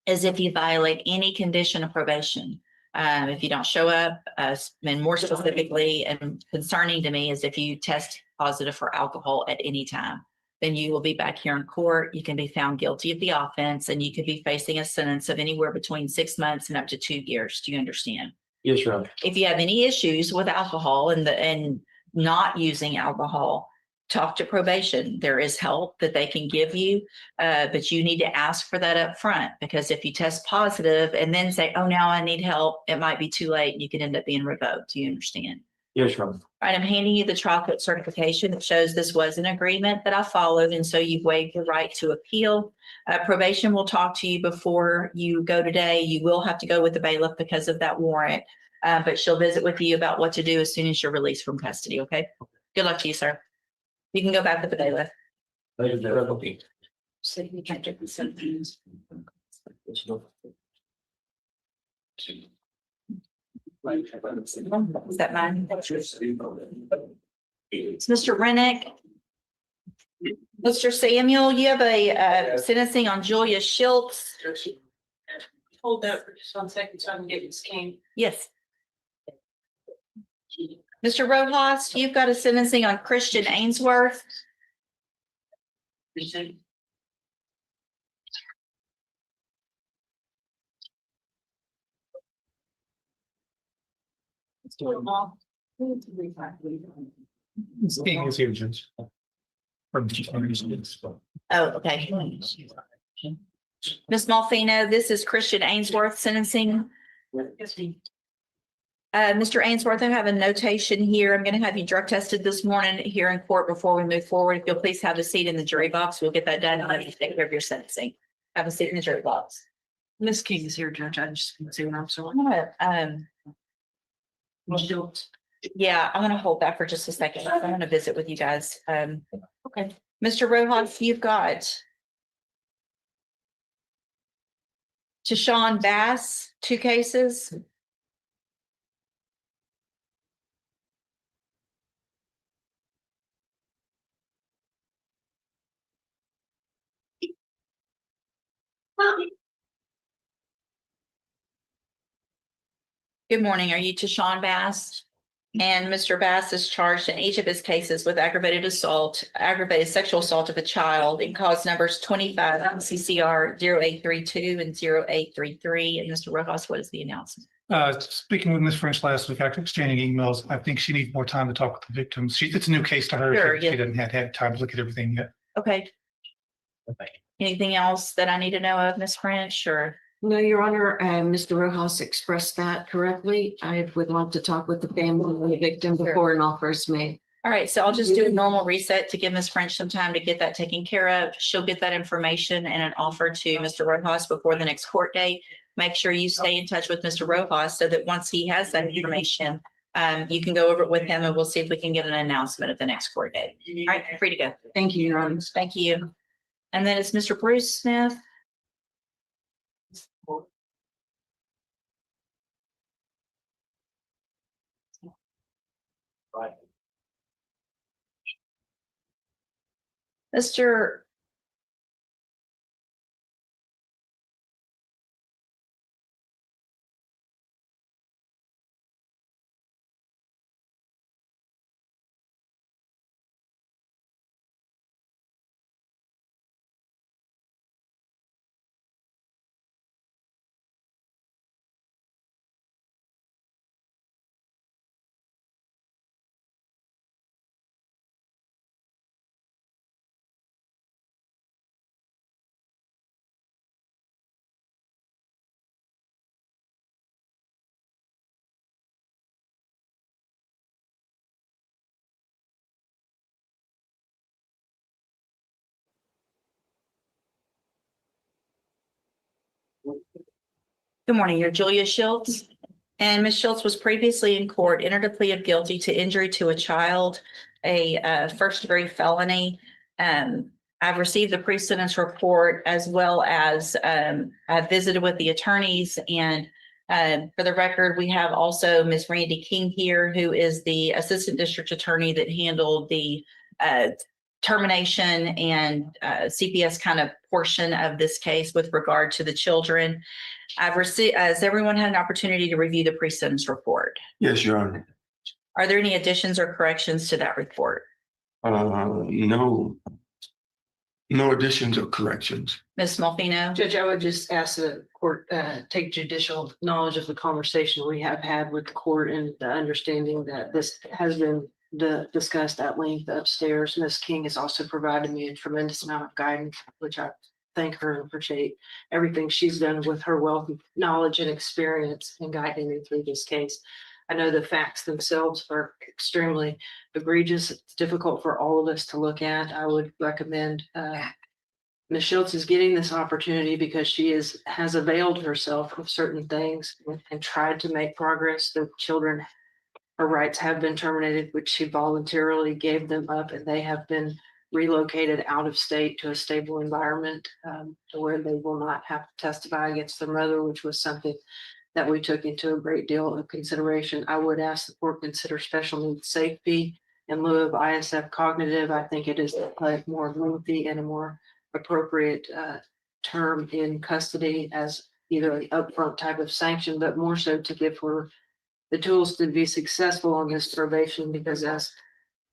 is if you violate any condition of probation. If you don't show up, and more specifically and concerning to me is if you test positive for alcohol at any time, then you will be back here in court. You can be found guilty of the offense and you could be facing a sentence of anywhere between 6 months and up to 2 years. Do you understand? Yes, Your Honor. If you have any issues with alcohol and not using alcohol, talk to probation. There is help that they can give you, but you need to ask for that up front, because if you test positive and then say, oh, now I need help, it might be too late. You could end up being revoked. Do you understand? Yes, Your Honor. All right, I'm handing you the trial court certification that shows this was an agreement that I followed, and so you've waived your right to appeal. Probation will talk to you before you go today. You will have to go with the bailiff because of that warrant, but she'll visit with you about what to do as soon as you're released from custody, okay? Good luck to you, sir. You can go back with the bailiff. Is that mine? It's Mr. Rennick. Mr. Samuel, you have a sentencing on Julia Schultz. Hold that for just 1 second so I can get this game. Yes. Mr. Rojas, you've got a sentencing on Christian Ainsworth. King is here, Judge. Oh, okay. Ms. Malfino, this is Christian Ainsworth sentencing. Mr. Ainsworth, I have a notation here. I'm going to have you drug tested this morning here in court before we move forward. If you'll please have a seat in the jury box, we'll get that done and let you take care of your sentencing. Have a seat in the jury box. Miss King is here, Judge. I just want to see what I'm saying. Yeah, I'm gonna hold that for just a second. I'm gonna visit with you guys. Okay. Mr. Rojas, you've got Tashawn Bass, 2 cases. Good morning. Are you Tashawn Bass? And Mr. Bass is charged in each of his cases with aggravated assault, aggravated sexual assault of a child in cause numbers 25 CCR 0832 and 0833. And Mr. Rojas, what is the announcement? Speaking with Ms. French last week, after exchanging emails, I think she needs more time to talk with the victims. It's a new case to her. Sure, She doesn't have had time to look at everything yet. Okay. Anything else that I need to know of, Ms. French, or? No, Your Honor, Mr. Rojas expressed that correctly. I would like to talk with the family and the victim before an offer is made. All right, so I'll just do a normal reset to give Ms. French some time to get that taken care of. She'll get that information and an offer to Mr. Rojas before the next court date. Make sure you stay in touch with Mr. Rojas so that once he has that information, you can go over it with him and we'll see if we can get an announcement at the next court date. All right, free to go. Thank you, Your Honor. Thank you. And then it's Mr. Bruce Smith. Mr. Good morning, you're Julia Schultz. And Ms. Schultz was previously in court, entered a plea of guilty to injury to a child, a first-degree felony. I've received the pre-sentence report as well as I've visited with the attorneys. And for the record, we have also Ms. Randy King here, who is the assistant district attorney that handled the termination and CPS kind of portion of this case with regard to the children. I've received, has everyone had an opportunity to review the pre-sentence report? Yes, Your Honor. Are there any additions or corrections to that report? No additions or corrections. Ms. Malfino? Judge, I would just ask the court, take judicial knowledge of the conversation we have had with the court and the understanding that this has been discussed at length upstairs. Ms. King has also provided me a tremendous amount of guidance, which I thank her and appreciate everything she's done with her wealth of knowledge and experience in guiding me through this case. I know the facts themselves are extremely egregious. It's difficult for all of us to look at. I would recommend Ms. Schultz is getting this opportunity because she has availed herself of certain things and tried to make progress. The children, her rights have been terminated, which she voluntarily gave them up, and they have been relocated out of state to a stable environment, to where they will not have to testify against their mother, which was something that we took into a great deal of consideration. I would ask the court consider special needs safety in lieu of ISF cognitive. I think it is a more lengthy and a more appropriate term in custody as either an upfront type of sanction, but more so to give her the tools to be successful on this probation, because as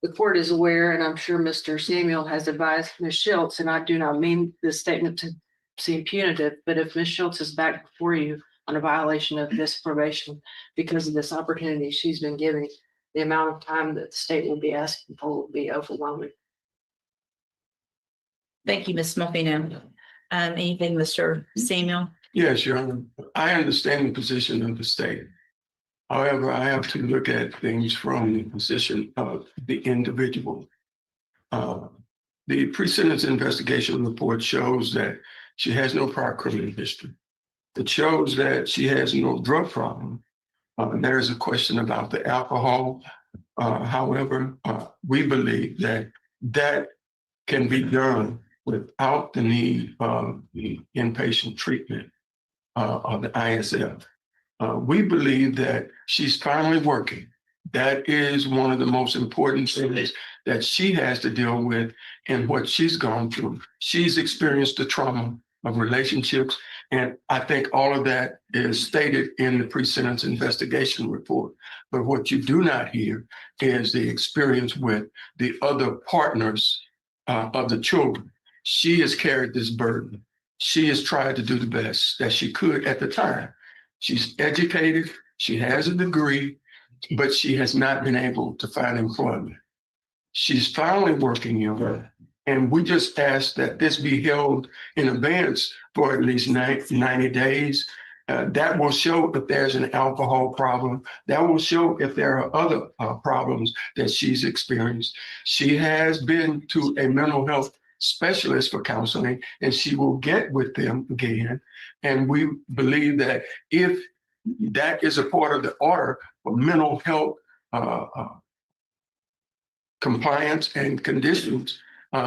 the court is aware, and I'm sure Mr. Samuel has advised Ms. Schultz, and I do not mean this statement to seem punitive, but if Ms. Schultz is back before you on a violation of this probation because of this opportunity she's been giving, the amount of time that the state will be asking for will be overwhelming. Thank you, Ms. Muffino. Anything, Mr. Samuel? Yes, Your Honor. I understand the position of the state. However, I have to look at things from the position of the individual. The pre-sentence investigation report shows that she has no prior criminal history. It shows that she has no drug problem. There is a question about the alcohol. However, we believe that that can be done without the need of the inpatient treatment of the ISF. We believe that she's finally working. That is one of the most important things that she has to deal with in what she's gone through. She's experienced the trauma of relationships, and I think all of that is stated in the pre-sentence investigation report. But what you do not hear is the experience with the other partners of the children. She has carried this burden. She has tried to do the best that she could at the time. She's educated, she has a degree, but she has not been able to find employment. She's finally working in her, and we just ask that this be held in advance for at least 90 days. That will show if there's an alcohol problem. That will show if there are other problems that she's experienced. She has been to a mental health specialist for counseling, and she will get with them again. And we believe that if that is a part of the order for mental health compliance and conditions,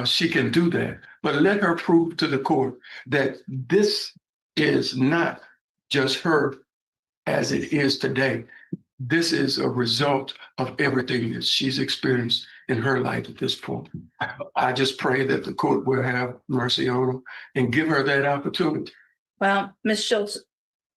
she can do that. But let her prove to the court that this is not just her as it is today. This is a result of everything that she's experienced in her life at this point. I just pray that the court will have mercy on her and give her that opportunity. Well, Ms. Schultz,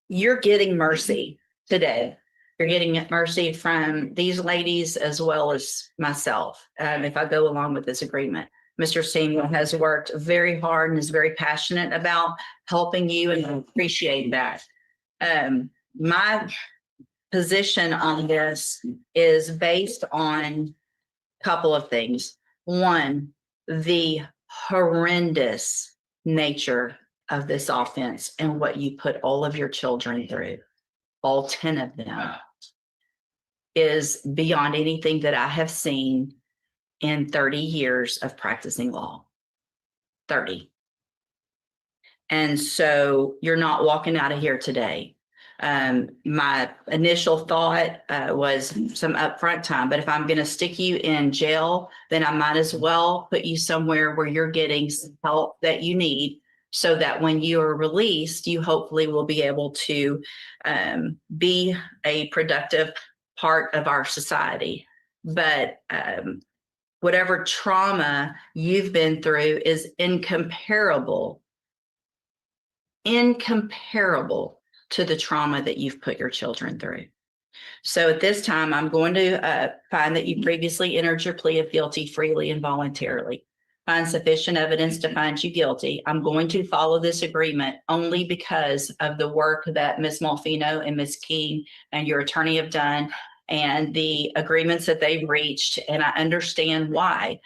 you're getting mercy today. You're getting mercy from these ladies as well as myself, if I go along with this agreement. Mr. Samuel has worked very hard and is very passionate about helping you, and I appreciate that. My position on this is based on a couple of things. One, the horrendous nature of this offense and what you put all of your children through, all 10 of them, is beyond anything that I have seen in 30 years of practicing law. 30. And so you're not walking out of here today. My initial thought was some upfront time, but if I'm going to stick you in jail, then I might as well put you somewhere where you're getting some help that you need, so that when you are released, you hopefully will be able to be a productive part of our society. But whatever trauma you've been through is incomparable to the trauma that you've put your children through. So at this time, I'm going to find that you previously entered your plea of guilty freely and voluntarily. Find sufficient evidence to find you guilty. I'm going to follow this agreement only because of the work that Ms. Malfino and Ms. King and your attorney have done, and the agreements that they've reached, and I understand why.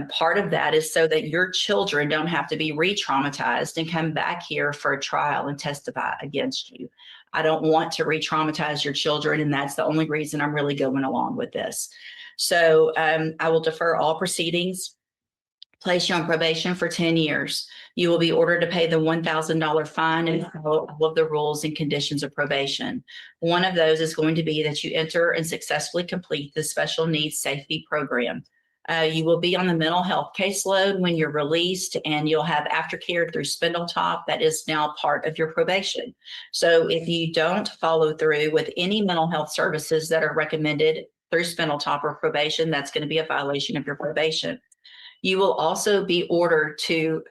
Part of that is so that your children don't have to be re-traumatized and come back here for a trial and testify against you. I don't want to re-traumatize your children, and that's the only reason I'm really going along with this. So I will defer all proceedings, place you on probation for 10 years. You will be ordered to pay the $1,000 fine and follow all of the rules and conditions of probation. One of those is going to be that you enter and successfully complete the special needs safety program. You will be on the mental health caseload when you're released, and you'll have aftercare through Spindletop. That is now part of your probation. So if you don't follow through with any mental health services that are recommended through Spindletop or probation, that's going to be a violation of your probation. You will also be ordered to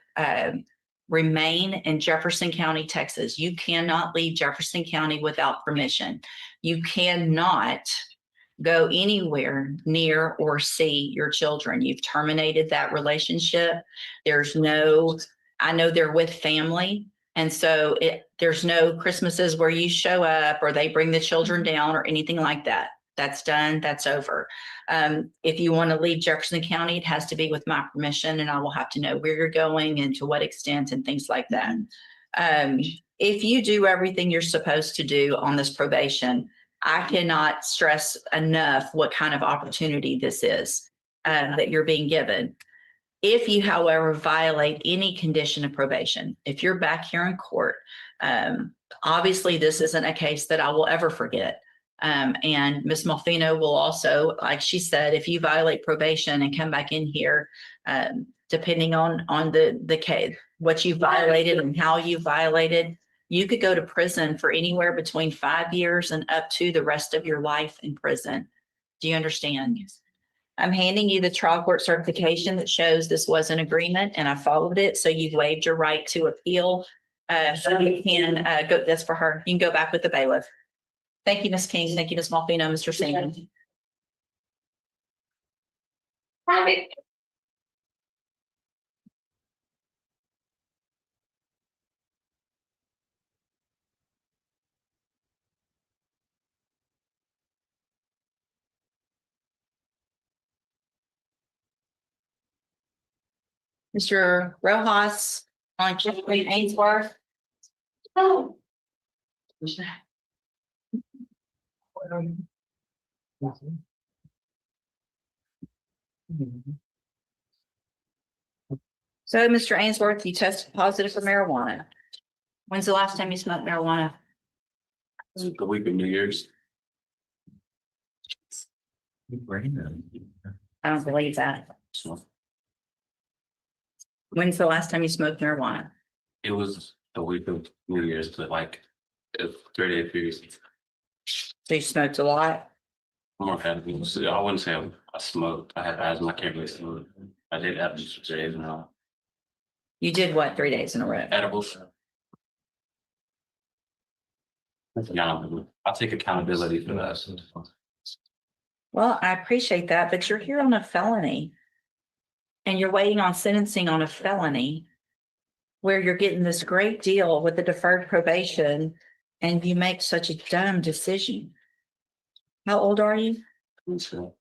remain in Jefferson County, Texas. You cannot leave Jefferson County without permission. You cannot go anywhere near or see your children. You've terminated that relationship. There's no, I know they're with family. And so there's no Christmases where you show up or they bring the children down or anything like that. That's done. That's over. If you want to leave Jefferson County, it has to be with my permission, and I will have to know where you're going and to what extent and things like that. If you do everything you're supposed to do on this probation, I cannot stress enough what kind of opportunity this is that you're being given. If you, however, violate any condition of probation, if you're back here in court, obviously this isn't a case that I will ever forget. And Ms. Malfino will also, like she said, if you violate probation and come back in here, depending on the case, what you violated and how you violated, you could go to prison for anywhere between 5 years and up to the rest of your life in prison. Do you understand? I'm handing you the trial court certification that shows this was an agreement and I followed it. So you've waived your right to appeal. So you can go, that's for her. You can go back with the bailiff. Thank you, Ms. King. Thank you, Ms. Malfino, Mr. Simmons. Mr. Rojas on Jeffrey Ainsworth. Oh. So, Mr. Ainsworth, you tested positive for marijuana. When's the last time you smoked marijuana? The week of New Year's. I don't believe that. When's the last time you smoked marijuana? It was the week of New Year's, but like 30 period. So you smoked a lot? More had I wouldn't say I smoked. I had asthma. I can't really smoke. I did have just 3 days in a row. You did what 3 days in a row? Edibles. I take accountability for that. Well, I appreciate that, but you're here on a felony. And you're waiting on sentencing on a felony where you're getting this great deal with the deferred probation and you make such a dumb decision. How old are you? Sure.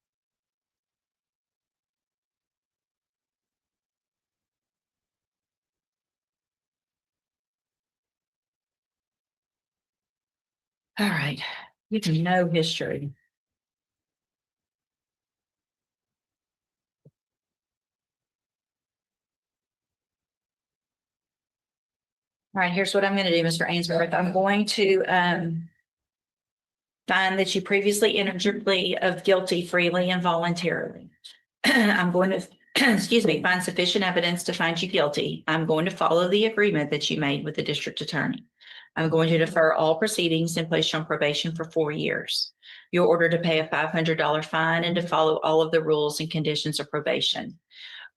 All right. You have no history. All right, here's what I'm going to do, Mr. Ainsworth. I'm going to find that you previously entered your plea of guilty freely and voluntarily. I'm going to, excuse me, find sufficient evidence to find you guilty. I'm going to follow the agreement that you made with the district attorney. I'm going to defer all proceedings and place you on probation for 4 years. You're ordered to pay a $500 fine and to follow all of the rules and conditions of probation.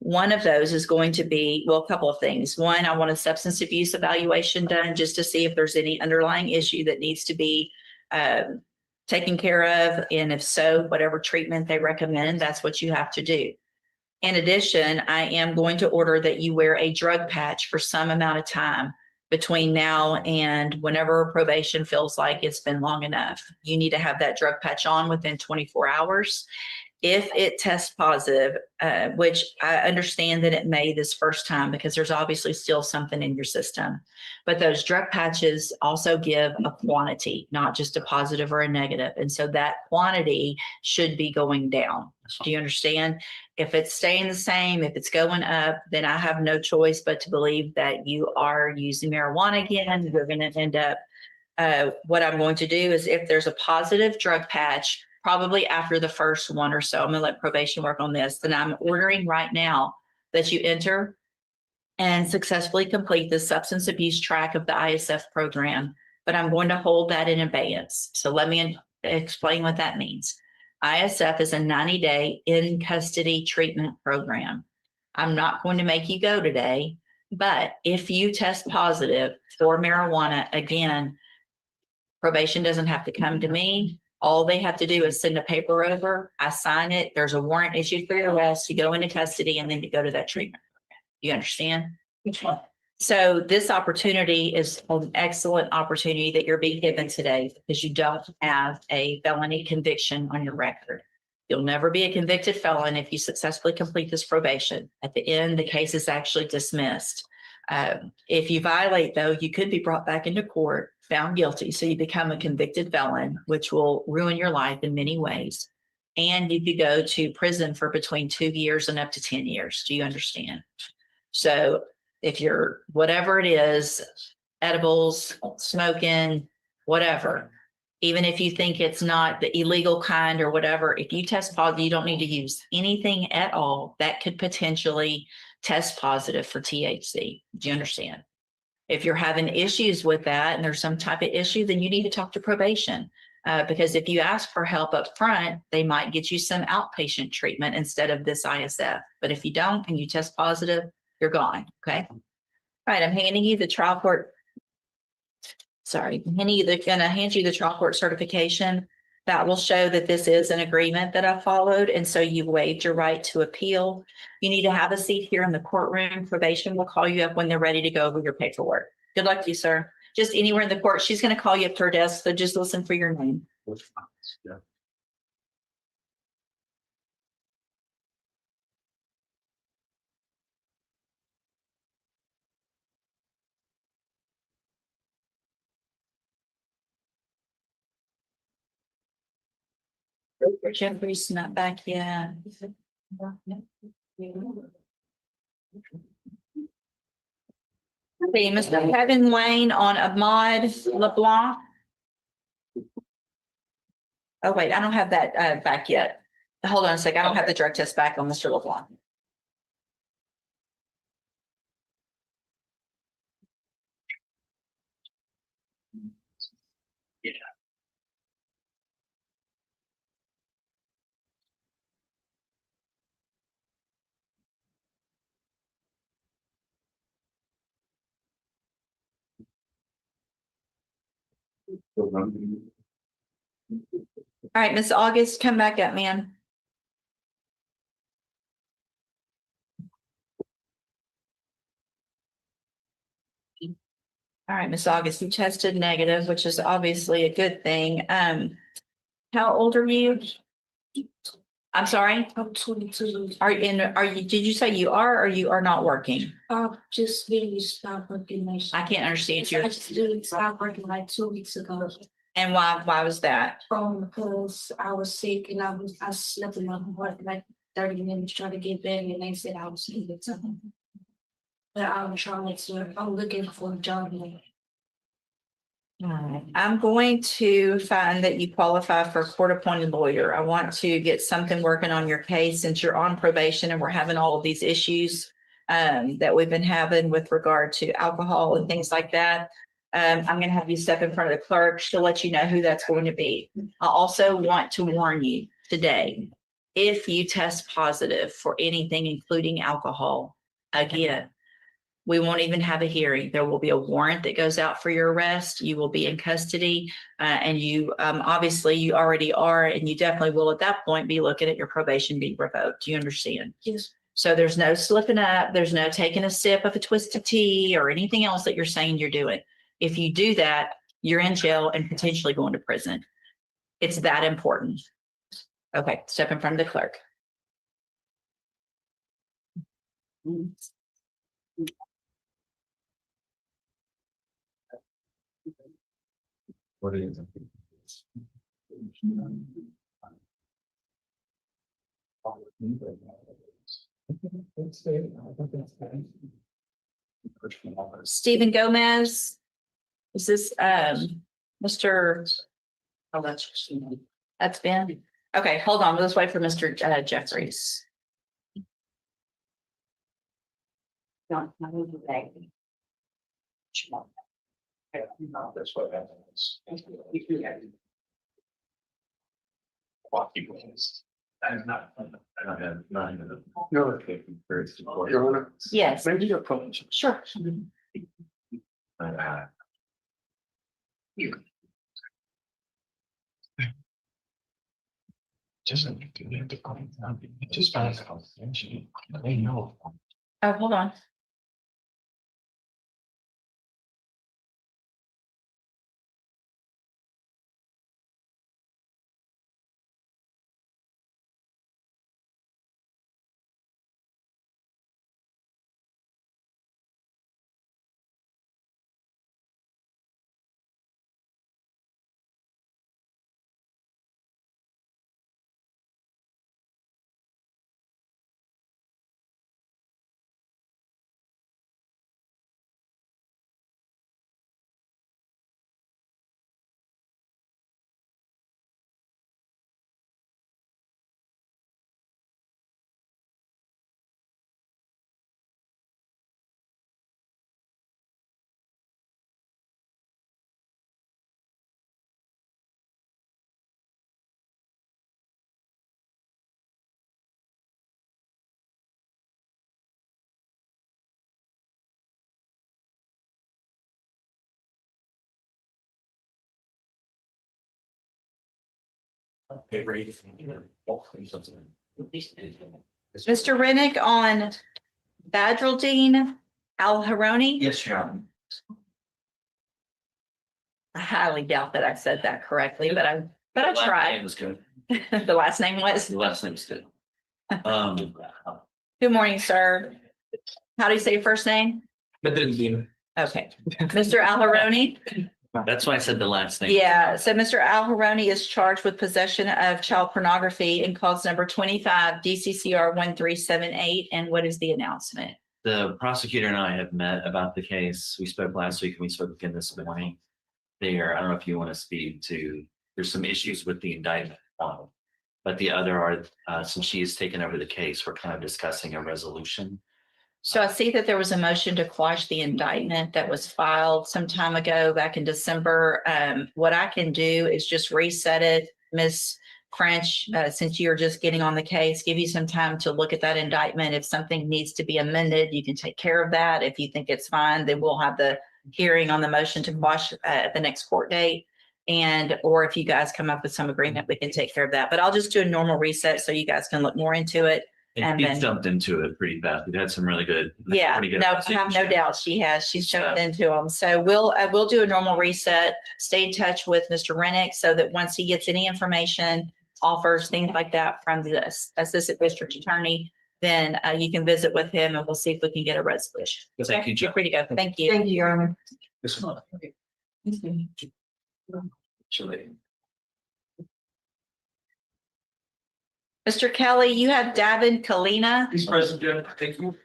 One of those is going to be, well, a couple of things. One, I want a substance abuse evaluation done just to see if there's any underlying issue that needs to be taken care of. And if so, whatever treatment they recommend, that's what you have to do. In addition, I am going to order that you wear a drug patch for some amount of time between now and whenever probation feels like it's been long enough. You need to have that drug patch on within 24 hours. If it tests positive, which I understand that it may this first time because there's obviously still something in your system, but those drug patches also give a quantity, not just a positive or a negative. And so that quantity should be going down. Do you understand? If it's staying the same, if it's going up, then I have no choice but to believe that you are using marijuana again. We're going to end up, what I'm going to do is if there's a positive drug patch, probably after the first one or so. I'm gonna let probation work on this. Then I'm ordering right now that you enter and successfully complete the substance abuse track of the ISF program. But I'm going to hold that in abeyance. So let me explain what that means. ISF is a 90-day in custody treatment program. I'm not going to make you go today, but if you test positive for marijuana, again, probation doesn't have to come to me. All they have to do is send a paper over. I sign it. There's a warrant issued for your arrest. You go into custody and then you go to that treatment. You understand? So this opportunity is an excellent opportunity that you're being given today because you don't have a felony conviction on your record. You'll never be a convicted felon if you successfully complete this probation. At the end, the case is actually dismissed. If you violate, though, you could be brought back into court, found guilty. So you become a convicted felon, which will ruin your life in many ways. And you could go to prison for between 2 years and up to 10 years. Do you understand? So if you're, whatever it is, edibles, smoking, whatever, even if you think it's not the illegal kind or whatever, if you test positive, you don't need to use anything at all that could potentially test positive for THC. Do you understand? If you're having issues with that and there's some type of issue, then you need to talk to probation. Because if you ask for help up front, they might get you some outpatient treatment instead of this ISF. But if you don't and you test positive, you're gone. Okay. All right. I'm handing you the trial court. Sorry, I'm gonna hand you the trial court certification that will show that this is an agreement that I followed. And so you waived your right to appeal. You need to have a seat here in the courtroom. Probation will call you up when they're ready to go over your paperwork. Good luck to you, sir. Just anywhere in the court. She's going to call you up to her desk. So just listen for your name. Yeah. Jeffrey's not back yet. Okay, Mr. Kevin Lane on Ahmad LeBlanc. Oh, wait, I don't have that back yet. Hold on a second. I don't have the drug test back on Mr. LeBlanc. Yeah. All right, Miss August, come back up, ma'am. All right, Miss August, you tested negative, which is obviously a good thing. How old are you? I'm sorry? I'm 22. Are you, did you say you are or you are not working? Just really stopped working. I can't understand you. I just really stopped working like 2 weeks ago. And why was that? Because I was sick and I slept in my work like 30 minutes trying to get better and they said I was needed something. But I'm looking for a job now. All right. I'm going to find that you qualify for a court-appointed lawyer. I want to get something working on your case since you're on probation and we're having all of these issues that we've been having with regard to alcohol and things like that. I'm going to have you step in front of the clerk. She'll let you know who that's going to be. I also want to warn you today, if you test positive for anything, including alcohol, again, we won't even have a hearing. There will be a warrant that goes out for your arrest. You will be in custody and you obviously you already are, and you definitely will at that point be looking at your probation being revoked. Do you understand? Yes. So there's no slipping up. There's no taking a sip of a twisted tea or anything else that you're saying you're doing. If you do that, you're in jail and potentially going to prison. It's that important. Okay, step in front of the clerk. What do you think? Stephen Gomez, is this Mr. Oh, that's Ben. Okay, hold on. Let's wait for Mr. Jeffries. That's what happens. I'm not, I don't have nine. No. Your Honor. Yes. Maybe your approach. Sure. You. Just find out. They know. Oh, hold on. Mr. Rennick on Badreldine Al-Haroni. Yes, Your Honor. I highly doubt that I said that correctly, but I Last tried. name was good. The last name was? The last name was good. Good morning, sir. How do you say your first name? Bedreddin. Okay. Mr. Al-Haroni? That's why I said the last name. Yeah, so Mr. Al-Haroni is charged with possession of child pornography in cause number 25 DCCR 1378. And what is the announcement? The prosecutor and I have met about the case. We spoke last week and we spoke again this morning. There, I don't know if you want to speak to, there's some issues with the indictment. But the other are, since she has taken over the case, we're kind of discussing a resolution. So I see that there was a motion to quash the indictment that was filed some time ago, back in December. What I can do is just reset it, Ms. French, since you're just getting on the case, give you some time to look at that indictment. If something needs to be amended, you can take care of that. If you think it's fine, then we'll have the hearing on the motion to quash at the next court date. And, or if you guys come up with some agreement, we can take care of that. But I'll just do a normal reset so you guys can look more into it. And then- she jumped into it pretty fast. We've had some really good. Yeah, pretty good no, I have no doubt she has. She's jumped into them. So we'll do a normal reset. Stay in touch with Mr. Rennick so that once he gets any information, offers, things like that from the assistant district attorney, then you can visit with him and we'll see if we can get a resolution. Thank you, You're free to go. Thank you. Thank you, Your Honor. This one. Actually, Mr. Kelly, you have Davin Kalina. he's present, Judge. Thank you.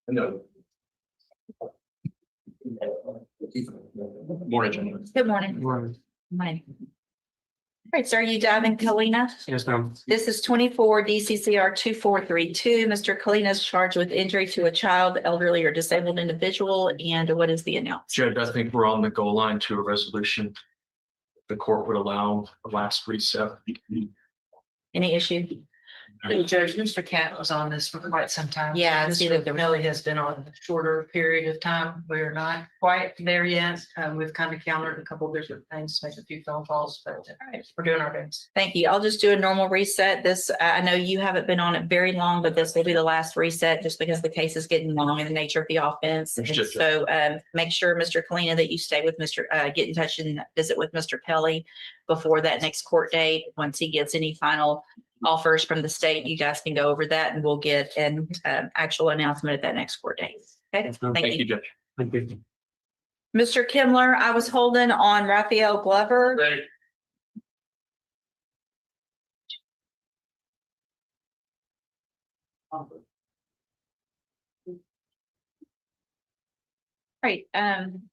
No. Morning, Judge. Good morning. Morning. All right, sir, you Davin Kalina? Yes, ma'am. This is 24 DCCR 2432. Mr. Kalina is charged with injury to a child, elderly, or disabled individual. And what is the announcement? Judge, I think we're on the goal line to a resolution. The court would allow a last reset. Any issue? Judge, Mr. Cat was on this for quite some time. Yeah, I see that Mr. McNally has been on a shorter period of time. We're not quite there yet. We've kind of countered a couple of different things, made a few phone calls, but we're doing our best. Thank you. I'll just do a normal reset. This, I know you haven't been on it very long, but this will be the last reset just because the case is getting long in the nature of the offense. And so make sure, Mr. Kalina, that you stay with get in touch and visit with Mr. Kelly before that next court date. Once he gets any final offers from the state, you guys can go over that and we'll get an actual announcement at that next court date. Okay, thank you. Judge. Thank you. Mr. Kimler, I was holding on Raphael Glover. Right. Right,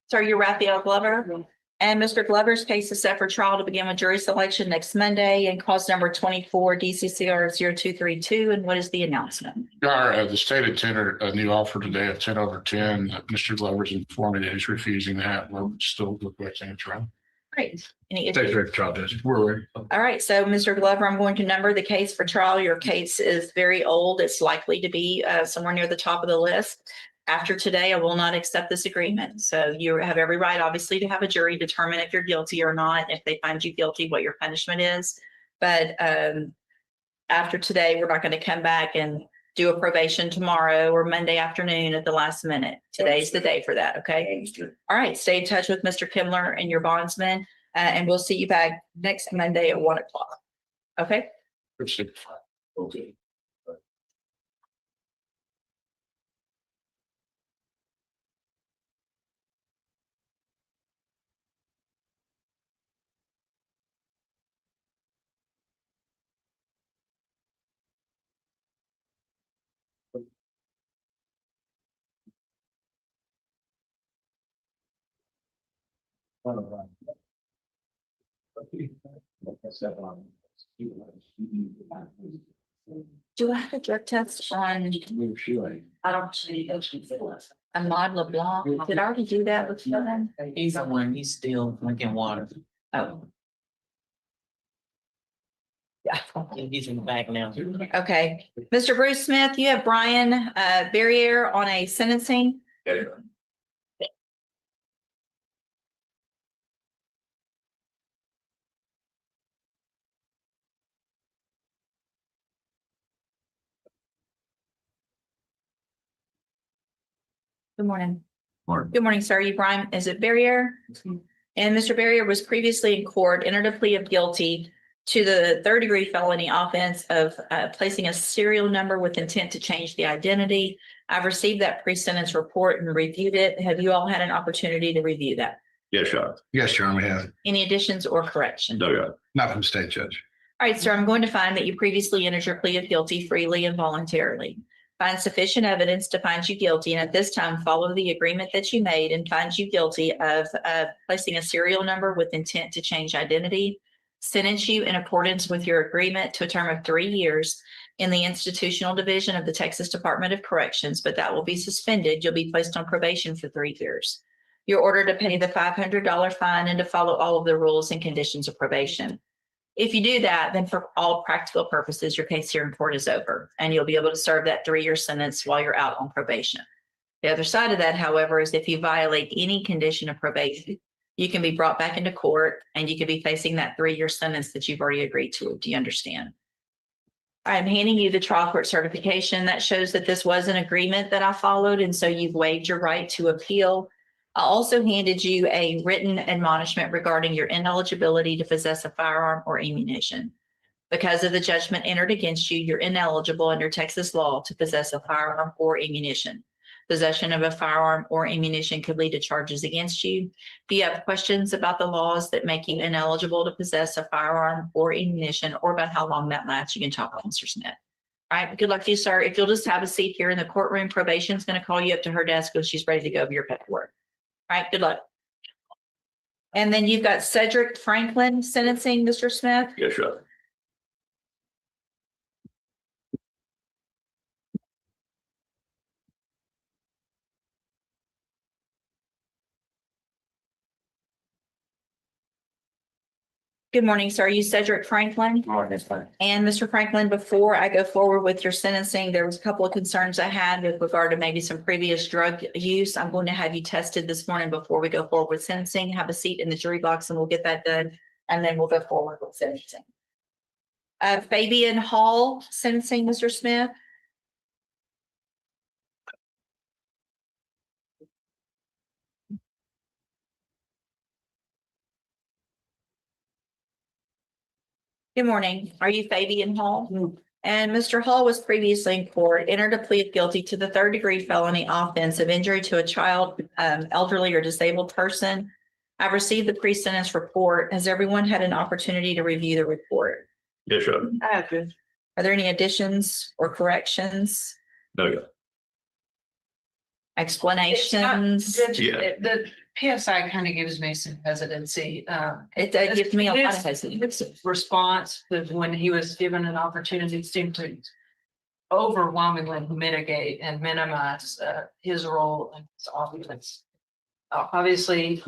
so you're Raphael Glover, and Mr. Glover's case is set for trial to begin with jury selection next Monday and cause number 24 DCCR 0232. And what is the announcement? The state had tendered a new offer today of 10/10. Mr. Glover's informed me that he's refusing that. We're still requesting a trial. Great. Any State's issues? ready for trial, Judge. We're ready. All right, so Mr. Glover, I'm going to number the case for trial. Your case is very old. It's likely to be somewhere near the top of the list. After today, I will not accept this agreement. So you have every right, obviously, to have a jury determine if you're guilty or not. If they find you guilty, what your punishment is. But after today, we're not going to come back and do a probation tomorrow or Monday afternoon at the last minute. Today's the day for that, okay? All right, stay in touch with Mr. Kimler and your bondsman, and we'll see you back next Monday at 1 o'clock. Okay? Okay. Do I have a drug test on? I don't see Ahmad Leblanc. Did I already do that with you then? He's the one, he's still drinking water. Oh, Yeah, he's in the back now. okay. Mr. Bruce Smith, you have Brian Barriere on a sentencing. Good morning. Good morning, sir. You Brian, is it Barriere? And Mr. Barriere was previously in court, entered a plea of guilty to the third-degree felony offense of placing a serial number with intent to change the identity. I've received that pre-sentence report and reviewed it. Have you all had an opportunity to review that? Yes, Your Honor. Yes, Your Honor, we have. Any additions or corrections? No, Your Honor. Not from the state judge. All right, sir, I'm going to find that you previously entered your plea of guilty freely and voluntarily. Find sufficient evidence to find you guilty, and at this time, follow the agreement that you made and find you guilty of placing a serial number with intent to change identity. Sentence you in accordance with your agreement to a term of 3 years in the institutional division of the Texas Department of Corrections, but that will be suspended. You'll be placed on probation for 3 years. You're ordered to pay the $500 fine and to follow all of the rules and conditions of probation. If you do that, then for all practical purposes, your case here in court is over, and you'll be able to serve that 3-year sentence while you're out on probation. The other side of that, however, is if you violate any condition of probation, you can be brought back into court and you can be facing that 3-year sentence that you've already agreed to. Do you understand? I'm handing you the trial court certification that shows that this was an agreement that I followed, and so you've waived your right to appeal. I also handed you a written admonishment regarding your ineligibility to possess a firearm or ammunition. Because of the judgment entered against you, you're ineligible under Texas law to possess a firearm or ammunition. Possession of a firearm or ammunition could lead to charges against you. If you have questions about the laws that make you ineligible to possess a firearm or ammunition, or about how long that lasts, you can talk to Mr. Smith. All right, good luck to you, sir. If you'll just have a seat here in the courtroom, probation is going to call you up to her desk when she's ready to go over your paperwork. All right, good luck. And then you've got Cedric Franklin sentencing, Mr. Smith. Yes, Your Honor. Good morning, sir. Are you Cedric Franklin? And Mr. Franklin, before I go forward with your sentencing, there was a couple of concerns I had with regard to maybe some previous drug use. I'm going to have you tested this morning before we go forward with sentencing. Have a seat in the jury box and we'll get that done. And then we'll go forward with sentencing. Fabian Hall sentencing, Mr. Smith. Good morning. Are you Fabian Hall? And Mr. Hall was previously in court, entered a plea of guilty to the 3rd-degree felony offense of injury to a child, elderly or disabled person. I've received the pre-sentence report. Has everyone had an opportunity to review the report? Yes, Your Honor. I have. Are there any additions or corrections? No, Your Honor. explanations. The PSI kind of gives me some hesitancy. It gives me a lot of hesitancy. His response, when he was given an opportunity, seemed to overwhelmingly mitigate and minimize his role in his offense. Obviously,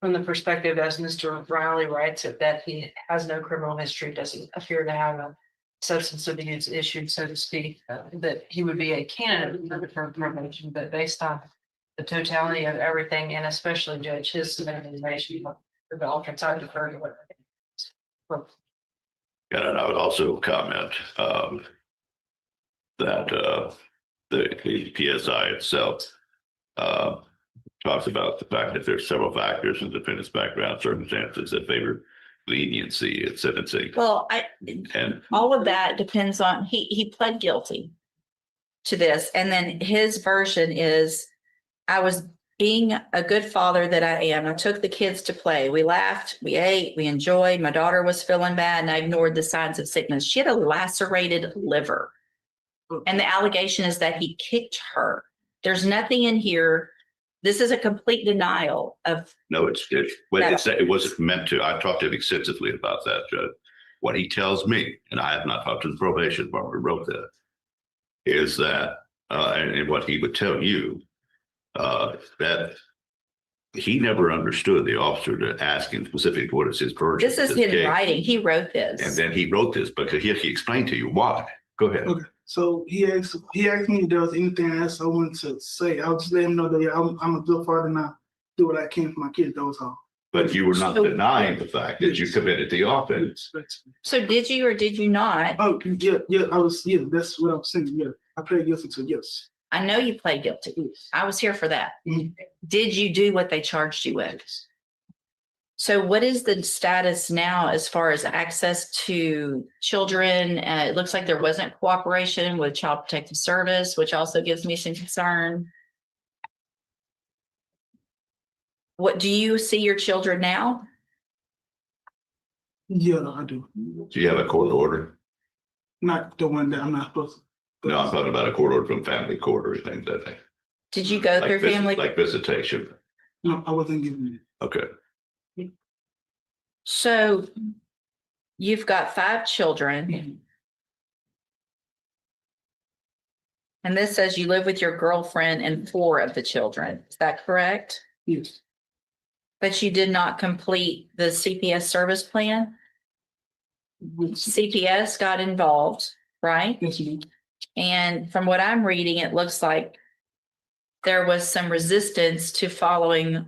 from the perspective, as Mr. Riley writes it, that he has no criminal history, doesn't appear to have a substance abuse issue, so to speak, that he would be a candidate for promotion, but based on the totality of everything, and especially Judge, his evaluation of the Balkans, I defer to what. And I would also comment that the PSI itself talks about the fact that there's several factors in the defendant's background circumstances that favor leniency at sentencing. Well, And all of that depends on, he pled guilty to this. And then his version is, I was being a good father that I am. I took the kids to play. We laughed, we ate, we enjoyed. My daughter was feeling bad and I ignored the signs of sickness. She had a lacerated liver. And the allegation is that he kicked her. There's nothing in here. This is a complete denial of. no, it wasn't meant to. I talked to him extensively about that, Judge. What he tells me, and I have not talked to the probation department who wrote that, is that, and what he would tell you, that he never understood the officer to ask him specifically what is his version. This is in writing. He wrote this. And then he wrote this because he explained to you why. Go ahead. Okay, so he asked me if there was anything else I wanted to say. I'll just let him know that I'm a good father and I do what I can for my kids. That was all. But you were not denying the fact that you committed the offense. So did you or did you not? Oh, yeah, that's what I was saying. Yeah, I plead guilty to yes. I know you pled guilty. I was here for that. Did you do what they charged you with? So what is the status now as far as access to children? It looks like there wasn't cooperation with Child Protective Service, which also gives me some concern. What do you see your children now? Yeah, I do. Do you have a court order? Not the one that I'm not supposed to. No, I'm talking about a court order from family court or anything that they. Did you go through family? Like visitation? No, I wasn't given it. Okay. So you've got 5 children. And this says you live with your girlfriend and 4 of the children. Is that correct? Yes. But you did not complete the CPS service plan? CPS got involved, right? Yes, ma'am. And from what I'm reading, it looks like there was some resistance to following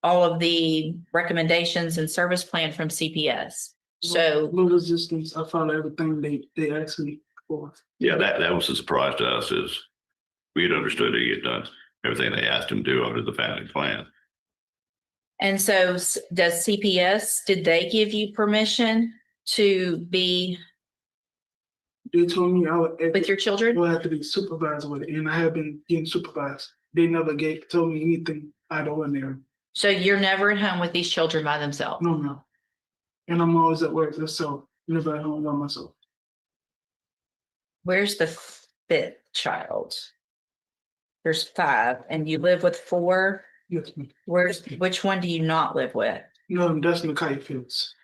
all of the recommendations and service plan from CPS. So no resistance. I followed everything they asked me for. Yeah, that was a surprise to us. Is we had understood that he had done everything they asked him to do under the family plan. And so does CPS, did they give you permission to be? They told me I would. With your children? I have to be supervised with it, and I have been getting supervised. They never told me anything out of ordinary. So you're never at home with these children by themselves? No. And I'm always at work, so never at home by myself. Where's the 5th child? There's 5, and you live with 4? Yes, ma'am. Which one do you not live with? No, that's Nakai Fields.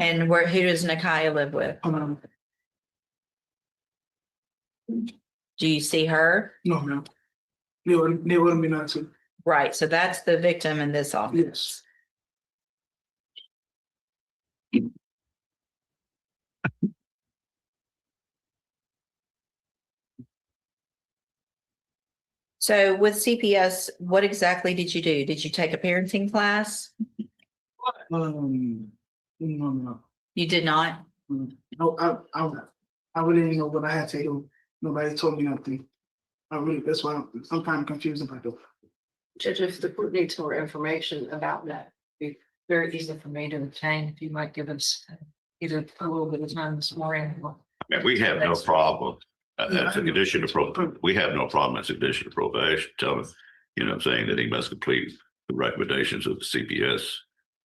And who does Nakia live with? Do you see her? No, ma'am. They wouldn't be not to. Right, so that's the victim in this office. Yes. So with CPS, what exactly did you do? Did you take a parenting class? No. You did not? No, I really didn't know what I had to do. Nobody told me nothing. That's why I'm kind of confused about it. Judge, if the court needs more information about that, it'd be very easy for me to obtain. If you might give us either a little bit of time this morning. And we have no problem. That's a condition of probation. We have no problem as a condition of probation. Tell him, saying that he must complete the recommendations of the CPS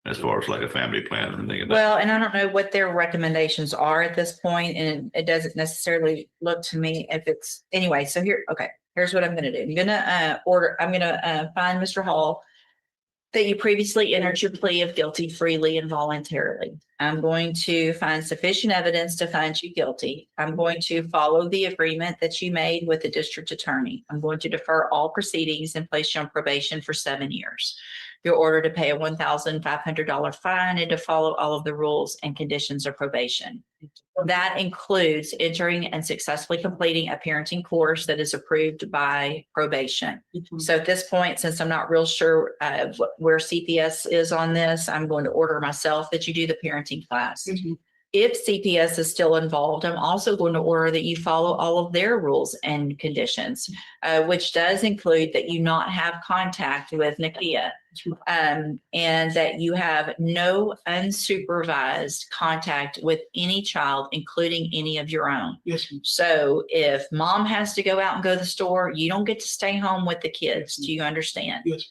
as far as like a family plan or anything. Well, and I don't know what their recommendations are at this point, and it doesn't necessarily look to me if it's, anyway, so here, okay, here's what I'm gonna do. I'm gonna find Mr. Hall that you previously entered your plea of guilty freely and voluntarily. I'm going to find sufficient evidence to find you guilty. I'm going to follow the agreement that you made with the district attorney. I'm going to defer all proceedings and place you on probation for 7 years. You're ordered to pay a $1,500 fine and to follow all of the rules and conditions of probation. That includes entering and successfully completing a parenting course that is approved by probation. So at this point, since I'm not real sure where CPS is on this, I'm going to order myself that you do the parenting class. If CPS is still involved, I'm also going to order that you follow all of their rules and conditions, which does include that you not have contact with Nakia, and that you have no unsupervised contact with any child, including any of your own. Yes. So if mom has to go out and go to the store, you don't get to stay home with the kids. Do you understand? Yes.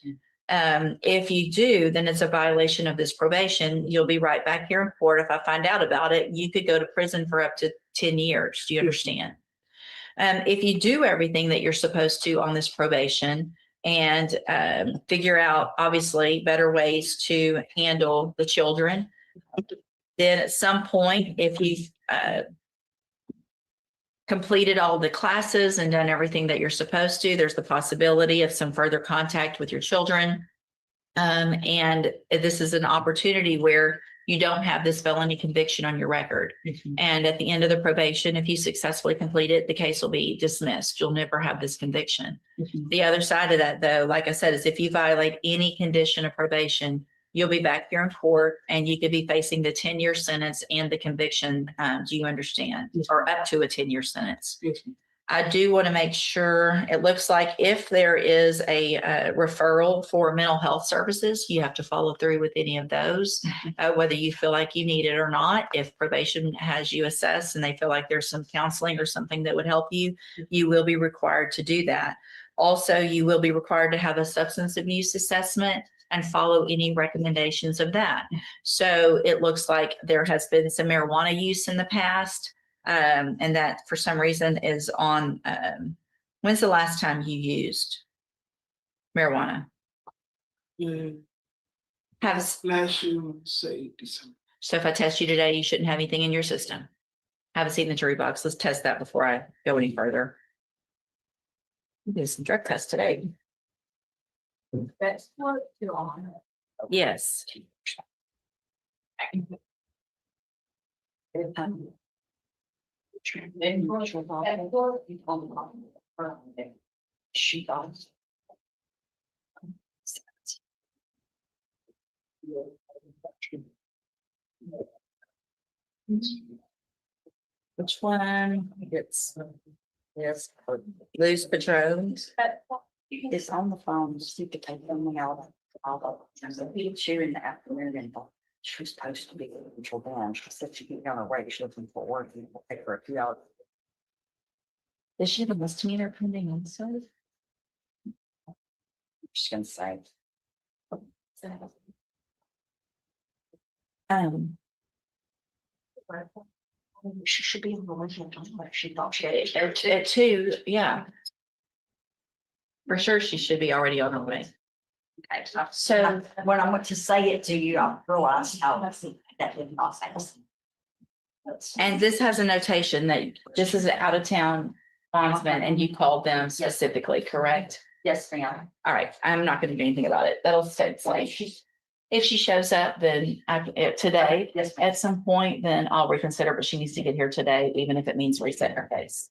If you do, then it's a violation of this probation. You'll be right back here in court. If I find out about it, you could go to prison for up to 10 years. Do you understand? If you do everything that you're supposed to on this probation and figure out, obviously, better ways to handle the children, then at some point, if you've completed all the classes and done everything that you're supposed to, there's the possibility of some further contact with your children. And this is an opportunity where you don't have this felony conviction on your record. And at the end of the probation, if you successfully complete it, the case will be dismissed. You'll never have this conviction. The other side of that, though, like I said, is if you violate any condition of probation, you'll be back here in court and you could be facing the 10-year sentence and the conviction. Do you understand? Or up to a 10-year sentence. I do want to make sure, it looks like if there is a referral for mental health services, you have to follow through with any of those, whether you feel like you need it or not. If probation has you assessed and they feel like there's some counseling or something that would help you, you will be required to do that. Also, you will be required to have a substance abuse assessment and follow any recommendations of that. So it looks like there has been some marijuana use in the past. And that for some reason is on, when's the last time you used marijuana? Last year, say December. So if I test you today, you shouldn't have anything in your system. Have a seat in the jury box. Let's test that before I go any further. Do some drug tests today. That's what you're on. Yes. She got. Which one? It's loose patrons. It's on the phone, just need to take them out. He'll cheer in the afternoon and she was supposed to be until then. She said she'd be on her way. She's looking for work. It will take her a few hours. Does she have a misdemeanor pending also? I'm just gonna say. She should be in the religion. She thought she had. At 2, yeah. For sure, she should be already on her way. Okay, so when I went to say it to you, I realized how that did not sound. And this has a notation that this is an out of town bondsman and you called them specifically, correct? Yes, ma'am. All right, I'm not gonna do anything about it. That'll stay. If she shows up, then today, at some point, then I'll reconsider, but she needs to get here today, even if it means resetting her case.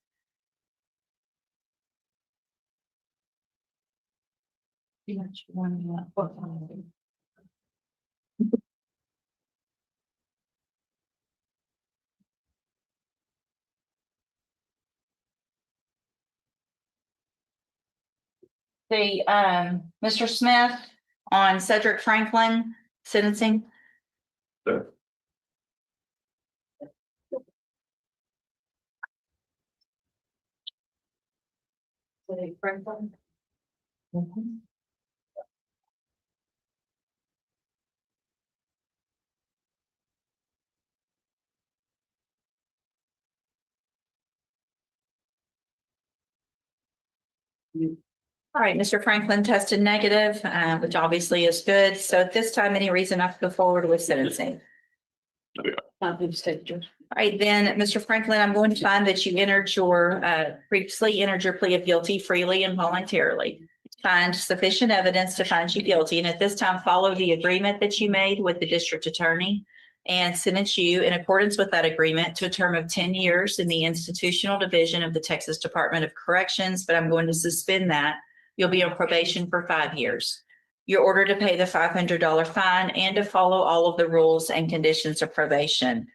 The Mr. Smith on Cedric Franklin sentencing. Sure. Franklin. All right, Mr. Franklin tested negative, which obviously is good. So at this time, any reason not to go forward with sentencing? All right, then, Mr. Franklin, I'm going to find that you previously entered your plea of guilty freely and voluntarily. Find sufficient evidence to find you guilty, and at this time, follow the agreement that you made with the district attorney and sentence you in accordance with that agreement to a term of 10 years in the institutional division of the Texas Department of Corrections, but I'm going to suspend that. You'll be on probation for 5 years. You're ordered to pay the $500 fine and to follow all of the rules and conditions of probation.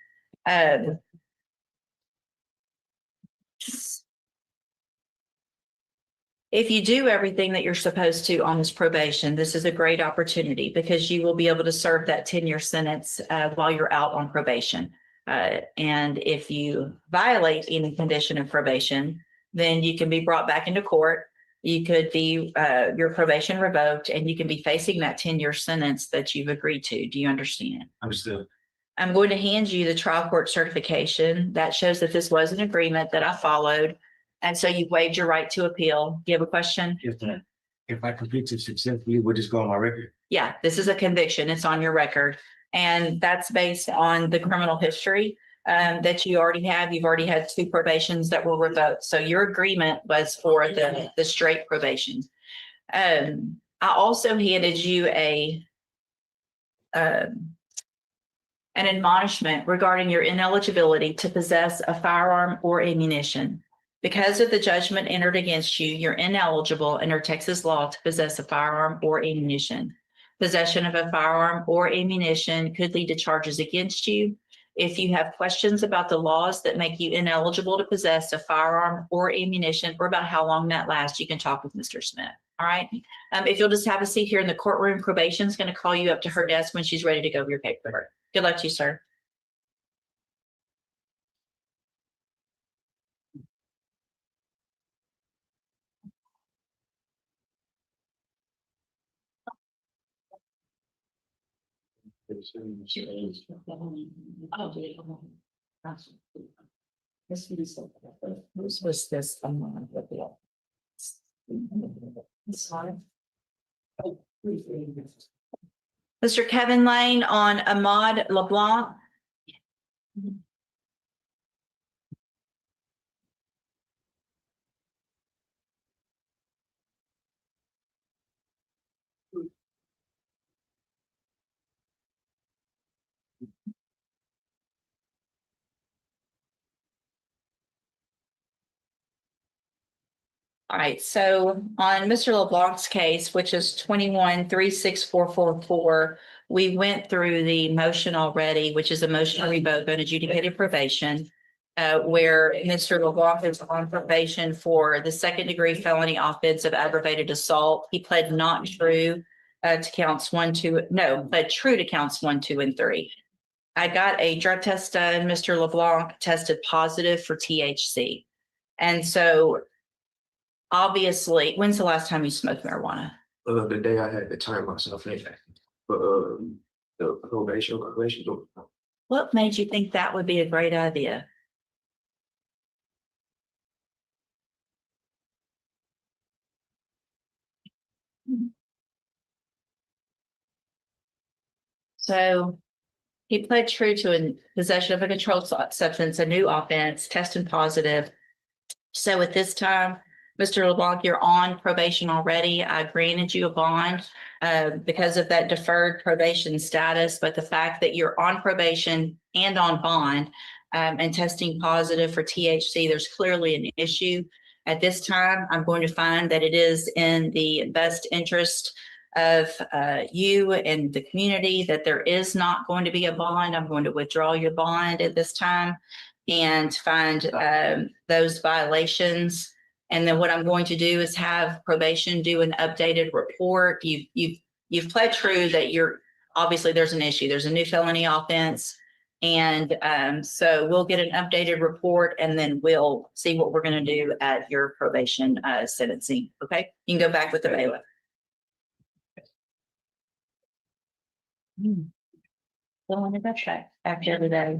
If you do everything that you're supposed to on this probation, this is a great opportunity because you will be able to serve that 10-year sentence while you're out on probation. And if you violate any condition of probation, then you can be brought back into court. You could be your probation revoked, and you can be facing that 10-year sentence that you've agreed to. Do you understand? Understood. I'm going to hand you the trial court certification that shows that this was an agreement that I followed. And so you waived your right to appeal. Do you have a question? If I complete it successfully, would this go on my record? Yeah, this is a conviction. It's on your record. And that's based on the criminal history that you already have. You've already had 2 probations that were revoked. So your agreement was for the straight probation. I also handed you an admonishment regarding your ineligibility to possess a firearm or ammunition. Because of the judgment entered against you, you're ineligible under Texas law to possess a firearm or ammunition. Possession of a firearm or ammunition could lead to charges against you. If you have questions about the laws that make you ineligible to possess a firearm or ammunition, or about how long that lasts, you can talk with Mr. Smith. All right. If you'll just have a seat here in the courtroom, probation is going to call you up to her desk when she's ready to go over your paperwork. Good luck to you, sir. This was this. Mr. Kevin Lane on Ahmad LeBlanc. All right, so on Mr. LeBlanc's case, which is 21-36444, we went through the motion already, which is a motion to revoke unadjudicated probation, where Mr. LeBlanc is on probation for the 2nd-degree felony offense of aggravated assault. He pled not true to counts 1, 2, no, but true to counts 1, 2, and 3. I got a drug test done. Mr. LeBlanc tested positive for THC. And so obviously, when's the last time you smoked marijuana? The day I had to turn myself in. But the probation. What made you think that would be a great idea? So he pled true to a possession of a controlled substance, a new offense, testing positive. So at this time, Mr. LeBlanc, you're on probation already. I granted you a bond because of that deferred probation status, but the fact that you're on probation and on bond and testing positive for THC, there's clearly an issue. At this time, I'm going to find that it is in the best interest of you and the community that there is not going to be a bond. I'm going to withdraw your bond at this time and find those violations. And then what I'm going to do is have probation do an updated report. You've pled true that you're obviously there's an issue. There's a new felony offense. And so we'll get an updated report and then we'll see what we're going to do at your probation sentencing. Okay, you can go back with the bailiff. Go on the back check after the day.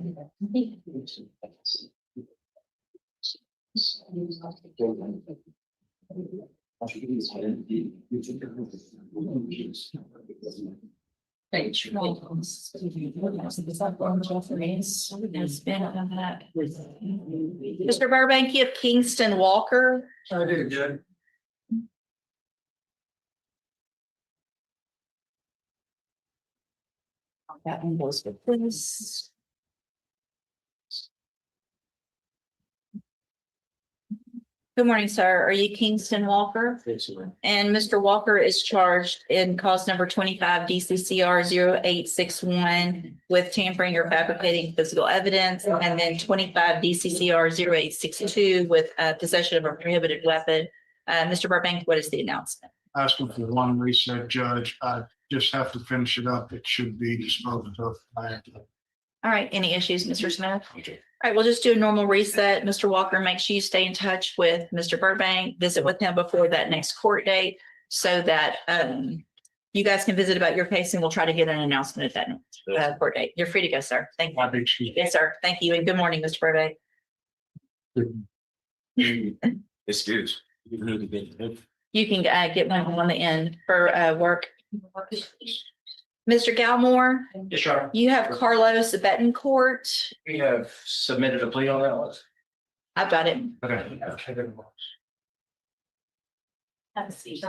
Mr. Burbank, you have Kingston Walker. I did, Judge. That one goes with this. Good morning, sir. Are you Kingston Walker? Yes, ma'am. And Mr. Walker is charged in cause number 25 DCCR 0861 with tampering or fabricating physical evidence, and then 25 DCCR 0862 with possession of a prohibited weapon. Mr. Burbank, what is the announcement? Asking for one reset, Judge. I just have to finish it up. It should be disposed of. All right, any issues, Mr. Smith? All right, we'll just do a normal reset. Mr. Walker, make sure you stay in touch with Mr. Burbank, visit with him before that next court date so that you guys can visit about your case, and we'll try to get an announcement at that court date. You're free to go, sir. Thank you. Yes, sir. Thank you. And good morning, Mr. Burbank. Excuse. You can get one on the end for work. Mr. Galmore, Yes, sir. you have Carlos Betancourt. We have submitted a plea on that one. I've got it. Okay. Let's see.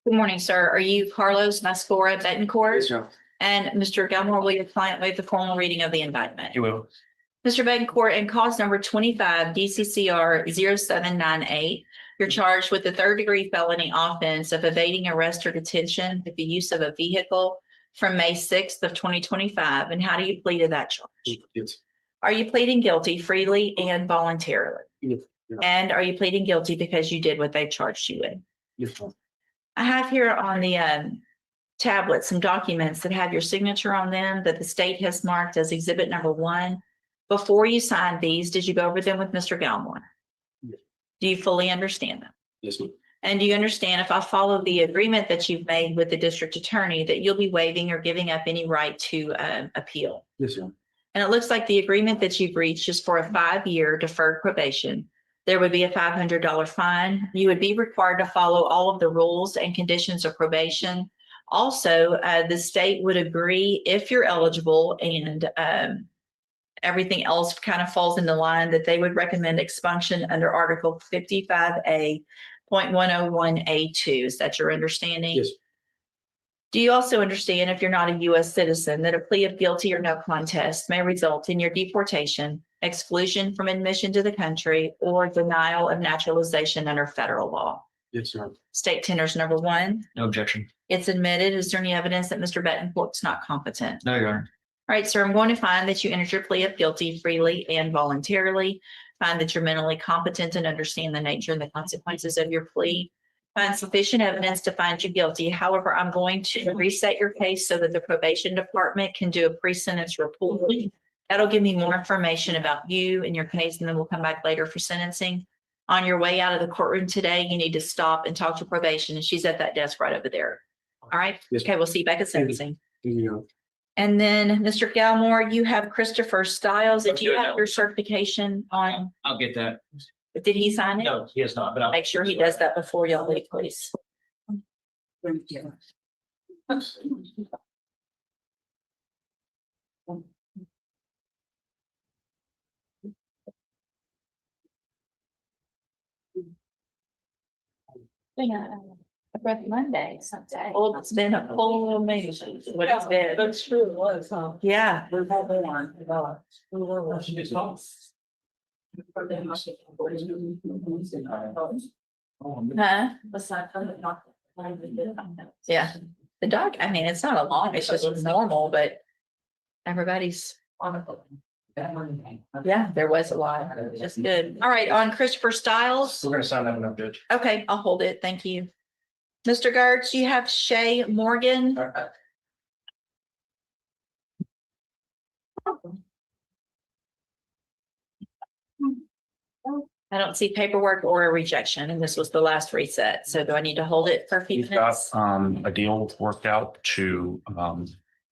Good morning, sir. Are you Carlos Mascora Betancourt? Yes, sir. And Mr. Galmore, will your client waive the formal reading of the indictment? You will. Mr. Betancourt, in cause number 25 DCCR 0798, you're charged with the third-degree felony offense of evading arrest or detention with the use of a vehicle from May 6th of 2025. And how do you plead to that charge? Yes. Are you pleading guilty freely and voluntarily? Yes. And are you pleading guilty because you did what they charged you with? Yes. I have here on the tablet some documents that have your signature on them that the state has marked as exhibit number 1. Before you signed these, did you go over them with Mr. Galmore? Yes. Do you fully understand them? Yes, ma'am. And do you understand if I follow the agreement that you've made with the district attorney that you'll be waiving or giving up any right to appeal? Yes, ma'am. And it looks like the agreement that you've reached is for a 5-year deferred probation. There would be a $500 fine. You would be required to follow all of the rules and conditions of probation. Also, the state would agree if you're eligible and everything else kind of falls into line that they would recommend expunction under Article 55A.101A2. Is that your understanding? Yes. Do you also understand if you're not a U.S. citizen that a plea of guilty or no contest may result in your deportation, exclusion from admission to the country, or denial of naturalization under federal law? Yes, sir. State tenders number 1. No objection. It's admitted. Is there any evidence that Mr. Betancourt's not competent? No, Your Honor. All right, sir, I'm going to find that you entered your plea of guilty freely and voluntarily. Find that you're mentally competent and understand the nature and the consequences of your plea. Find sufficient evidence to find you guilty. However, I'm going to reset your case so that the probation department can do a pre-sentence report. That'll give me more information about you and your case, and then we'll come back later for sentencing. On your way out of the courtroom today, you need to stop and talk to probation, and she's at that desk right over there. All right? Yes. Okay, we'll see you back at sentencing. Yeah. And then, Mr. Galmore, you have Christopher Stiles. Did you have your certification on? I'll get that. Did he sign it? No, he has not, but I'll. Make sure he does that before y'all leave, please. Thank you. I read Monday sometime. Oh, it's been a full amazing. What it's been. That's true, it was, huh? Yeah. We're not born. Huh? Yeah. The dog, I mean, it's not a long, it's just normal, but everybody's on it. Yeah, there was a lot. Just good. All right, on Christopher Stiles. We're gonna sign that one up, Judge. Okay, I'll hold it. Thank you. Mr. Gertz, you have Shay Morgan. I don't see paperwork or a rejection, and this was the last reset. So do I need to hold it for a few We've got minutes? a deal worked out to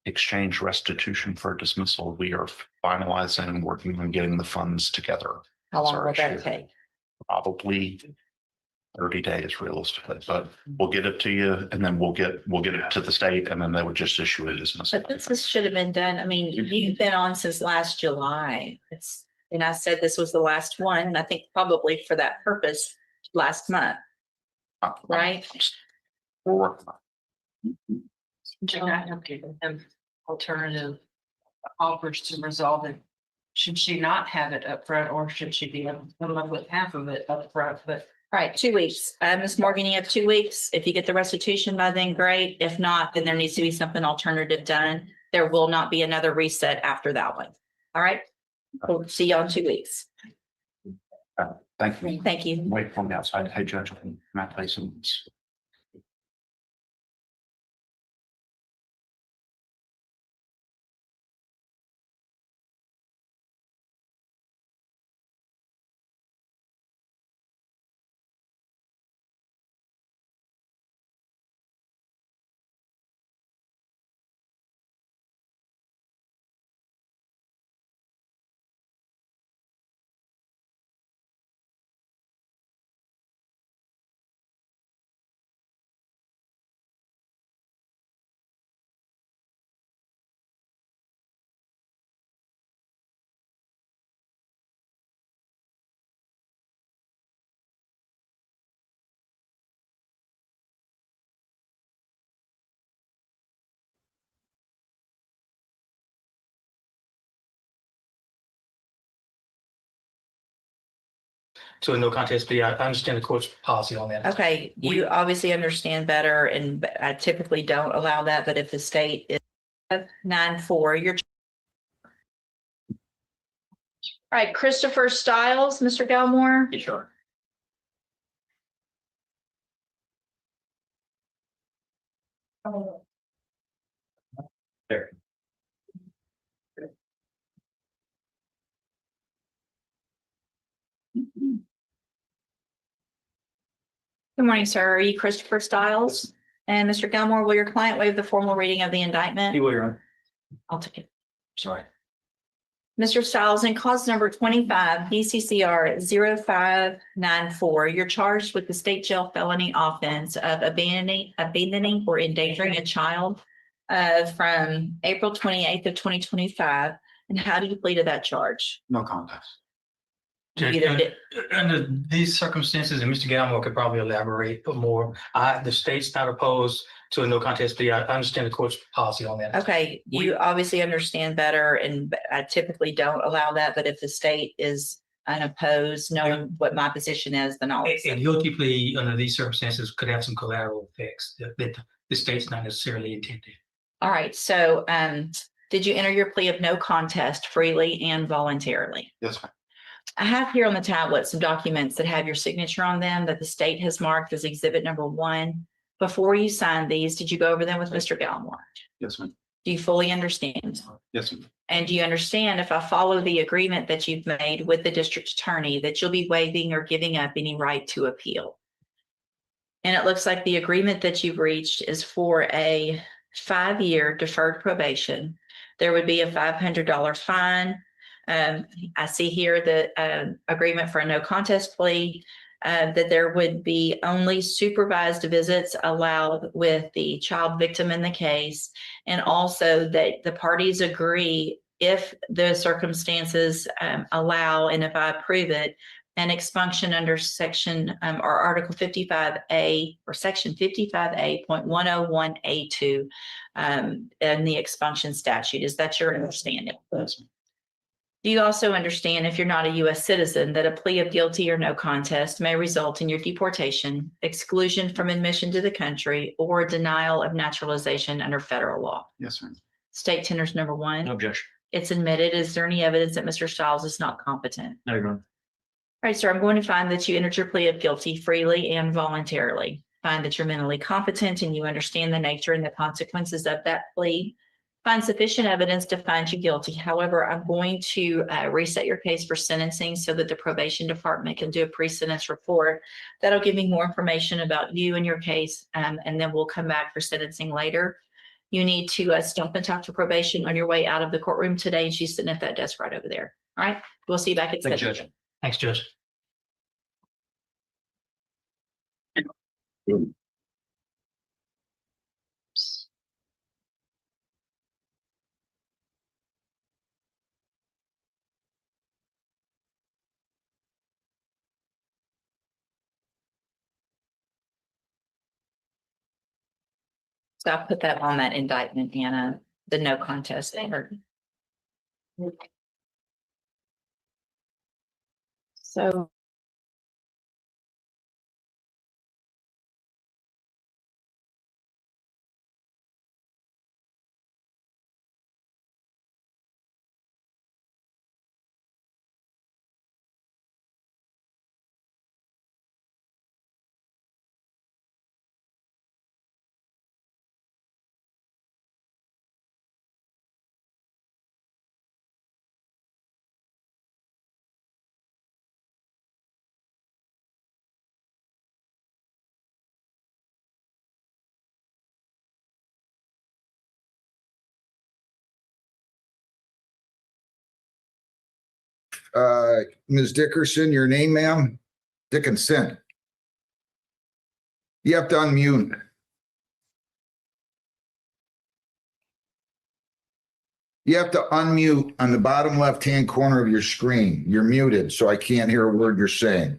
exchange restitution for dismissal. We are finalizing and working on getting the funds together. How long Sorry, will that Sheriff. take? Probably 30 days realistically, but we'll get it to you and then we'll get it to the state and then they would just issue a dismissal. But this should have been done. I mean, you've been on since last July. And I said this was the last one, and I think probably for that purpose, last month. Right? We're working on Alternative offers to resolve it. Should she not have it up front, or should she be able to come up with half of it up front? But All right, 2 weeks. Ms. Morgan, you have 2 weeks. If you get the restitution by then, great. If not, then there needs to be something alternative done. There will not be another reset after that one. All right? We'll see you in 2 weeks. Thank you. Thank you. Wait from the outside. Hey, Judge, can I play some? To a no contest plea. I understand the court's policy on that. Okay, you obviously understand better, and I typically don't allow that, but if the state is 9-4, you're. All right, Christopher Stiles, Mr. Galmore. Yeah, sure. There. Good morning, sir. Are you Christopher Stiles? And Mr. Galmore, will your client waive the formal reading of the indictment? You will, Your Honor. I'll take it. Sorry. Mr. Stiles, in cause number 25, BCCR 0594, you're charged with the state jail felony offense of abandoning or endangering a child from April 28th of 2025. And how do you plead to that charge? No contest. You either did- Under these circumstances, and Mr. Galmore could probably elaborate more, the state's not opposed to a no contest plea. I understand the court's policy on that. Okay, you obviously understand better, and I typically don't allow that, but if the state is unopposed, knowing what my position is, then I'll. A guilty plea under these circumstances could have some collateral effects that the state's not necessarily intended. All right, so did you enter your plea of no contest freely and voluntarily? Yes, ma'am. I have here on the tablet some documents that have your signature on them that the state has marked as exhibit number 1. Before you signed these, did you go over them with Mr. Galmore? Yes, ma'am. Do you fully understand? Yes, ma'am. And do you understand if I follow the agreement that you've made with the district attorney that you'll be waiving or giving up any right to appeal? And it looks like the agreement that you've reached is for a 5-year deferred probation. There would be a $500 fine. I see here the agreement for a no contest plea, that there would be only supervised visits allowed with the child victim in the case. And also that the parties agree, if the circumstances allow, and if I approve it, an expunction under section or article 55A or section 55A.101A2 in the expunction statute. Is that your understanding? Yes. Do you also understand, if you're not a U.S. citizen, that a plea of guilty or no contest may result in your deportation, exclusion from admission to the country, or denial of naturalization under federal law? Yes, ma'am. State tenders number 1. No objection. It's admitted. Is there any evidence that Mr. Stiles is not competent? No, Your Honor. All right, sir, I'm going to find that you entered your plea of guilty freely and voluntarily. Find that you're mentally competent and you understand the nature and the consequences of that plea. find sufficient evidence to find you guilty. However, I'm going to reset your case for sentencing so that the probation department can do a pre-sentence report. That'll give me more information about you and your case, and then we'll come back for sentencing later. You need to stop and talk to probation on your way out of the courtroom today, and she's sitting at that desk right over there. All right, we'll see you back at Thank you, sentencing. Judge. Thanks, Judge. So I'll put that on that indictment, Anna, the no contest. So. Ms. Dickerson, your name, ma'am? Dickinson. You have to unmute. You have to unmute on the bottom left-hand corner of your screen. You're muted, so I can't hear a word you're saying.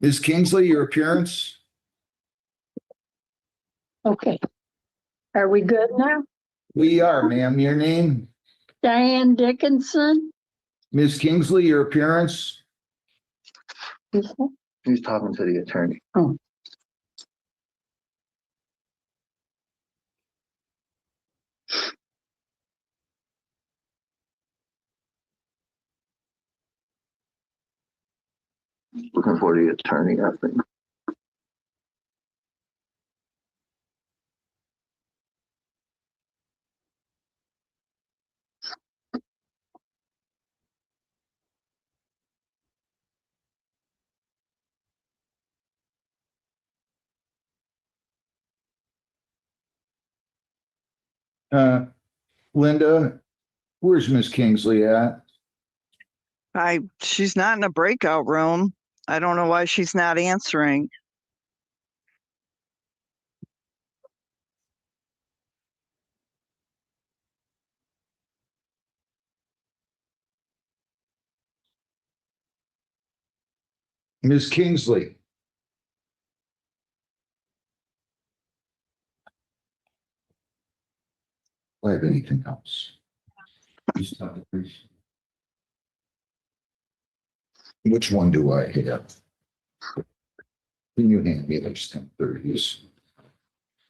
Ms. Kingsley, your appearance? Okay. Are we good now? We are, ma'am. Your name? Diane Dickinson. Ms. Kingsley, your appearance? He's talking to the attorney. Oh. Looking for the attorney, I think. Linda, where's Ms. Kingsley at? She's not in a breakout room. I don't know why she's not answering. Ms. Kingsley. Do I have anything else? Which one do I have? Can you hand me those 1030s?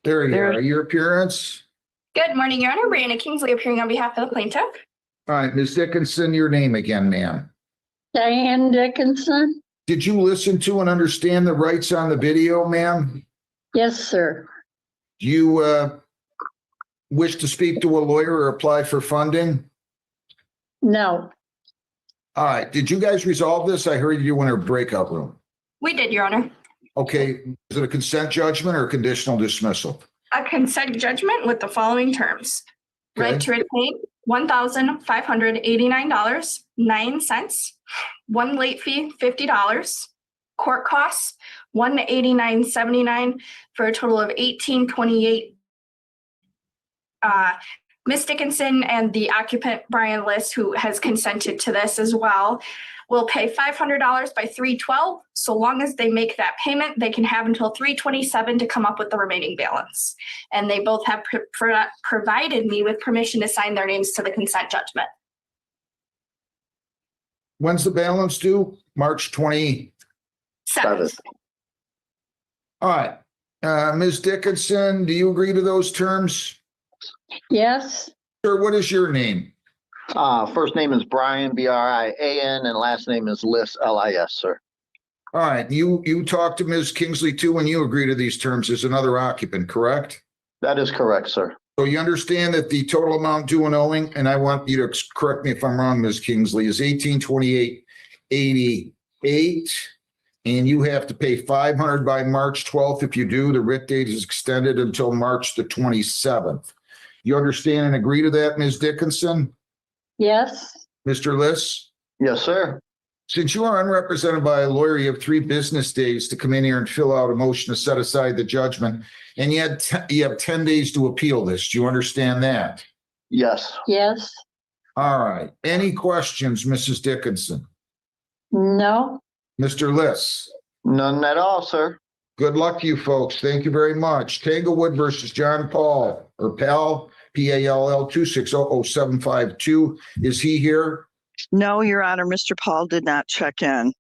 There you are. Your appearance? Good morning, Your Honor. Brianna Kingsley appearing on behalf of the plaintiff. All right, Ms. Dickinson, your name again, ma'am. Diane Dickinson. Did you listen to and understand the rights on the video, ma'am? Yes, sir. Do you wish to speak to a lawyer or apply for funding? No. All right. Did you guys resolve this? I heard you in a breakout room. We did, Your Honor. Okay. Is it a consent judgment or conditional dismissal? A consent judgment with the following terms. Okay. Right to retain $1,589.09. One late fee, $50. Court costs $189.79 for a total of $1,828. Ms. Dickinson and the occupant Brian Liss, who has consented to this as well, will pay $500 by 3/12. So long as they make that payment, they can have until 3/27 to come up with the remaining balance. And they both have provided me with permission to sign their names to the consent judgment. When's the balance due? March 27th. All right. Ms. Dickinson, do you agree to those terms? Yes. Sir, what is your name? First name is Brian, Brian, and last name is Liss, Lis, sir. All right, you talked to Ms. Kingsley too, and you agree to these terms as another occupant, correct? That is correct, sir. So you understand that the total amount due and owing, and I want you to correct me if I'm wrong, Ms. Kingsley, is 1828.88. And you have to pay 500 by March 12th. If you do, the writ date is extended until March the 27th. You understand and agree to that, Ms. Dickinson? Yes. Mr. Liss? Yes, sir. Since you are unrepresented by a lawyer, you have 3 business days to come in here and fill out a motion to set aside the judgment. And you have 10 days to appeal this. Do you understand that? Yes. Yes. All right. Any questions, Mrs. Dickinson? No. Mr. Liss? None at all, sir. Good luck to you folks. Thank you very much. Tanglewood versus John Paul or Powell, PALL 2600752. Is he here? No, Your Honor, Mr. Paul did not check in.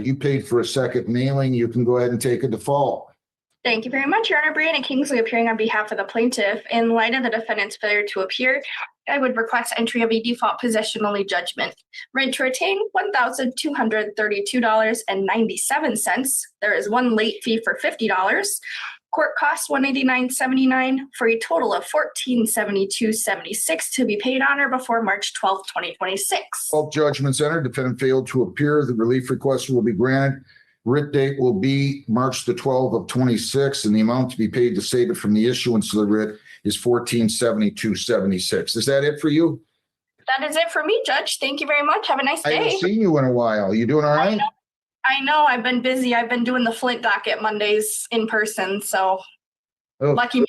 You paid for a second mailing. You can go ahead and take a default. Thank you very much, Your Honor. Brianna Kingsley appearing on behalf of the plaintiff. In light of the defendant's failure to appear, I would request entry of a default possession-only judgment. Rent to retain, $1,232.97. There is one late fee for $50. Court costs $189.79 for a total of $1472.76 to be paid on or before March 12th, 2026. All judgments entered. Defendant failed to appear. The relief request will be granted. Writ date will be March the 12th of 26, and the amount to be paid to save it from the issuance of the writ is $1472.76. Is that it for you? That is it for me, Judge. Thank you very much. Have a nice I day. haven't seen you in a while. You doing all right? I know. I've been busy. I've been doing the Flint docket Mondays in person, so lucky me.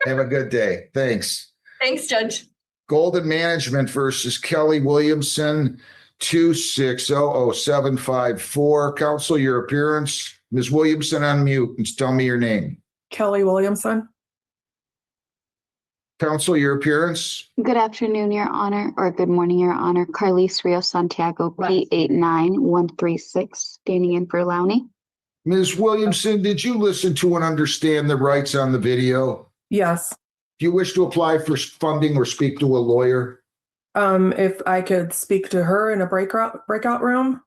Have a good day. Thanks. Thanks, Judge. Golden Management versus Kelly Williamson, 2600754. Counsel, your appearance. Ms. Williamson, unmute and tell me your name. Kelly Williamson. Counsel, your appearance. Good afternoon, Your Honor, or good morning, Your Honor. Carlise Rio Santiago, P89136, standing in for Lowney. Ms. Williamson, did you listen to and understand the rights on the video? Yes. Do you wish to apply for funding or speak to a lawyer? If I could speak to her in a breakout room.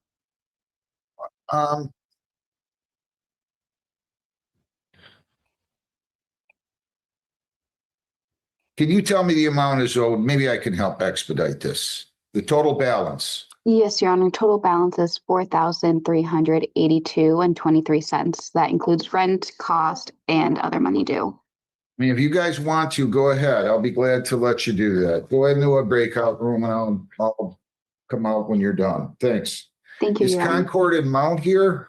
Can you tell me the amount is owed? Maybe I can help expedite this. The total balance. Yes, Your Honor. Total balance is $4,382.23. That includes rent, cost, and other money due. I mean, if you guys want to, go ahead. I'll be glad to let you do that. Go ahead into a breakout room and I'll come out when you're done. Thanks. Thank you, Is Your Honor. Concord and Mount here?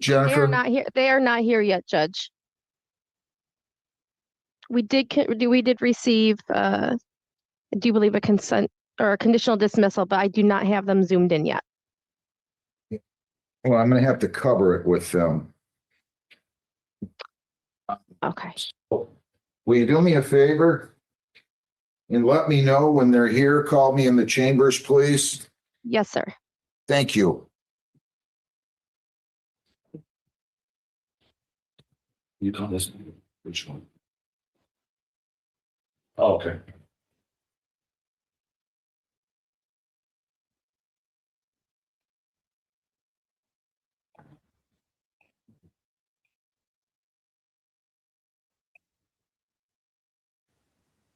They are Jennifer? not here. They are not here yet, Judge. We did receive, I do believe, a consent or a conditional dismissal, but I do not have them zoomed in yet. Well, I'm going to have to cover it with them. Okay. Will you do me a favor? And let me know when they're here. Call me in the chambers, please. Yes, sir. Thank you. You don't listen. Which one? Oh, okay.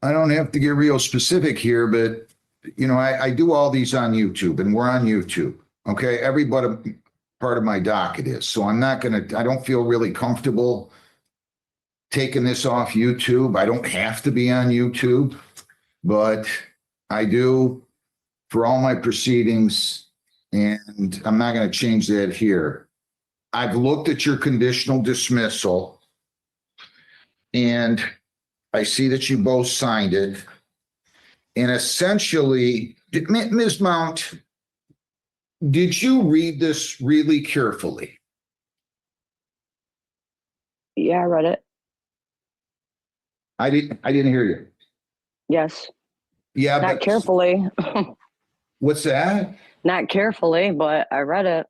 I don't have to get real specific here, but you know, I do all these on YouTube and we're on YouTube. Okay. Everybody part of my docket is, so I don't feel really comfortable taking this off YouTube. I don't have to be on YouTube, but I do for all my proceedings, and I'm not going to change that here. I've looked at your conditional dismissal and I see that you both signed it. And essentially, Ms. Mount, did you read this really carefully? Yeah, I read it. I didn't hear you. Yes. Yeah, not carefully. What's that? Not carefully, but I read it.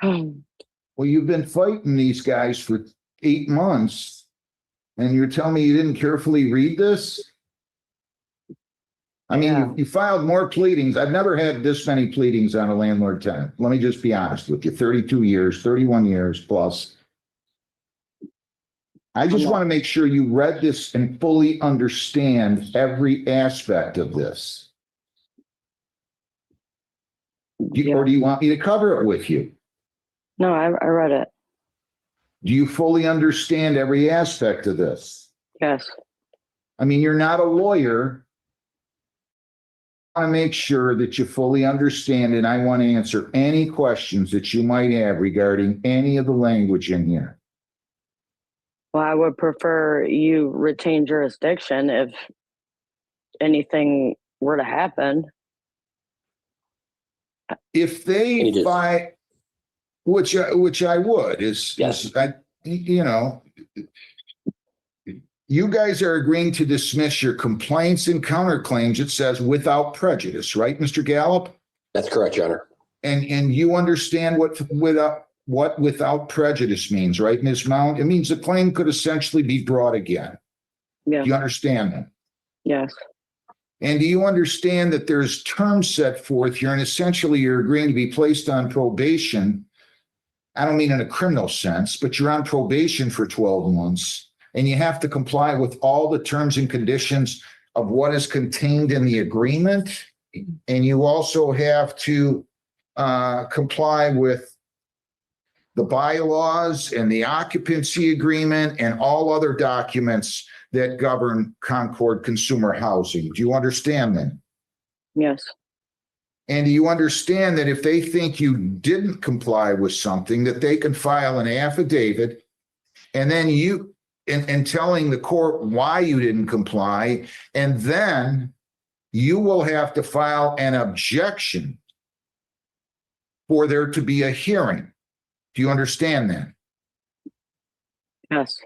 Well, you've been fighting these guys for 8 months, and you're telling me you didn't carefully read this? I mean, Yeah. you filed more pleadings. I've never had this many pleadings on a landlord tenant. Let me just be honest with you, 32 years, 31 years plus. I just want to make sure you read this and fully understand every aspect of this. Or do you want me to cover it with you? No, I read it. Do you fully understand every aspect of this? Yes. I mean, you're not a lawyer. I want to make sure that you fully understand, and I want to answer any questions that you might have regarding any of the language in here. Well, I would prefer you retain jurisdiction if anything were to happen. If they buy, which I would, you know, you guys are agreeing to dismiss your complaints and counterclaims. It says without prejudice, right, Mr. Gallup? That's correct, Your Honor. And you understand what without prejudice means, right, Ms. Mount? It means the claim could essentially be brought again. Yeah. Do you understand that? Yes. And do you understand that there's terms set forth here, and essentially you're agreeing to be placed on probation? I don't mean in a criminal sense, but you're on probation for 12 months. And you have to comply with all the terms and conditions of what is contained in the agreement. And you also have to comply with the bylaws and the occupancy agreement and all other documents that govern Concord Consumer Housing. Do you understand that? Yes. And do you understand that if they think you didn't comply with something, that they can file an affidavit and then and telling the court why you didn't comply, and then you will have to file an objection for there to be a hearing. Do you understand that? Yes.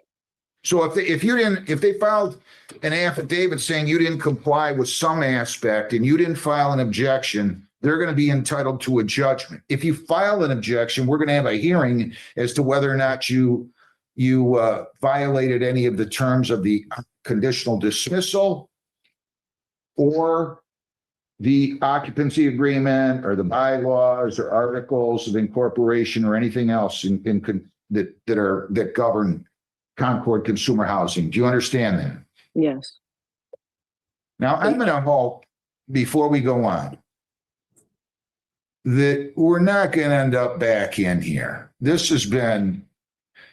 So if they filed an affidavit saying you didn't comply with some aspect and you didn't file an objection, they're going to be entitled to a judgment. If you file an objection, we're going to have a hearing as to whether or not you violated any of the terms of the conditional dismissal or the occupancy agreement or the bylaws or articles of incorporation or anything else that govern Concord Consumer Housing. Do you understand that? Yes. Now, I'm going to hope, before we go on, that we're not going to end up back in here. This has been,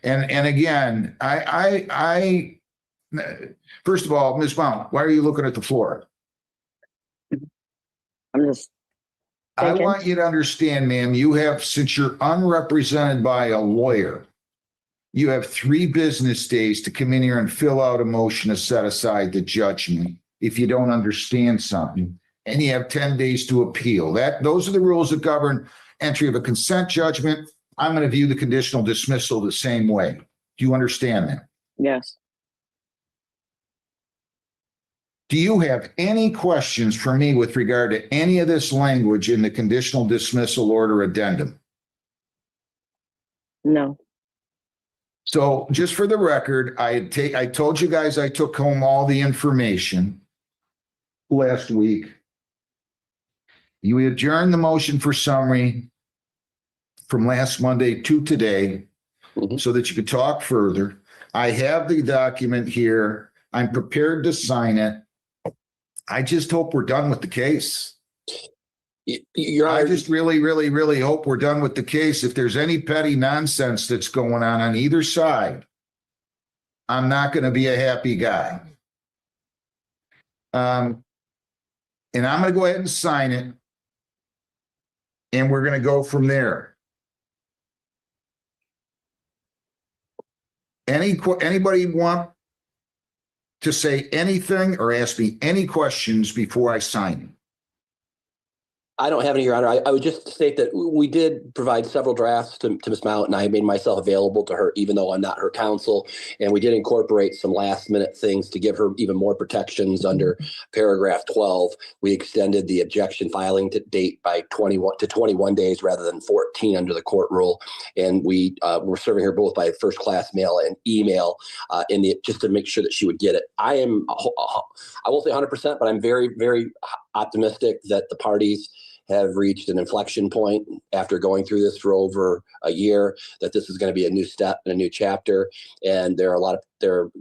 and again, I first of all, Ms. Mount, why are you looking at the floor? I'm just I want you to understand, ma'am, you have, since you're unrepresented by a lawyer, you have 3 business days to come in here and fill out a motion to set aside the judgment if you don't understand something. And you have 10 days to appeal. Those are the rules that govern entry of a consent judgment. I'm going to view the conditional dismissal the same way. Do you understand that? Yes. Do you have any questions for me with regard to any of this language in the conditional dismissal order addendum? No. So just for the record, I told you guys I took home all the information last week. You adjourned the motion for summary from last Monday to today so that you could talk further. I have the document here. I'm prepared to sign it. I just hope we're done with the case. I just really, really, really hope we're done with the case. If there's any petty nonsense that's going on either side, I'm not going to be a happy guy. And I'm going to go ahead and sign it. And we're going to go from there. Anybody want to say anything or ask me any questions before I sign? I don't have any, Your Honor. I would just state that we did provide several drafts to Ms. Mount, and I made myself available to her, even though I'm not her counsel. And we did incorporate some last minute things to give her even more protections under paragraph 12. We extended the objection filing date by 21 days rather than 14 under the court rule. And we were serving her both by first class mail and email just to make sure that she would get it. I won't say 100%, but I'm very, very optimistic that the parties have reached an inflection point after going through this for over a year, that this is going to be a new step and a new chapter. And there are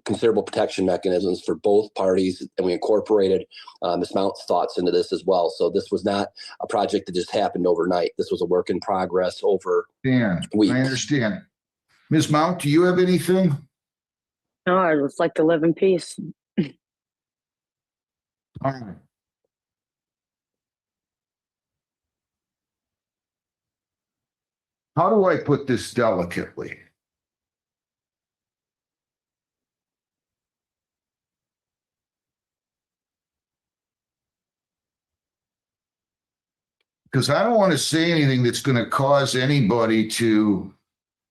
considerable protection mechanisms for both parties. And we incorporated Ms. Mount's thoughts into this as well. So this was not a project that just happened overnight. This was a work in progress over weeks. I understand. Ms. Mount, do you have anything? No, I just like to live in peace. All right. How do I put this delicately? Because I don't want to say anything that's going to cause anybody to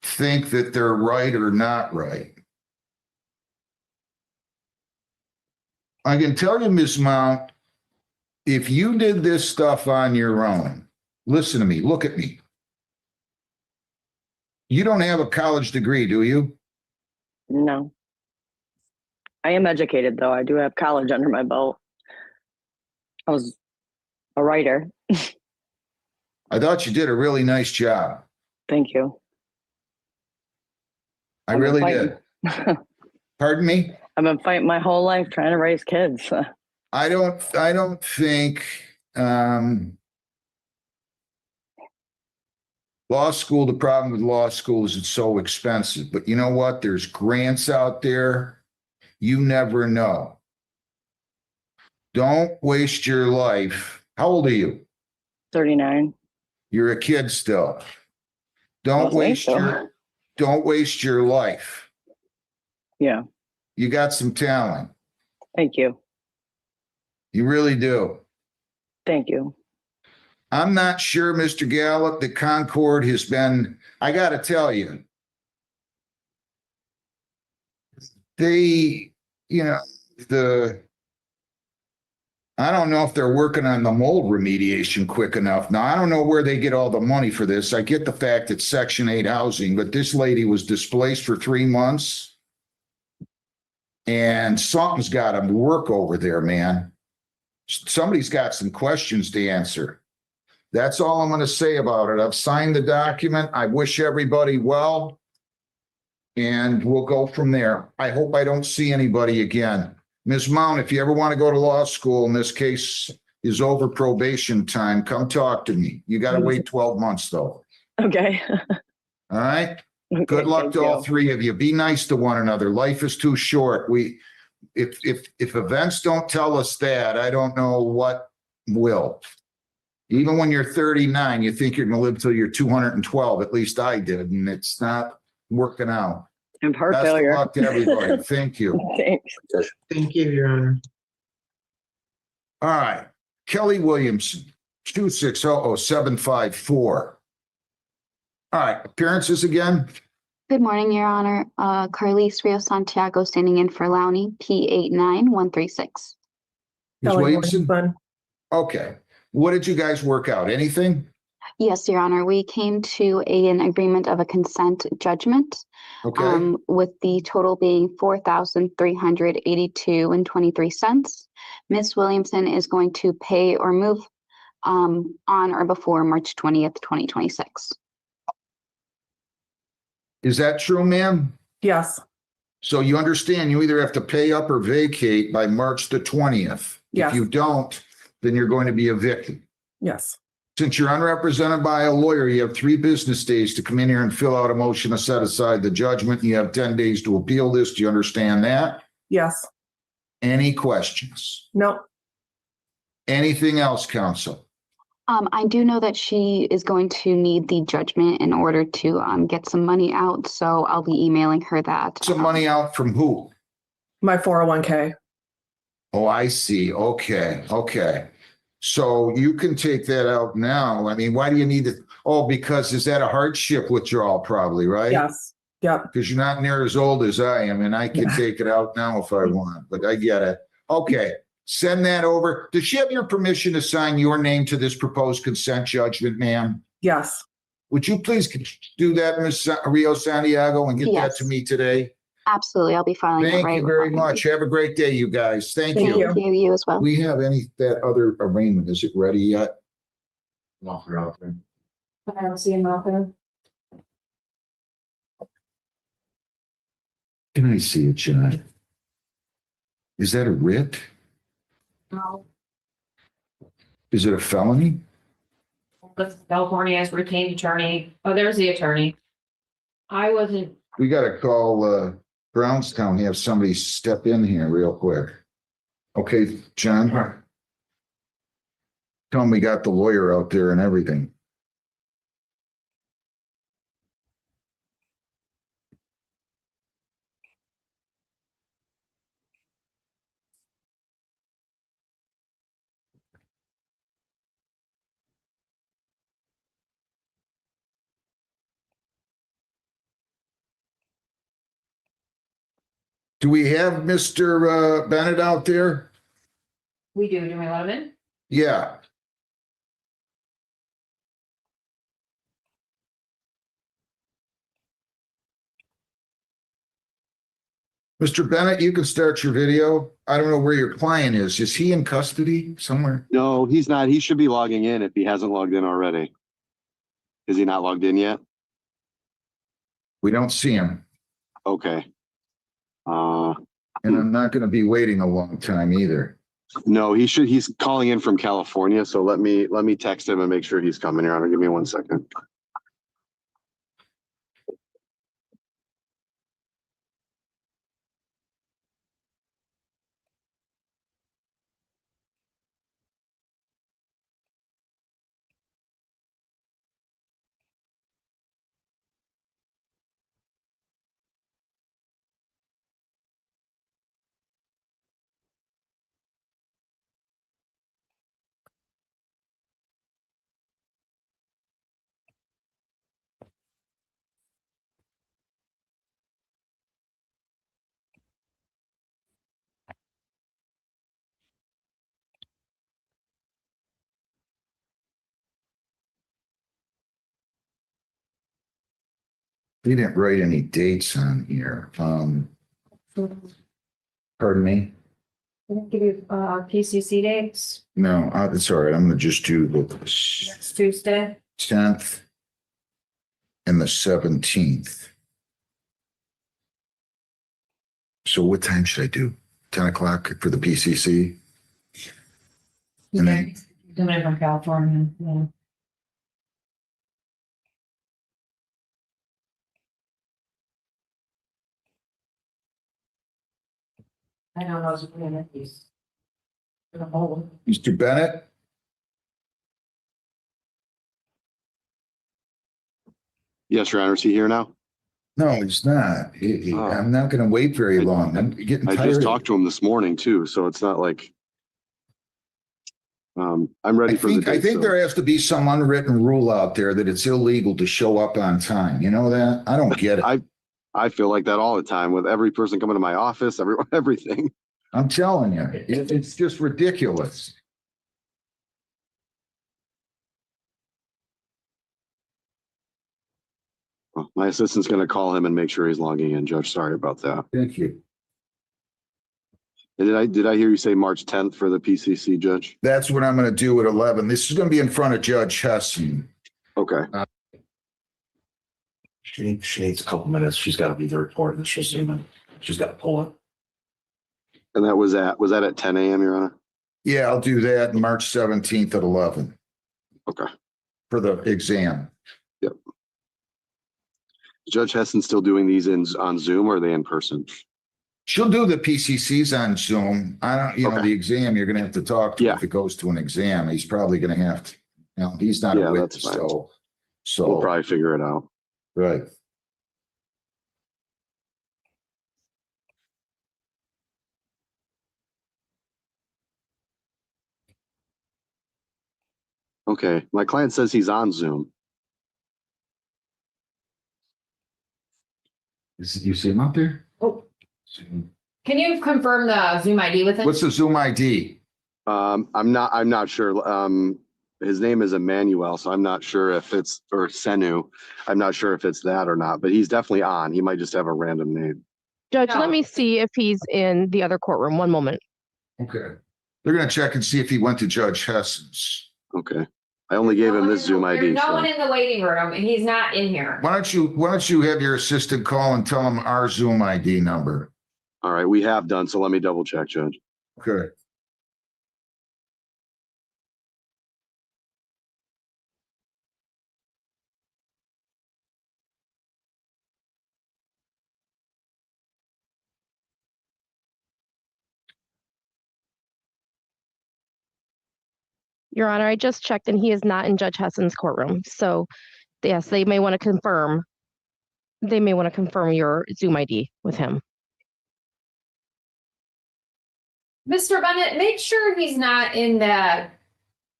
think that they're right or not right. I can tell you, Ms. Mount, if you did this stuff on your own, listen to me, look at me. You don't have a college degree, do you? No. I am educated, though. I do have college under my belt. I was a writer. I thought you did a really nice job. Thank you. I really did. Pardon me? I've been fighting my whole life trying to raise kids. I don't think law school, the problem with law school is it's so expensive. But you know what? There's grants out there. You never know. Don't waste your life. How old are you? 39. You're a kid still. Don't waste your life. Yeah. You got some talent. Thank you. You really do. Thank you. I'm not sure, Mr. Gallup, that Concord has been, I got to tell you, I don't know if they're working on the mold remediation quick enough. Now, I don't know where they get all the money for this. I get the fact it's Section 8 housing, but this lady was displaced for 3 months. And something's got to work over there, man. Somebody's got some questions to answer. That's all I'm going to say about it. I've signed the document. I wish everybody well. And we'll go from there. I hope I don't see anybody again. Ms. Mount, if you ever want to go to law school and this case is over probation time, come talk to me. You got to wait 12 months, though. Okay. All right? Okay, good luck thank to all you. three of you. Be nice to one another. Life is too short. If events don't tell us that, I don't know what will. Even when you're 39, you think you're going to live till you're 212. At least I did, and it's not working out. And heart Best failure. of luck to everybody. Thank you. Thanks. Thank you, Your Honor. All right. Kelly Williamson, 2600754. All right. Appearances again. Good morning, Your Honor. Carlise Rio Santiago standing in for Lowney, P89136. Ms. Kelly Williamson? Williamson. Okay. What did you guys work out? Anything? Yes, Your Honor. We came to an agreement of a consent judgment. Okay. With the total being $4,382.23. Ms. Williamson is going to pay or move on or before March 20th, 2026. Is that true, ma'am? Yes. So you understand you either have to pay up or vacate by March the 20th. Yes. If you don't, then you're going to be evicted. Yes. Since you're unrepresented by a lawyer, you have 3 business days to come in here and fill out a motion to set aside the judgment. You have 10 days to appeal this. Do you understand that? Yes. Any questions? No. Anything else, counsel? I do know that she is going to need the judgment in order to get some money out. So I'll be emailing her that. Some money out from who? My 401k. Oh, I see. Okay. Okay. So you can take that out now. I mean, why do you need it? Oh, because is that a hardship withdrawal probably, right? Yes. Yep. Because you're not near as old as I am, and I can take it out now if I want, but I get it. Okay. Send that over. Does she have your permission to sign your name to this proposed consent judgment, ma'am? Yes. Would you please do that, Ms. Rio Santiago, and get that Yes. to me today? Absolutely. I'll be filing it Thank right. you very much. Have a great day, you guys. Thank Thank you. you. You as well. We have that other arraignment, is it ready yet? I don't see him out there. Can I see it, John? Is that a writ? No. Is it a felony? California has retained attorney. Oh, there's the attorney. I wasn't. We gotta call Brownstown, have somebody step in here real quick. Okay, John? Tell him we got the lawyer out there and everything. Do we have Mr. Bennett out there? We do. Do we let him in? Yeah. Mr. Bennett, you can start your video. I don't know where your client is. Is he in custody somewhere? No, he's not. He should be logging in if he hasn't logged in already. Is he not logged in yet? We don't see him. Okay. And I'm not going to be waiting a long time either. No, he should. He's calling in from California. So let me text him and make sure he's coming, Your Honor. Give me 1 second. He didn't write any dates on here. Pardon me? Give you PCC dates. No, it's all right. I'm going to just do the Next Tuesday. 10th and the 17th. So what time should I do? 10 o'clock for the PCC? And then Coming from California. Yeah. I don't know. He's Mr. Bennett? Yes, Your Honor. Is he here now? No, he's not. I'm not going to wait very long. I'm getting I tired. just talked to him this morning too, so it's not like I'm ready for the date. I think so. there has to be some unwritten rule out there that it's illegal to show up on time. You know that? I don't get it. I feel like that all the time with every person coming to my office, everything. I'm telling you, it's just ridiculous. Well, my assistant's going to call him and make sure he's logging in, Judge. Sorry about that. Thank you. And did I hear you say March 10th for the PCC, Judge? That's what I'm going to do at 11. This is going to be in front of Judge Heston. Okay. She needs a couple minutes. She's got to be the report and she's got to pull it. And that was at 10 a.m., Your Honor? Yeah, I'll do that March 17th at 11. Okay. For the exam. Yep. Judge Heston's still doing these on Zoom, or are they in person? She'll do the PCCs on Zoom. I don't, know, the exam, you're going to have to talk to him if it goes to an exam. He's probably going to have to, he's not a witness, so we'll probably figure it out. Right. Okay. My client says he's on Zoom. You see him out there? Oh. Can you confirm the Zoom ID with him? What's the Zoom ID? I'm not sure. His name is Emmanuel, so I'm not sure if it's, or Senu. I'm not sure if it's that or not, but he's definitely on. He might just have a random name. Judge, No. let me see if he's in the other courtroom. One moment. Okay. They're gonna check and see if he went to Judge Hess's. Okay. I only gave him this Zoom ID. There's no So. one in the waiting room and he's not in here. Why don't you have your assistant call and tell him our Zoom ID number? All right, we have done, so let me double check, Judge. Okay. Your Honor, I just checked and he is not in Judge Hessen's courtroom. So yes, they may want to confirm. They may want to confirm your Zoom ID with him. Mr. Bennett, make sure he's not in that,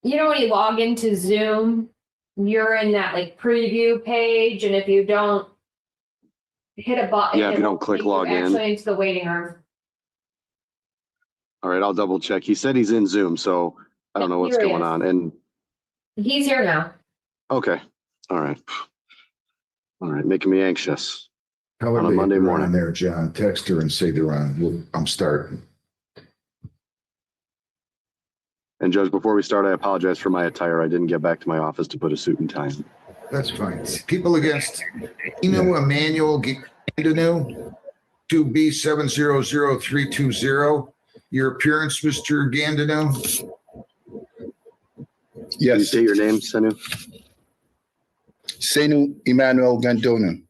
you know, when you log into Zoom, you're in that like preview page, and if you don't hit a button. Yeah, if it you don't won't click take you log in. actually into the waiting room. All right, I'll double check. He said he's in Zoom, so I don't know what's Here he going is. on. And He's here now. okay, all right. All right, making me anxious. Tell her On a they- Monday they're morning. on there, John. Text her and say they're on. I'm starting. And Judge, before we start, I apologize for my attire. I didn't get back to my office to put a suit and tie on. That's fine. People against Emmanuel Gandanu, 2B700320. Your appearance, Mr. Gandanu? Can you state your name, Senu? Senu Emmanuel Gandonu.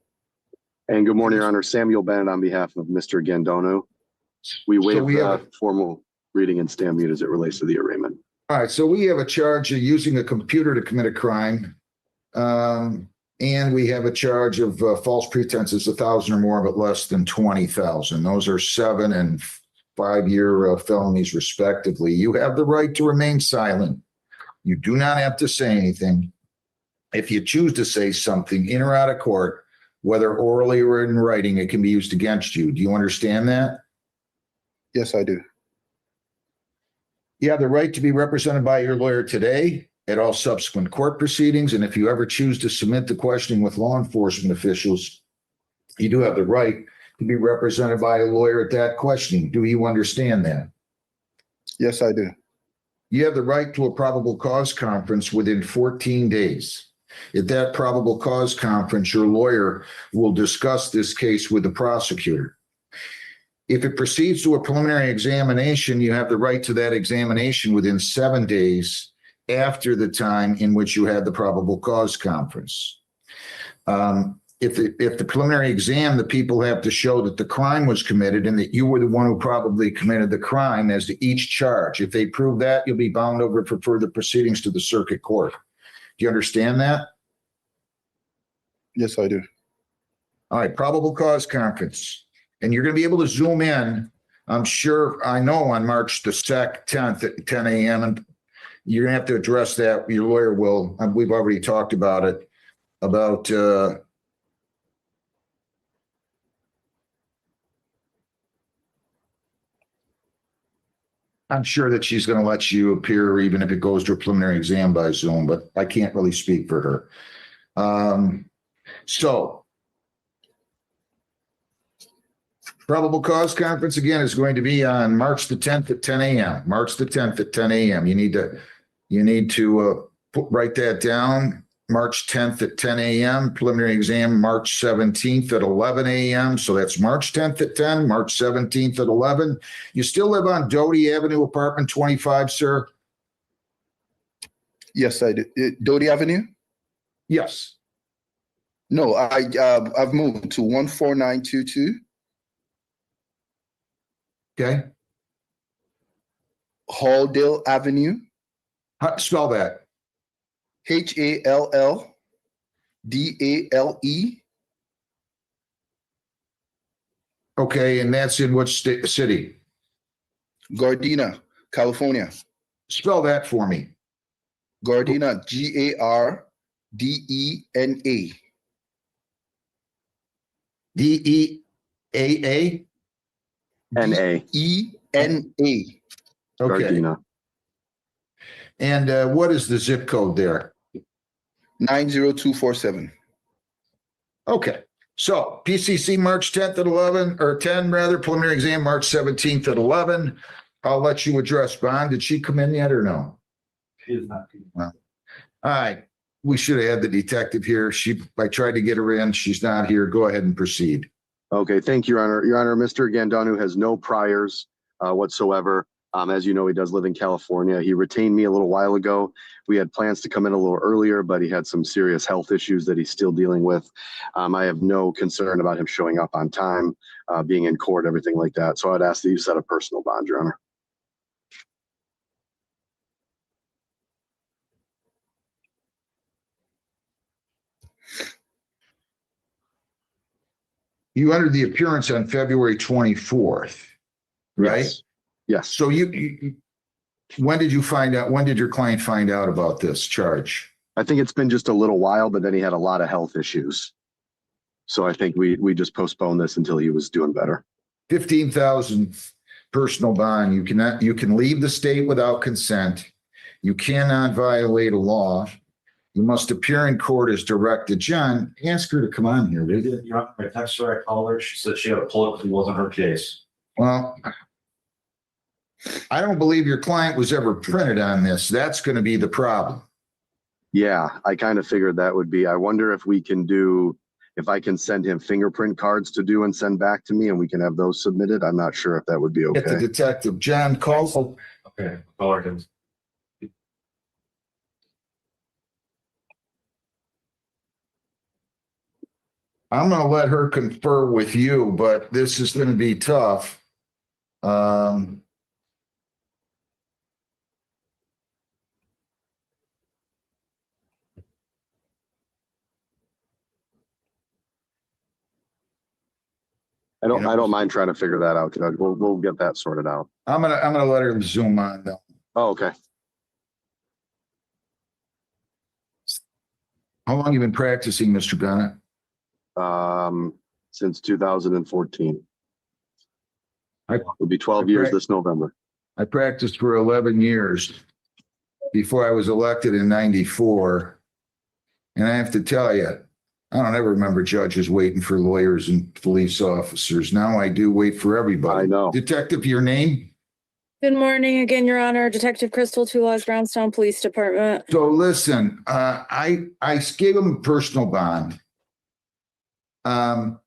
And good morning, Your Honor. Samuel Bennett on behalf of Mr. Gandono. We waive we have- formal reading and stand mute as it relates to the arraignment. All right, so we have a charge of using a computer to commit a crime. And we have a charge of false pretenses, 1,000 or more, but less than 20,000. Those are 7 and 5-year felonies respectively. You have the right to remain silent. You do not have to say anything. If you choose to say something in or out of court, whether orally or in writing, it can be used against you. Do you understand that? Yes, I do. You have the right to be represented by your lawyer today at all subsequent court proceedings. And if you ever choose to submit the questioning with law enforcement officials, you do have the right to be represented by a lawyer at that questioning. Do you understand that? Yes, I do. You have the right to a probable cause conference within 14 days. At that probable cause conference, your lawyer will discuss this case with the prosecutor. If it proceeds to a preliminary examination, you have the right to that examination within 7 days after the time in which you had the probable cause conference. If the preliminary exam, the people have to show that the crime was committed and that you were the one who probably committed the crime as to each charge. If they prove that, you'll be bound over for further proceedings to the circuit court. Do you understand that? Yes, I do. All right, probable cause conference. And you're going to be able to zoom in, I'm sure, I know, on March the 10th at 10 a.m. And you're going to have to address that. Your lawyer will. We've already talked about it, about I'm sure that she's going to let you appear even if it goes to a preliminary exam by Zoom, but I can't really speak for her. So probable cause conference again is going to be on March the 10th at 10 a.m. March the 10th at 10 a.m. You need to write that down. March 10th at 10 a.m. Preliminary exam March 17th at 11 a.m. So that's March 10th at 10, March 17th at 11. You still live on Doty Avenue, apartment 25, sir? Yes, I do. Doty Avenue? Yes. No, I've moved to 14922. Okay. Halldale Avenue. Spell that. Halldale. Okay, and that's in which city? Gardena, California. Spell that for me. Gardena, Gardena. DEAA? NA. ENA. Okay. Gardena. And what is the zip code there? 90247. Okay. So PCC March 10th at 11 or 10 rather, preliminary exam March 17th at 11. I'll let you address bond. Did she come in yet or no? She is not. Well, all right. We should have had the detective here. I tried to get her in. She's not here. Go ahead and proceed. Okay, thank you, Your Honor. Your Honor, Mr. Gandanu has no priors whatsoever. As you know, he does live in California. He retained me a little while ago. We had plans to come in a little earlier, but he had some serious health issues that he's still dealing with. I have no concern about him showing up on time, being in court, everything like that. So I'd ask that you set a personal bond, Your Honor. You entered the appearance on February 24th, right? Yes. So when did you find out? When did your client find out about this charge? I think it's been just a little while, but then he had a lot of health issues. So I think we just postponed this until he was doing better. 15,000 personal bond. You can leave the state without consent. You cannot violate a law. You must appear in court as directed. John, ask her to come on here, will you? I texted her, I called her. She said she had a pull up. It wasn't her case. Well, I don't believe your client was ever printed on this. That's going to be the problem. Yeah, I kind of figured that would be. I wonder if if I can send him fingerprint cards to do and send back to me and we can have those submitted. I'm not sure if that would be okay. Get the detective. John, call. Okay, call her. I'm going to let her confer with you, but this is going to be tough. I don't mind trying to figure that out, Judge. We'll get that sorted out. I'm gonna let her zoom on though. Oh, okay. How long have you been practicing, Mr. Bennett? Since 2014. It'll be 12 I years this November. I practiced for 11 years before I was elected in 94. And I have to tell you, I don't ever remember judges waiting for lawyers and police officers. Now I do wait for everybody. I know. Detective, your name? Good morning again, Your Honor. Detective Crystal Tulas, Brownstown Police Department. So listen, I gave him a personal bond. No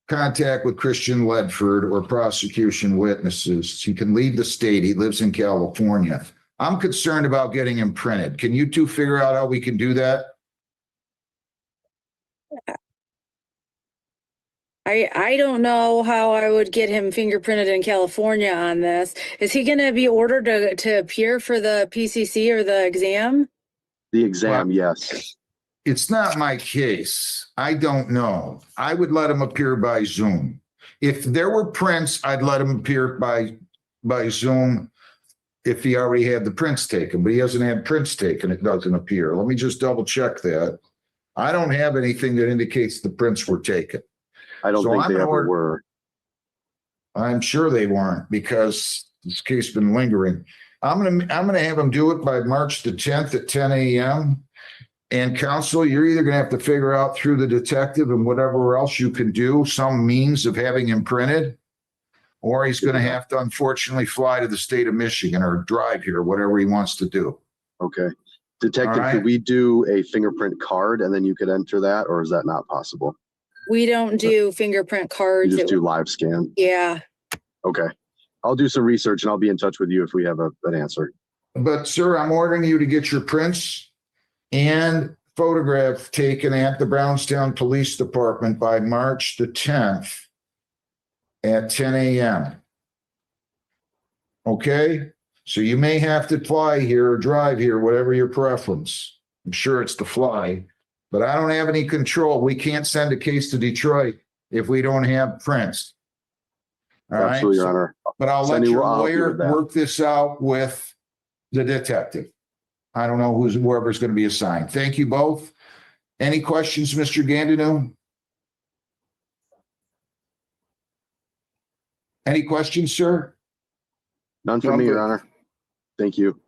contact with Christian Ledford or prosecution witnesses. He can leave the state. He lives in California. I'm concerned about getting him printed. Can you two figure out how we can do that? I don't know how I would get him fingerprinted in California on this. Is he going to be ordered to appear for the PCC or the exam? The exam, yes. It's not my case. I don't know. I would let him appear by Zoom. If there were prints, I'd let him appear by Zoom if he already had the prints taken, but he hasn't had prints taken. It doesn't appear. Let me just double check that. I don't have anything that indicates the prints were taken. I don't think they ever were. I'm sure they weren't because this case has been lingering. I'm gonna have him do it by March the 10th at 10 a.m. And counsel, you're either gonna have to figure out through the detective and whatever else you can do, some means of having him printed, or he's gonna have to unfortunately fly to the state of Michigan or drive here, whatever he wants to do. Okay. Detective, right. Could we do a fingerprint card and then you could enter that, or is that not possible? We don't do fingerprint cards. You just do live scan? Yeah. Okay. I'll do some research and I'll be in touch with you if we have an answer. But sir, I'm ordering you to get your prints and photograph taken at the Brownstown Police Department by March the 10th at 10 a.m. Okay? So you may have to fly here or drive here, whatever your preference. I'm sure it's to fly, but I don't have any control. We can't send a case to Detroit if we don't have prints. All right? Absolutely, Your Honor. But I'll let your lawyer work this out with the detective. I don't know whoever's going to be assigned. Thank you both. Any questions, Mr. Gandino? Any questions, sir? None for me, Your Honor. Thank you.